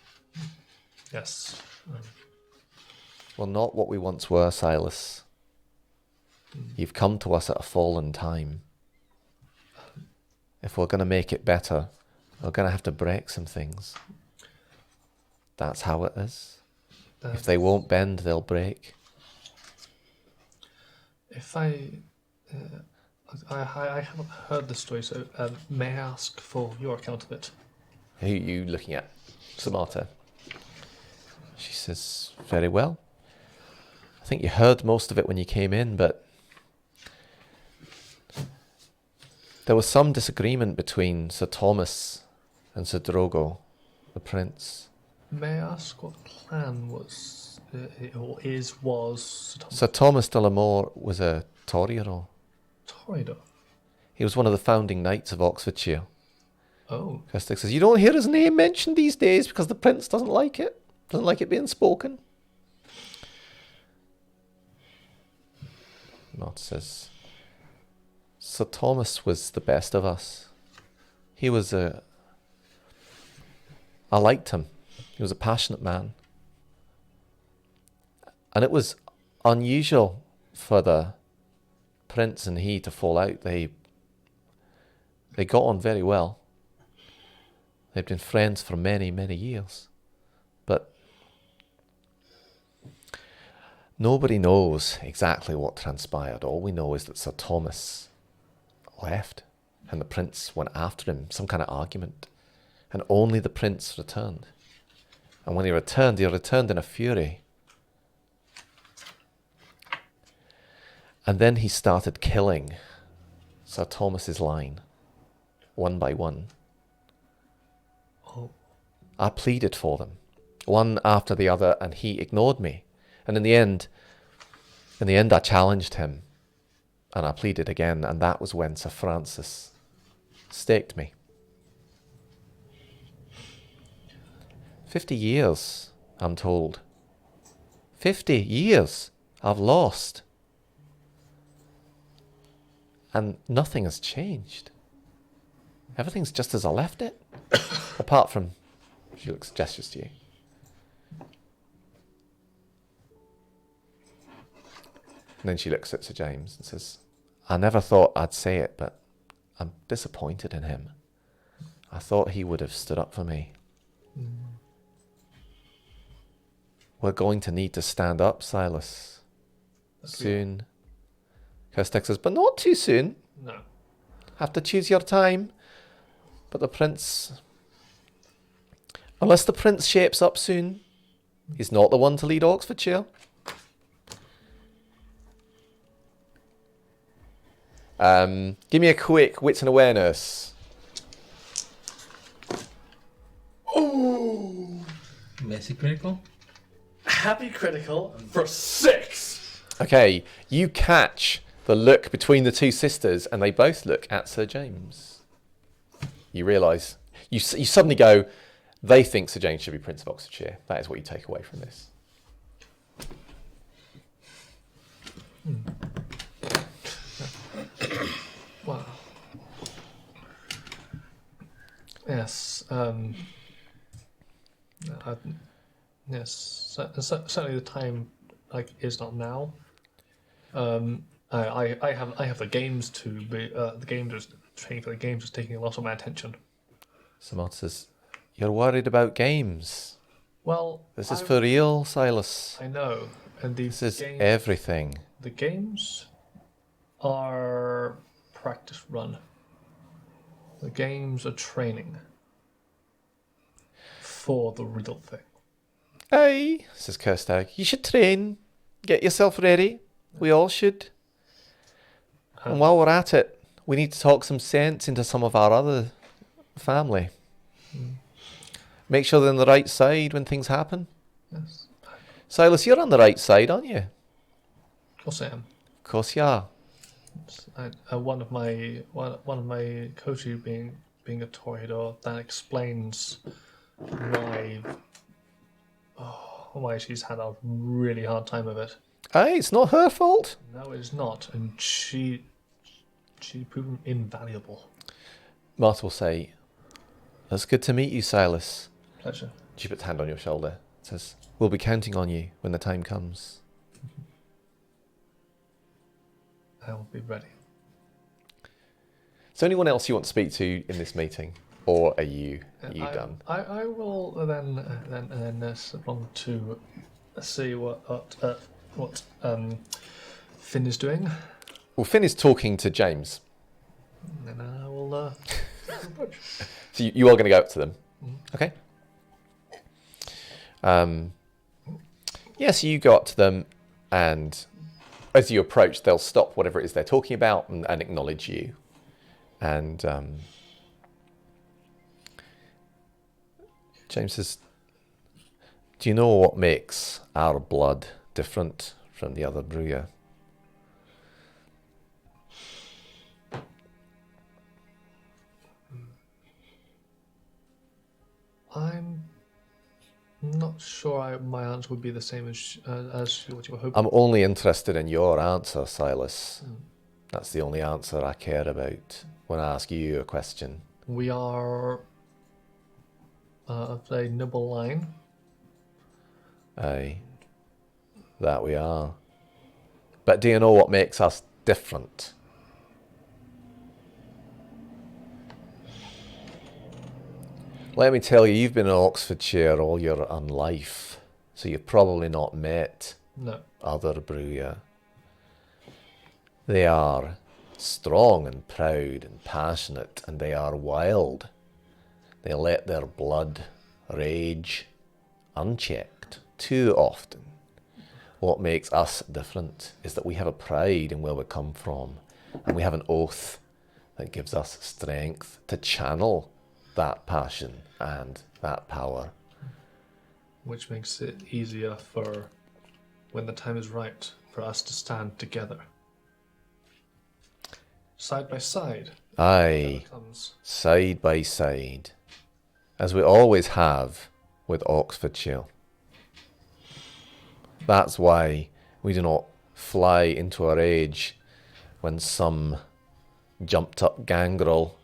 Yes. We're not what we once were, Silas. You've come to us at a fallen time. If we're going to make it better, we're going to have to break some things. That's how it is. If they won't bend, they'll break. If I haven't heard the story, so may I ask for your account of it? Who are you looking at? Samantha. She says, very well. I think you heard most of it when you came in, but there was some disagreement between Sir Thomas and Sir Drogo, the prince. May I ask what clan was Sir Thomas de la Moor was a Toreador. Toreador? He was one of the founding knights of Oxfordshire. Oh. Kestic says, you don't hear his name mentioned these days because the prince doesn't like it. Doesn't like it being spoken. Not says, Sir Thomas was the best of us. He was I liked him. He was a passionate man. And it was unusual for the prince and he to fall out. They got on very well. They'd been friends for many, many years. But nobody knows exactly what transpired. All we know is that Sir Thomas left and the prince went after him, some kind of argument. And only the prince returned. And when he returned in a fury. And then he started killing Sir Thomas's line, one by one. Oh. I pleaded for them, one after the other, and he ignored me. And in the end, I challenged him, and I pleaded again, and that was when Sir Francis staked me. 50 years, I'm told. 50 years I've lost. And nothing has changed. Everything's just as I left it. Apart from, she gestures to you. And then she looks at Sir James and says, I never thought I'd say it, but I'm disappointed in him. I thought he would have stood up for me. We're going to need to stand up, Silas. Soon. Kestic says, but not too soon. No. Have to choose your time. But the prince... Unless the prince shapes up soon, he's not the one to lead Oxfordshire. Give me a quick wits and awareness. Ooh! Messy critical. Happy critical for 6! Okay, you catch the look between the two sisters, and they both look at Sir James. You realise, you suddenly go, they think Sir James should be Prince of Oxfordshire. That is what you take away from this. Wow. Yes. Yes. Certainly, the time is not now. I have the games to be. The games training for the games is taking a lot of my attention. Samantha says, "You're worried about games. Well, This is for real, Silas. I know, and This is everything." The games are practice run. The games are training for the real thing. Aye, says Kerstag. You should train. Get yourself ready. We all should. And while we're at it, we need to talk some sense into some of our other family. Make sure they're on the right side when things happen. Yes. Silas, you're on the right side, aren't you? Of course I am. Of course you are. One of my coaches being a Toreador, that explains why she's had a really hard time of it. Aye, it's not her fault. No, it's not, and she's proven invaluable. Martha will say, "It's good to meet you, Silas." Pleasure. She puts a hand on your shoulder. Says, "We'll be counting on you when the time comes." I will be ready. Is there anyone else you want to speak to in this meeting, or are you done? I will then want to see what Finn is doing. Well, Finn is talking to James. And I will approach. So you are going to go up to them. Okay. So you go up to them, and as you approach, they'll stop whatever it is they're talking about and acknowledge you. And James says, "Do you know what makes our blood different from the other Brujah?" I'm not sure my answer would be the same as what you were hoping. I'm only interested in your answer, Silas. That's the only answer I care about when I ask you a question. We are of a noble line. Aye, that we are. But do you know what makes us different? Let me tell you, you've been in Oxfordshire all your life, so you've probably not met other Brujah. They are strong and proud and passionate, and they are wild. They let their blood rage unchecked too often. What makes us different is that we have a pride in where we come from, and we have an oath that gives us strength to channel that passion and that power. Which makes it easier for when the time is right for us to stand together. Side by side. Aye, side by side, as we always have with Oxfordshire. That's why we do not fly into a rage when some jumped up gangrel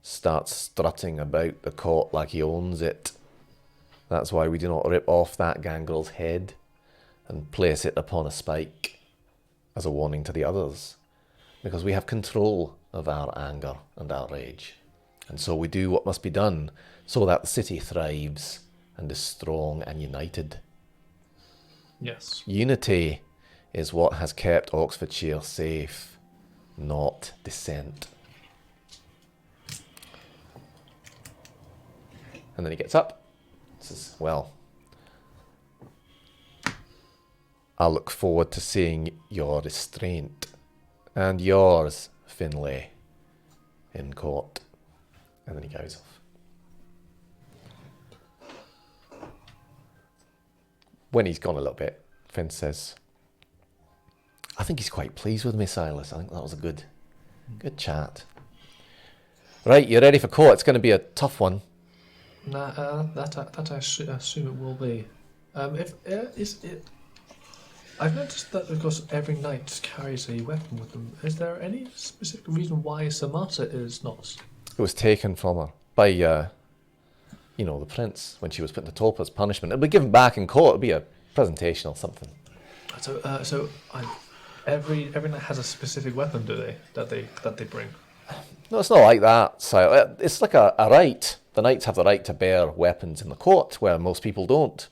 starts strutting about the court like he owns it. That's why we do not rip off that gangrel's head and place it upon a spike as a warning to the others, because we have control of our anger and our rage, and so we do what must be done so that the city thrives and is strong and united. Yes. Unity is what has kept Oxfordshire safe, not dissent. And then he gets up and says, "Well, I look forward to seeing your restraint and yours, Finlay, in court." And then he goes off. when he's gone a little bit, Finn says, I think he's quite pleased with me, Silas. I think that was a good chat. Right, you ready for court? It's going to be a tough one. That I assume it will be. I've noticed that, of course, every knight carries a weapon with them. Is there any specific reason why Samasa is not? It was taken from her by, the prince when she was put into torpor as punishment. It'll be given back in court. It'll be a presentation or something. So every knight has a specific weapon, do they? That they bring. No, it's not like that. So it's like a right. The knights have the right to bear weapons in the court, where most people don't.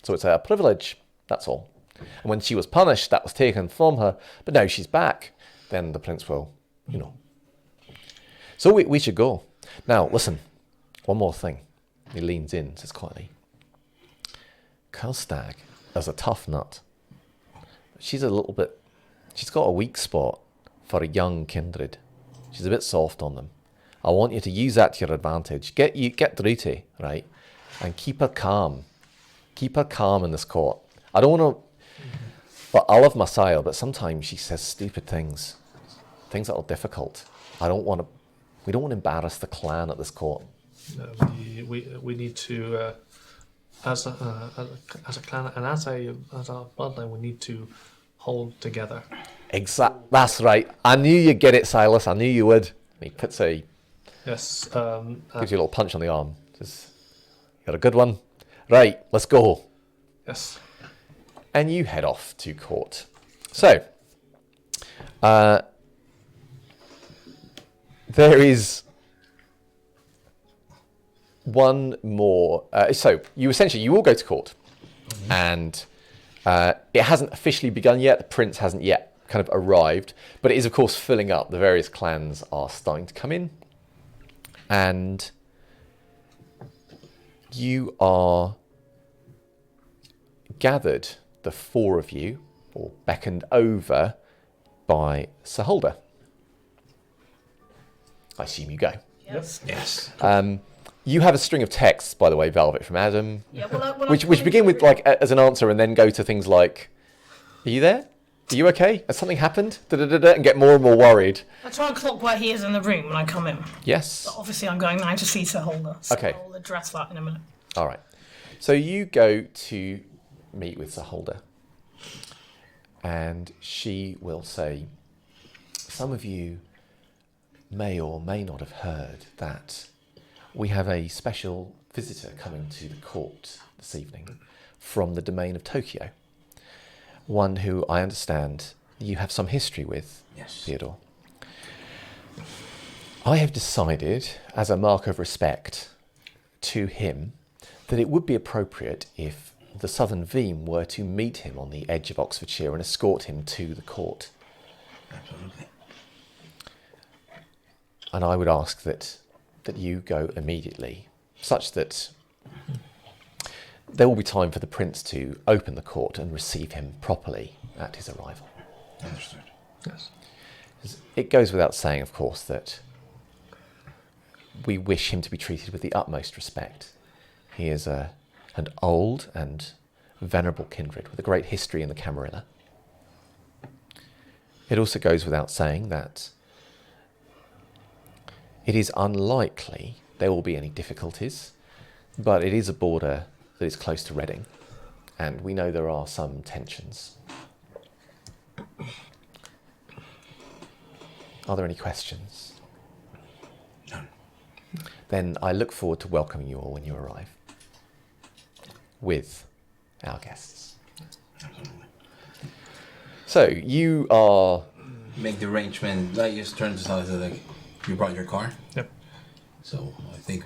So it's a privilege. That's all. And when she was punished, that was taken from her. But now she's back. Then the prince will, So we should go. Now, listen. One more thing. He leans in, says quietly. Kerstag is a tough nut. She's got a weak spot for a young kindred. She's a bit soft on them. I want you to use that to your advantage. Get Druti, right? And keep her calm. Keep her calm in this court. I don't want to... But I love Messiah, but sometimes she says stupid things. Things that are difficult. We don't want to embarrass the clan at this court. We need to, as a clan and as our bloodline, we need to hold together. That's right. I knew you'd get it, Silas. I knew you would. He puts gives you a little punch on the arm. Says, you got a good one. Right, let's go. Yes. And you head off to court. So, there is one more. So you all go to court, and it hasn't officially begun yet. The prince hasn't yet kind of arrived, but it is of course filling up. The various clans are starting to come in, and you are gathered, the four of you, or beckoned over by Sir Holder. I assume you go. Yes. You have a string of texts, by the way, Velvet, from Adam, Yeah, which begin with as an answer and then go to things like, "Are you there? Are you okay? Has something happened?" And get more and more worried. I try and clock where he is in the room when I come in. Yes. But obviously, I'm going now to see Sir Holder. So Okay. I'll address that in a minute. All right. So you go to meet with Sir Holder, and she will say, "Some of you may or may not have heard that we have a special visitor coming to the court this evening from the domain of Tokyo. One who I understand you have some history with, Yes. Theodore. I have decided, as a mark of respect to him, that it would be appropriate if the Southern Veem were to meet him on the edge of Oxfordshire and escort him to the court. Absolutely. And I would ask that you go immediately, such that there will be time for the prince to open the court and receive him properly at his arrival." Understood. Yes. It goes without saying, of course, that we wish him to be treated with the utmost respect. He is an old and venerable kindred with a great history in the Camarilla. It also goes without saying that it is unlikely there will be any difficulties, but it is a border that is close to Reading, and we know there are some tensions. Are there any questions? None. Then I look forward to welcoming you all when you arrive with our guests. Absolutely. So you are... Make the arrangement. I just turned to Silas and like, you brought your car? Yep. So I think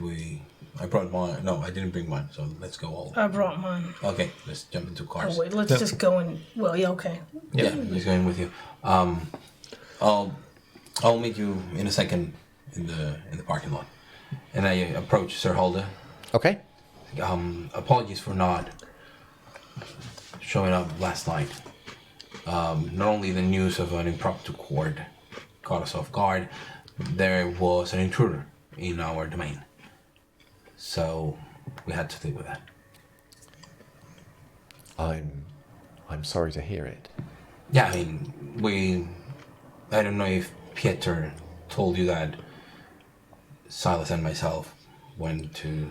I brought mine. No, I didn't bring mine. So let's go all. I brought mine. Okay, let's jump into cars. Oh wait, let's Yep. just go in. Well, yeah, okay. Yeah, he's going with you. I'll meet you in a second in the parking lot, and I approach Sir Holder. Okay. Apologies for not showing up last night. Not only the news of an impromptu court caught us off guard, there was an intruder in our domain, so we had to deal with that. I'm sorry to hear it. Yeah, I mean, I don't know if Pieter told you that Silas and myself went to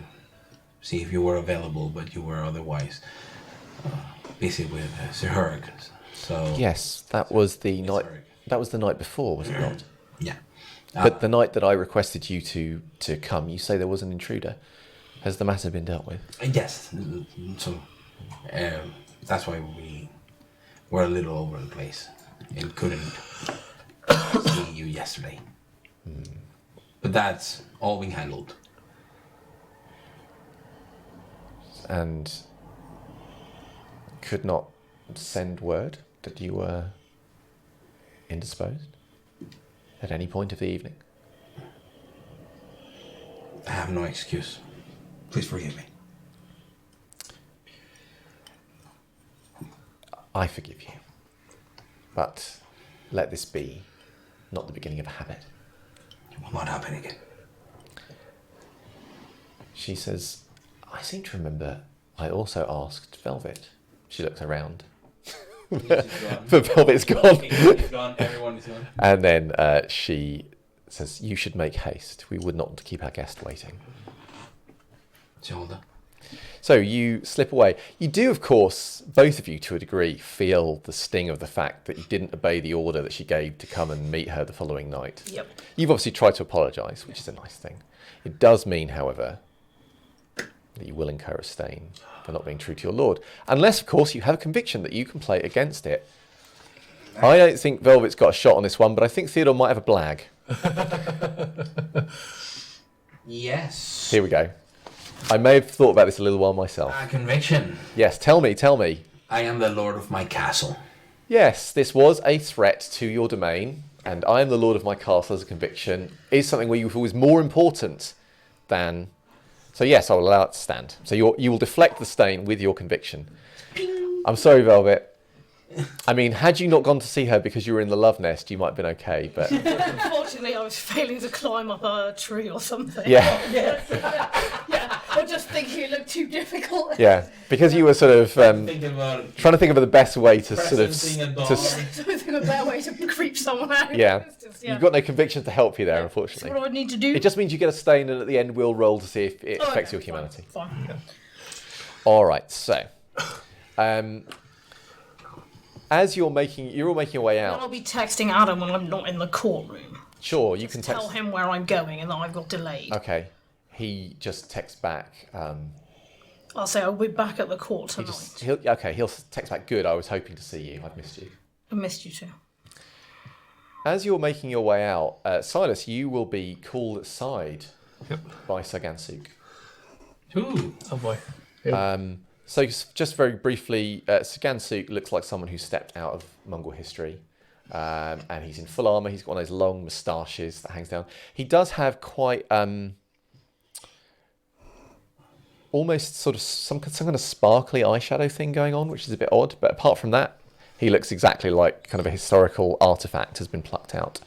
see if you were available, but you were otherwise busy with Sir Hurricane. So Yes, that was the night. That was the night before, was it not? yeah. But the night that I requested you to come, you say there was an intruder. Has the matter been dealt with? Yes. So that's why we were a little all over the place and couldn't see you yesterday. But that's all being handled. And could not send word that you were indisposed at any point of the evening? I have no excuse. Please forgive me. I forgive you. But let this be not the beginning of a habit. It will not happen again. She says, I seem to remember I also asked Velvet. She looks around. But Velvet's gone. He's gone. Everyone is gone. And then she says, you should make haste. We would not want to keep our guest waiting. Zelda. So you slip away. You do, of course, both of you to a degree, feel the sting of the fact that you didn't obey the order that she gave to come and meet her the following night. Yep. You've obviously tried to apologise, which is a nice thing. It does mean, however, that you will incur a stain for not being true to your lord. Unless, of course, you have a conviction that you can play against it. I don't think Velvet's got a shot on this one, but I think Theodore might have a blag. Yes. Here we go. I may have thought about this a little while myself. Conviction. Yes, tell me. I am the lord of my castle. Yes, this was a threat to your domain, and I am the lord of my castle as a conviction, is something where you feel is more important than... So yes, I will allow it to stand. So you will deflect the stain with your conviction. I'm sorry, Velvet. I mean, had you not gone to see her because you were in the love nest, you might have been okay, but... Unfortunately, I was failing to climb up a tree or something. Yeah. Yeah, or just thinking it looked too difficult. Yeah, because you were sort of Think about trying to think of the best way to sort of... presencing a dog. Something a better way to creep someone out. Yeah. It's just, You've got no conviction to help you there, So unfortunately. what do I need to do? It just means you get a stain, and at the end we'll roll to see if it affects your humanity. Fine. All right, so... as you're all making your way Then I'll out... be texting Adam when I'm not in the courtroom. Sure, you can Tell text... him where I'm going and that I've got delayed. Okay. He just texts back... I'll say I'll be back at the court He tonight. just, he'll text back, good, I was hoping to see you, I've missed you. I missed you too. As you're making your way out, Silas, you will be called aside by Sir Gansuk. Ooh. Oh boy. So just very briefly, Sir Gansuk looks like someone who stepped out of Mongol history. And he's in full armour, he's got one of those long moustaches that hangs down. He does have quite... almost sort of some kind of sparkly eyeshadow thing going on, which is a bit odd. But apart from that, he looks exactly like kind of a historical artifact has been plucked out.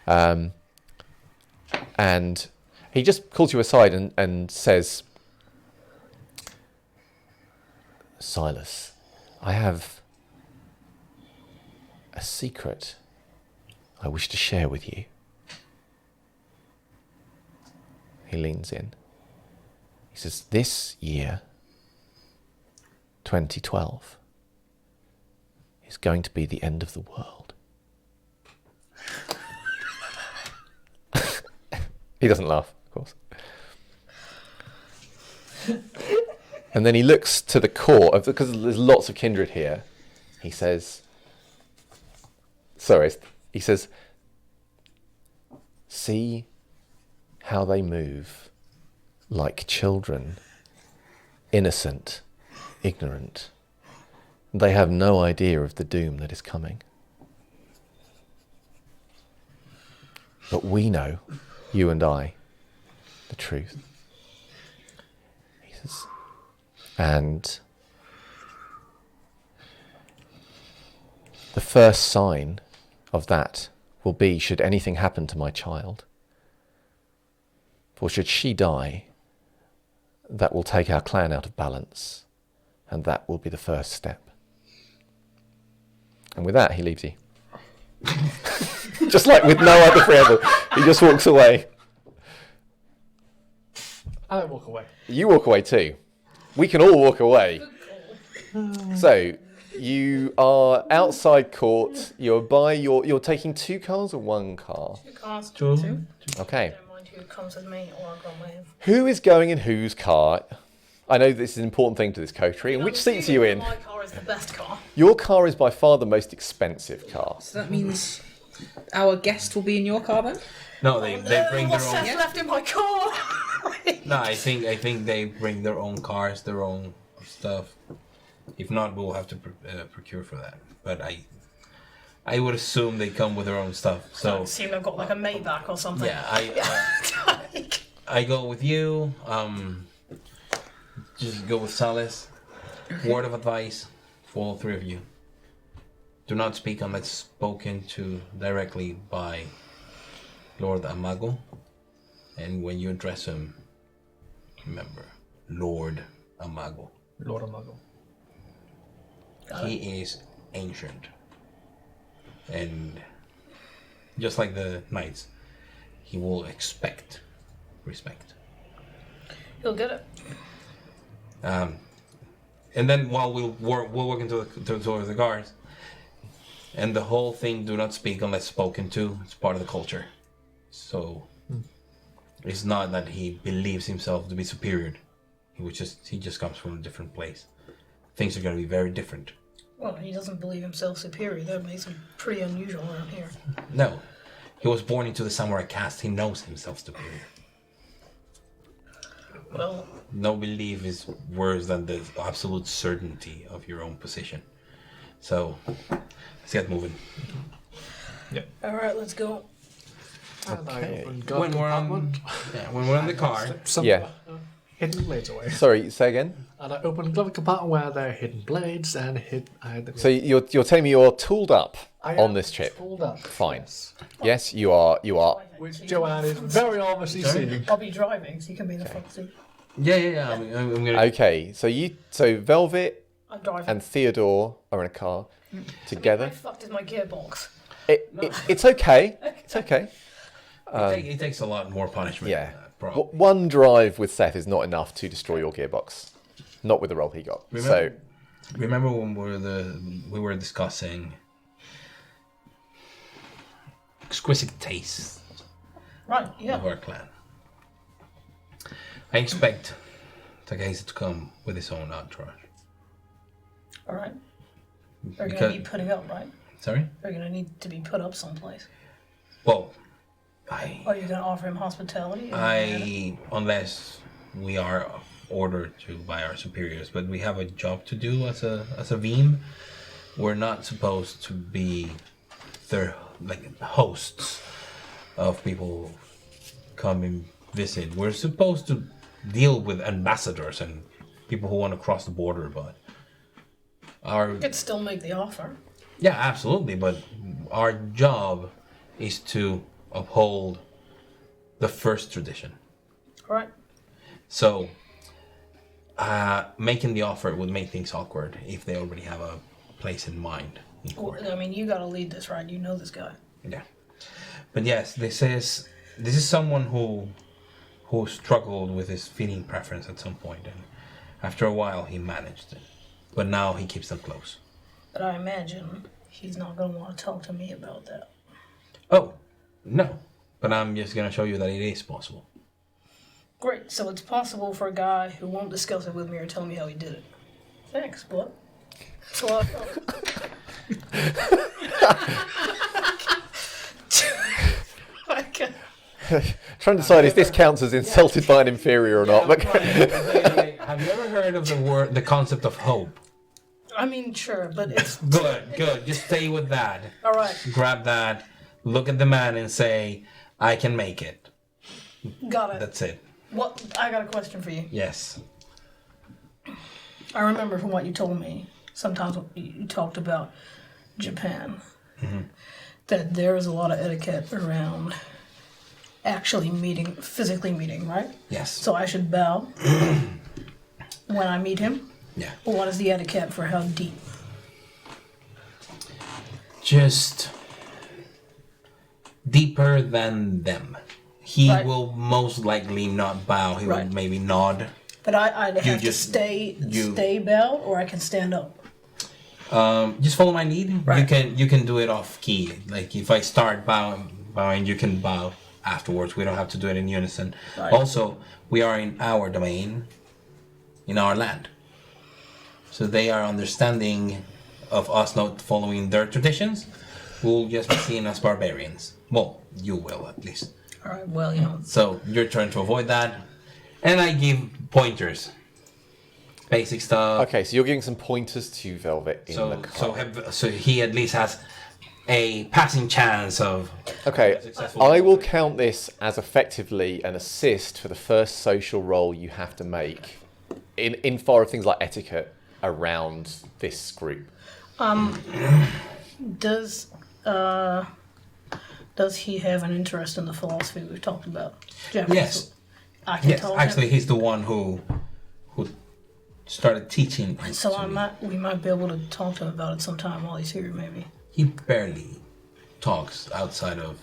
And he just calls you aside and says, Silas, I have a secret I wish to share with you. He leans in. He says, this year, 2012, is going to be the end of the world. He doesn't laugh, of course. And then he looks to the court, because there's lots of kindred here. He says, see how they move like children, innocent, ignorant. They have no idea of the doom that is coming. But we know, you and I, the truth. He says, and the first sign of that will be, should anything happen to my child, for should she die, that will take our clan out of balance, And that will be the first step. And with that, he leaves you. Just like with no other friend, he just walks away. I walk away. You walk away too. We can all walk away. So, you are outside court. You're taking 2 cars or 1 car? 2 cars. Two. 2. Okay. Don't mind who comes with me or I go with. Who is going in whose car? I know this is an important thing to this coterie. And which I'm seats are you in? assuming My car is the best car. Your car is by far the most expensive car. So that means our guest will be in your car then? No, they bring their What's own. Seth left in my car? No, I think they bring their own cars, their own stuff. If not, we'll have to procure for that. But I would assume they come with their own stuff. So I assume I've got like a Maybach or something. yeah, I go with you. Just go with Salis. Word of advice for all 3 of you: do not speak unless spoken to directly by Lord Amago. And when you address him, remember, Lord Amago. Lord Amago. He is ancient. And just like the knights, he will expect respect. He'll get it. And then while we'll walk into the guards, and the whole thing, do not speak unless spoken to. It's part of the culture. So it's not that he believes himself to be superior. He just comes from a different place. Things are going to be very different. Well, he doesn't believe himself superior. That makes him pretty unusual around here. No, he was born into the samurai caste. He knows himself superior. Well, No belief is worse than the absolute certainty of your own position. So let's get moving. alright, let's go. And I Okay. open When we're when we're in the car. some Yeah. hidden blades away. Sorry, say again? And I open glove compartment where there are hidden blades and So you're telling me you're tooled up I on am this trip? pulled up. Fine. Yes. Yes, you are. Which Joanne is very obviously seeing. I'll be driving, so you can be in the front seat. Yeah. I'm gonna. Okay, so Velvet I'm driving. and Theodore are in a car How together. fucked is my gearbox? It's okay. It's okay. It takes a lot more punishment. Yeah. Than that, probably. One drive with Seth is not enough to destroy your gearbox. Not with the roll he got. Remember when we were discussing exquisite taste Right, yeah. of our clan? I expect Takeshi to come with his own entourage. Alright. They're going Because- to be putting up, right? Sorry? They're going to need to be put up someplace. Well, Are you going to offer him hospitality? unless we are ordered to by our superiors, but we have a job to do as a Veem. We're not supposed to be their hosts of people who come and visit. We're supposed to deal with ambassadors and people who want to cross the border, but You could still make the offer. yeah, absolutely. But our job is to uphold the first tradition. Alright. So, making the offer would make things awkward if they already have a place in mind. In court. I mean, you got to lead this, right? You know this guy. Yeah, but yes, this is someone who struggled with his feeding preference at some point, and after a while he managed it. But now he keeps them close. But I imagine he's not going to want to talk to me about that. Oh, no. But I'm just gonna show you that it is possible. Great. So it's possible for a guy who won't discuss it with me or tell me how he did it. Thanks, bud. That's a lot of fun. Trying to decide if this counts as insulted by an inferior or not. Have you ever heard of the concept of hope? I mean, sure, but it's... Good. Just stay with that. Alright, Grab that, look at the man and say, I can make it. got it. That's it. What? I got a question for you. Yes. I remember from what you told me, sometimes when you talked about Japan, that there is a lot of etiquette around actually physically meeting, right? Yes. So I should bow when I meet him? Yeah. What is the etiquette for how deep? Just deeper than them. He Right. will most likely not bow. He Right. will maybe nod. But I'd have to just- stay bowed, or I can stand up. Just follow my lead. Right. You can do it off key. Like if I start bowing, you can bow afterwards. We don't have to do it in unison. Right. Also, we are in our domain, in our land. So they are understanding of us not following their traditions. We'll just be seen as barbarians. Well, you will at least. All right. Well, you know. So you're trying to avoid that, and I give pointers, basic stuff. Okay, so you're giving some pointers to Velvet in the car. So he at least has a passing chance of. Okay, successful. I will count this as effectively an assist for the first social role you have to make in far of things like etiquette around this group. Does he have an interest in the philosophy we've talked about? Generally, Yes. so I can Yes, tell actually, him. he's the one who started teaching. So to me. we might be able to talk to him about it sometime while he's here, maybe. He barely talks outside of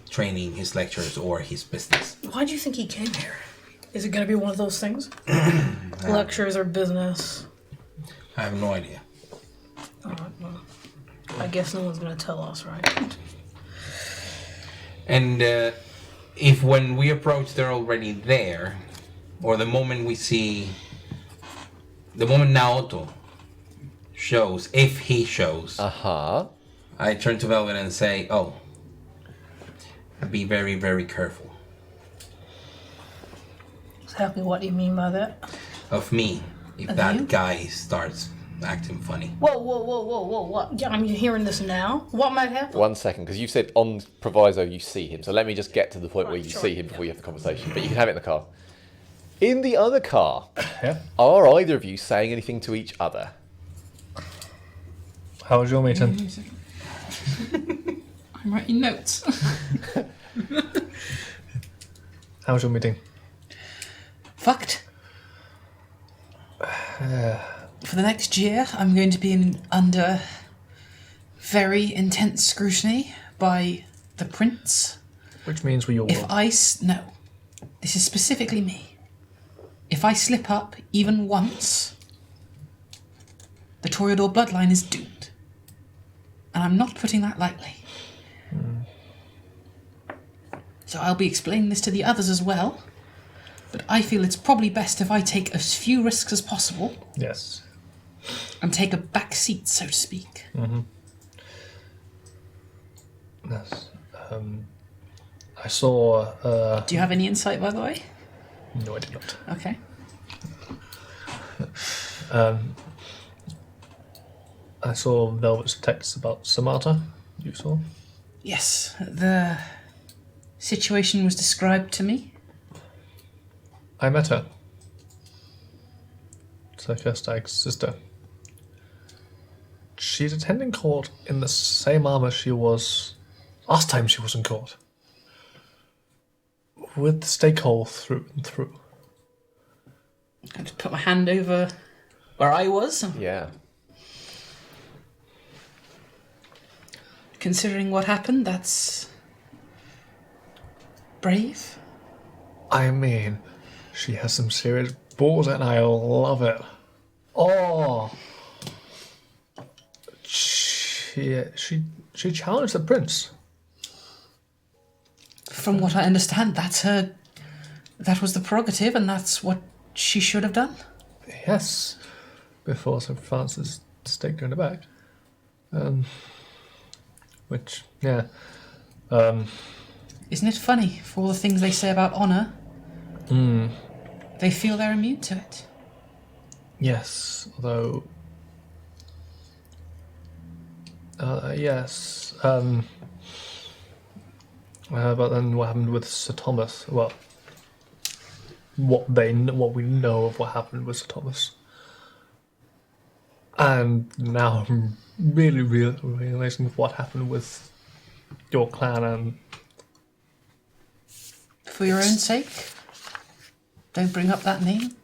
training, his lectures, or his business. Why do you think he came here? Is it going to be one of those things? Lectures or business? I have no idea. All right, well, I guess no one's going to tell us, right? And if when we approach, they're already there, or the moment Naoto shows, if he shows, I turn to Velvet and say, "Oh, be very, very careful Exactly what do you mean by that? of me if Of that you? guy starts acting funny." Whoa, what? Yeah, I'm hearing this now. What might happen? 1 second, because you said on proviso you see him, so let me just get to the point where Right, you sure, see him yeah. before you have the conversation. But you can have it in the car. In the other car, Yeah. are either of you saying anything to each other? How was your meeting? I'm writing notes. How was your meeting? Fucked. For the next year, I'm going to be under very intense scrutiny by the prince. Which means we all. No, this is specifically me. If I slip up even once, the Toreador bloodline is doomed. And I'm not putting that lightly. So I'll be explaining this to the others as well. But I feel it's probably best if I take as few risks as possible Yes. and take a back seat, so to speak. Yes. I saw. Do you have any insight, by the way? No, I did not. Okay. I saw Velvet's text about Samata. You saw? Yes, the situation was described to me. I met her. Sergey's sister. She's attending court in the same armor she was last time she was in court. With the stake hole through and through. I just put my hand over where I was. Yeah. Considering what happened, that's brave. I mean, she has some serious balls and I love it. Oh! She challenged the prince. From what I understand, that was the prerogative, and that's what she should have done. Yes. Before Sir Francis staked her in the back. Which, yeah. Isn't it funny, for all the things they say about honour, they feel they're immune to it? Yes, although... yes. But then what happened with Sir Thomas? Well, what we know of what happened with Sir Thomas. And now I'm really realizing what happened with your clan and... For your own sake, don't bring up that name.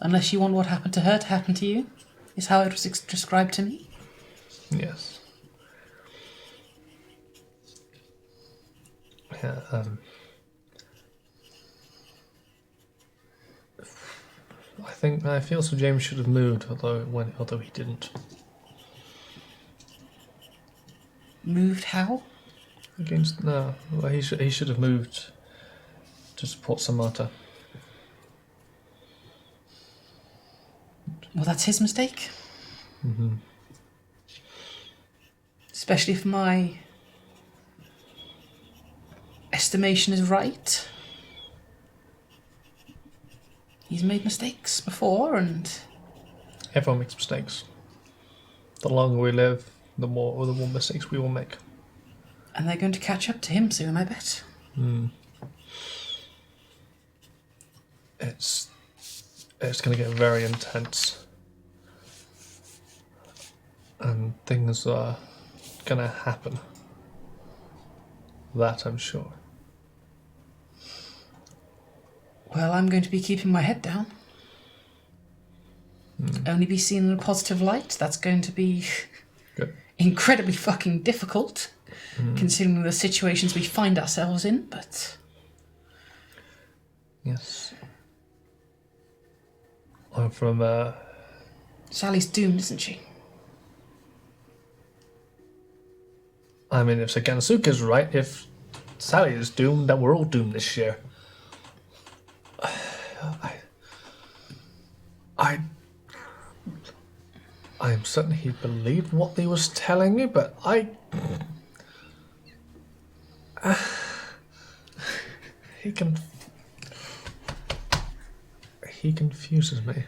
Unless you want what happened to her to happen to you, is how it was described to me. Yes. Yeah, I feel Sir James should have moved, although he didn't. Moved how? He should have moved to support Samantha. Well, that's his mistake. Mm-hmm. Especially if my estimation is right. He's made mistakes before, and Everyone makes mistakes. The longer we live, the more mistakes we will make. and they're going to catch up to him soon, I bet. It's going to get very intense, and things are going to happen. That I'm sure. Well, I'm going to be keeping my head down. Only be seen in a positive light. That's going to be Good. incredibly fucking difficult, considering the situations we find ourselves in, but... Yes. I'm from, Sally's doomed, isn't she? I mean, if Sakanosuke's right, if Sally is doomed, then we're all doomed this year. I am certain he believed what he was telling me, but he confuses me.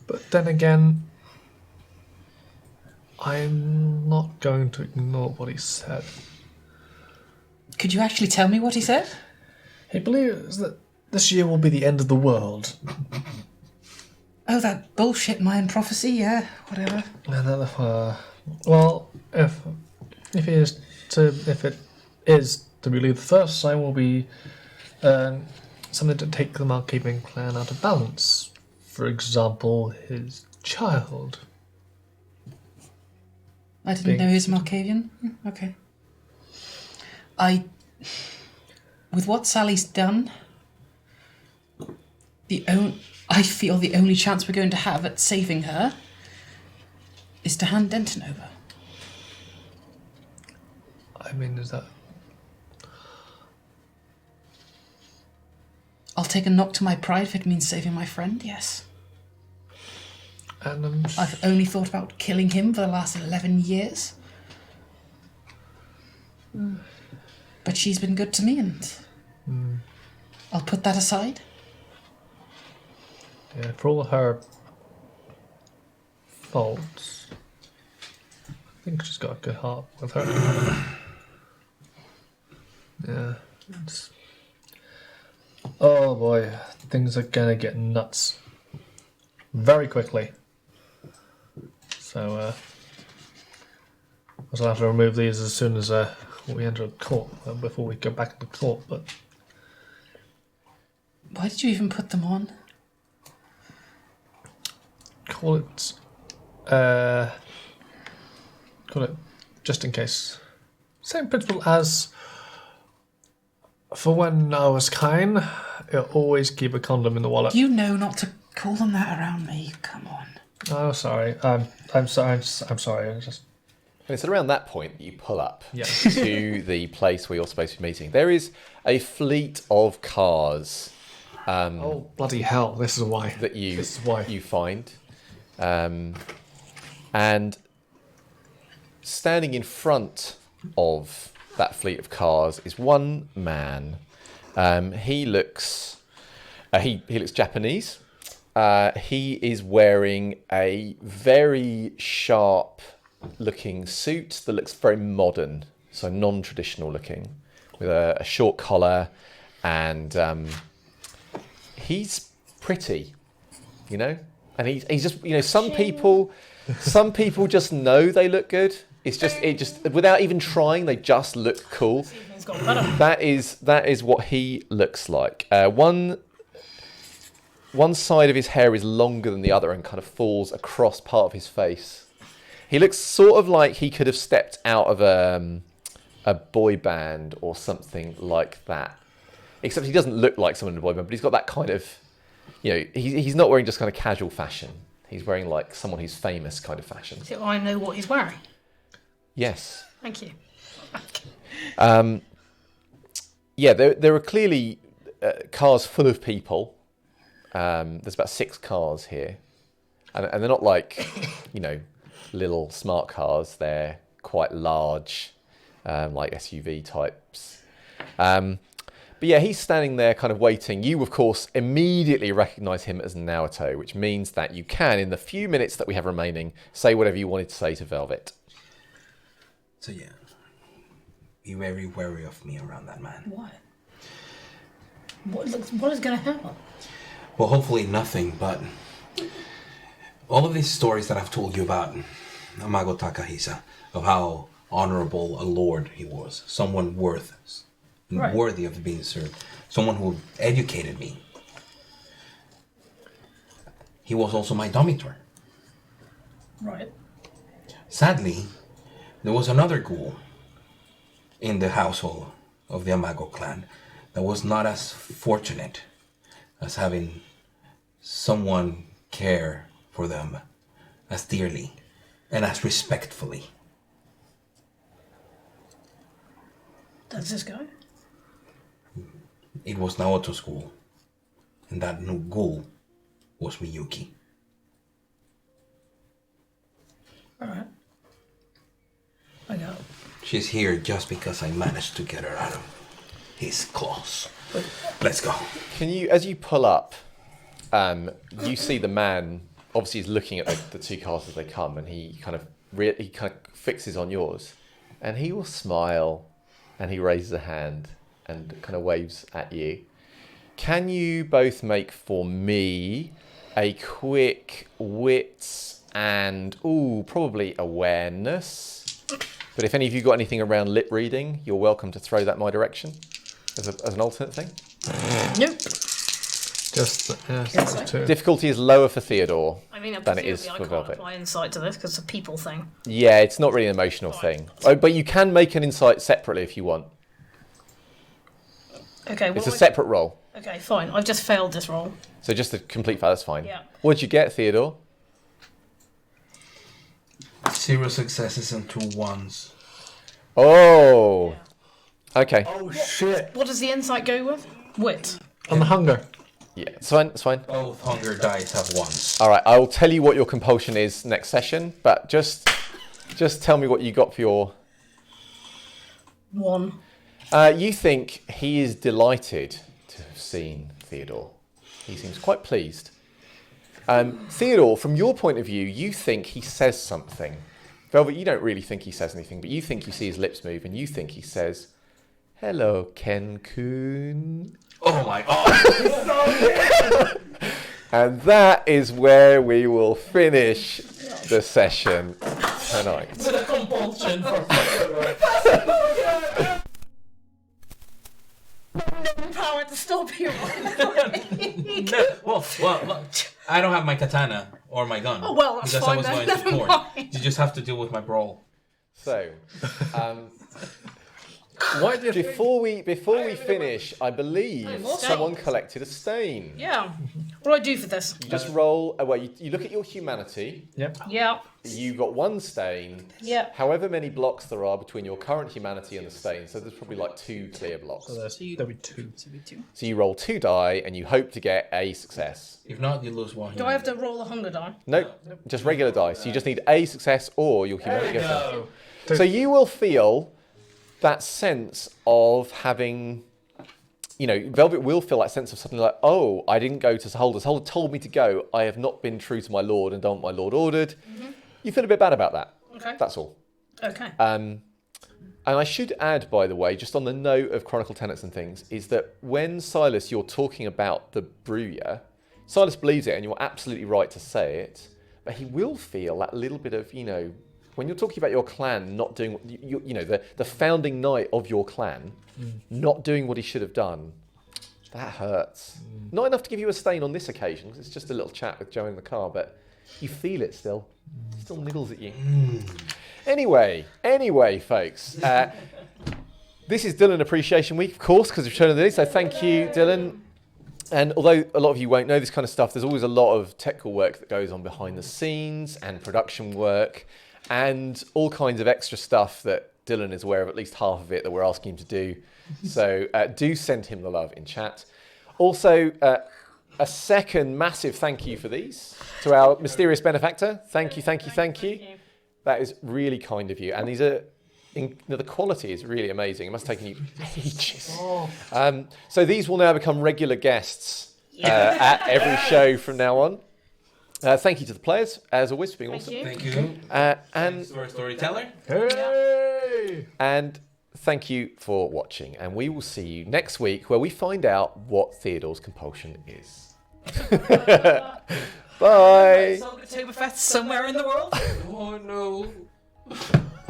But then again, I'm not going to ignore what he said. Could you actually tell me what he said? He believes that this year will be the end of the world. Oh, that bullshit Mayan prophecy, yeah, whatever. Well, if it is to believe the first sign will be something to take the Malkavian clan out of balance. For example, his child. I didn't know he was Malkavian. Okay. With what Sally's done, I feel the only chance we're going to have at saving her is to hand Denton over. I mean, is that... I'll take a knock to my pride if it means saving my friend, yes. And I've only thought about killing him for the last 11 years. But she's been good to me, and I'll put that aside. Yeah, for all her faults, I think she's got a good heart with her. Yeah. Oh boy, things are gonna get nuts very quickly. So, I'll have to remove these as soon as we enter court, before we go back to court. But why did you even put them on? Call it just in case. Same principle as for when I was kind. You'll always keep a condom in the wallet. You know not to call them that around me. Come on. Oh, sorry. I'm sorry. I'm sorry. And it's around that point that you pull up Yeah. to the place where you're supposed to be meeting. There is a fleet of cars Oh bloody hell! This is why. that you This is why. you find, and standing in front of that fleet of cars is one man. He looks he looks Japanese. He is wearing a very sharp-looking suit that looks very modern, so non-traditional looking, with a short collar, and he's pretty, you know. And he's just, you know, some people just know they look good. It's just without even trying, they just look cool. He's got better. That is what he looks like. One one side of his hair is longer than the other and kind of falls across part of his face. He looks sort of like he could have stepped out of a boy band or something like that. Except he doesn't look like someone in a boy band, but he's got that kind of, he's not wearing just kind of casual fashion. He's wearing like someone who's famous kind of fashion. So I know what he's wearing. Yes. Thank you. Yeah, there are clearly cars full of people. There's about 6 cars here. And they're not like, little smart cars. They're quite large, like SUV types. But yeah, he's standing there kind of waiting. You, of course, immediately recognise him as Naoto, which means that you can, in the few minutes that we have remaining, say whatever you wanted to say to Velvet. So yeah, be very wary of me around that man. Why? What is going to happen? Well, hopefully nothing, but all of these stories that I've told you about Amago Takahisa, of how honorable a lord he was, someone worthy of being served, someone who educated me. He was also my domitor. Right. Sadly, there was another ghoul in the household of the Amago clan that was not as fortunate as having someone care for them as dearly and as respectfully. Does this go? It was Naoto's ghoul, and that new ghoul was Miyuki. Alright. I got it. She's here just because I managed to get her out of his claws. Let's go. Can you, as you pull up, you see the man obviously is looking at the 2 cars as they come, and he kind of fixes on yours, and he will smile, and he raises a hand and kind of waves at you. Can you both make for me a quick wits and probably awareness? But if any of you got anything around lip reading, you're welcome to throw that my direction as an alternate thing. Nope. Just 2. Difficulty is lower for Theodore I mean, than it is I for can't Velvet. apply insight to this because it's a people thing. Yeah, it's not really an emotional thing. Oh, but you can make an insight separately if you want. Okay, It's a separate roll. Okay, fine. I've just failed this roll. So just to complete that, that's fine. Yeah. What did you get, Theodore? 0 successes and 2 1s. Oh. Okay. Oh shit! What does the insight go with? Wit. On the hunger. Yeah, it's fine. It's fine. Both hunger dice have 1s. All right, I will tell you what your compulsion is next session, but just tell me what you got for your... 1. You think he is delighted to have seen Theodore. He seems quite pleased. Theodore, from your point of view, you think he says something. Velvet, you don't really think he says anything, but you think you see his lips move, and you think he says, "Hello, Ken-kun." Oh my god! And that is where we will finish the session tonight. It's a compulsion for Power to stop you. well, I don't have my katana or my gun. Oh, well, that's because fine I was then. going to Never court. mind. You just have to deal with my brawl. So, before we finish, I believe someone collected a stain. Yeah. What do I do for this? You just roll. You look at your humanity. Yep. Yeah. You got 1 stain. Yeah. However many blocks there are between your current humanity and the stain, so there's probably like 2 clear blocks. So there'll be 2. So you roll 2 die and you hope to get a success. If not, you lose 1. Do I have to roll a hunger die? Nope, just regular dice. You just need a success or your humanity goes down. So you will feel that sense of having, Velvet will feel that sense of something like, oh, I didn't go to Holder. Holder told me to go. I have not been true to my lord and done what my lord ordered. Mm-hmm. You feel a bit bad about that. Okay. That's all. Okay. And I should add, by the way, just on the note of Chronicle tenets and things, is that when Silas, you're talking about the Brujah, Silas believes it, and you're absolutely right to say it, but he will feel that little bit of, when you're talking about your clan not doing, the founding knight of your clan, not doing what he should have done, That hurts. Not enough to give you a stain on this occasion, 'cause it's just a little chat with Joe in the car, but you feel it still. It still niggles at you. Anyway, folks. This is Dylan Appreciation Week, of course, because of Return of the Day. So thank you, Dylan. And although a lot of you won't know this kind of stuff, there's always a lot of technical work that goes on behind the scenes and production work and all kinds of extra stuff that Dylan is aware of, at least half of it, that we're asking him to do. So do send him the love in chat. Also, a second massive thank you for these to our mysterious benefactor. Thank you. That is really kind of you. And these are... the quality is really amazing. It must have taken you ages. So these will now become regular guests at every show from now on. Thank you to the players, as always, for being awesome. Thank you. And to our storyteller. Hey! And thank you for watching. And we will see you next week, where we find out what Theodore's compulsion is. Bye. Oktoberfest somewhere in the world. Oh no.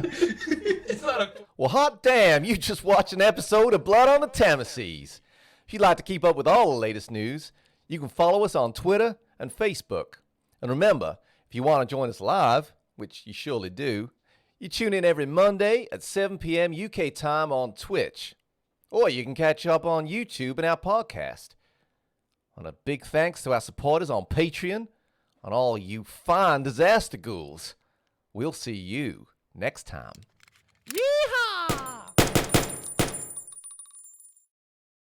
It's not a... Well, hot damn, you just watched an episode of Blood on the Tamesis. If you'd like to keep up with all the latest news, you can follow us on Twitter and Facebook. And remember, if you want to join us live, which you surely do, you tune in every Monday at 7 p.m. UK time on Twitch. Or you can catch up on YouTube and our podcast. And a big thanks to our supporters on Patreon and all you fine disaster ghouls. We'll see you next time. Yeehaw!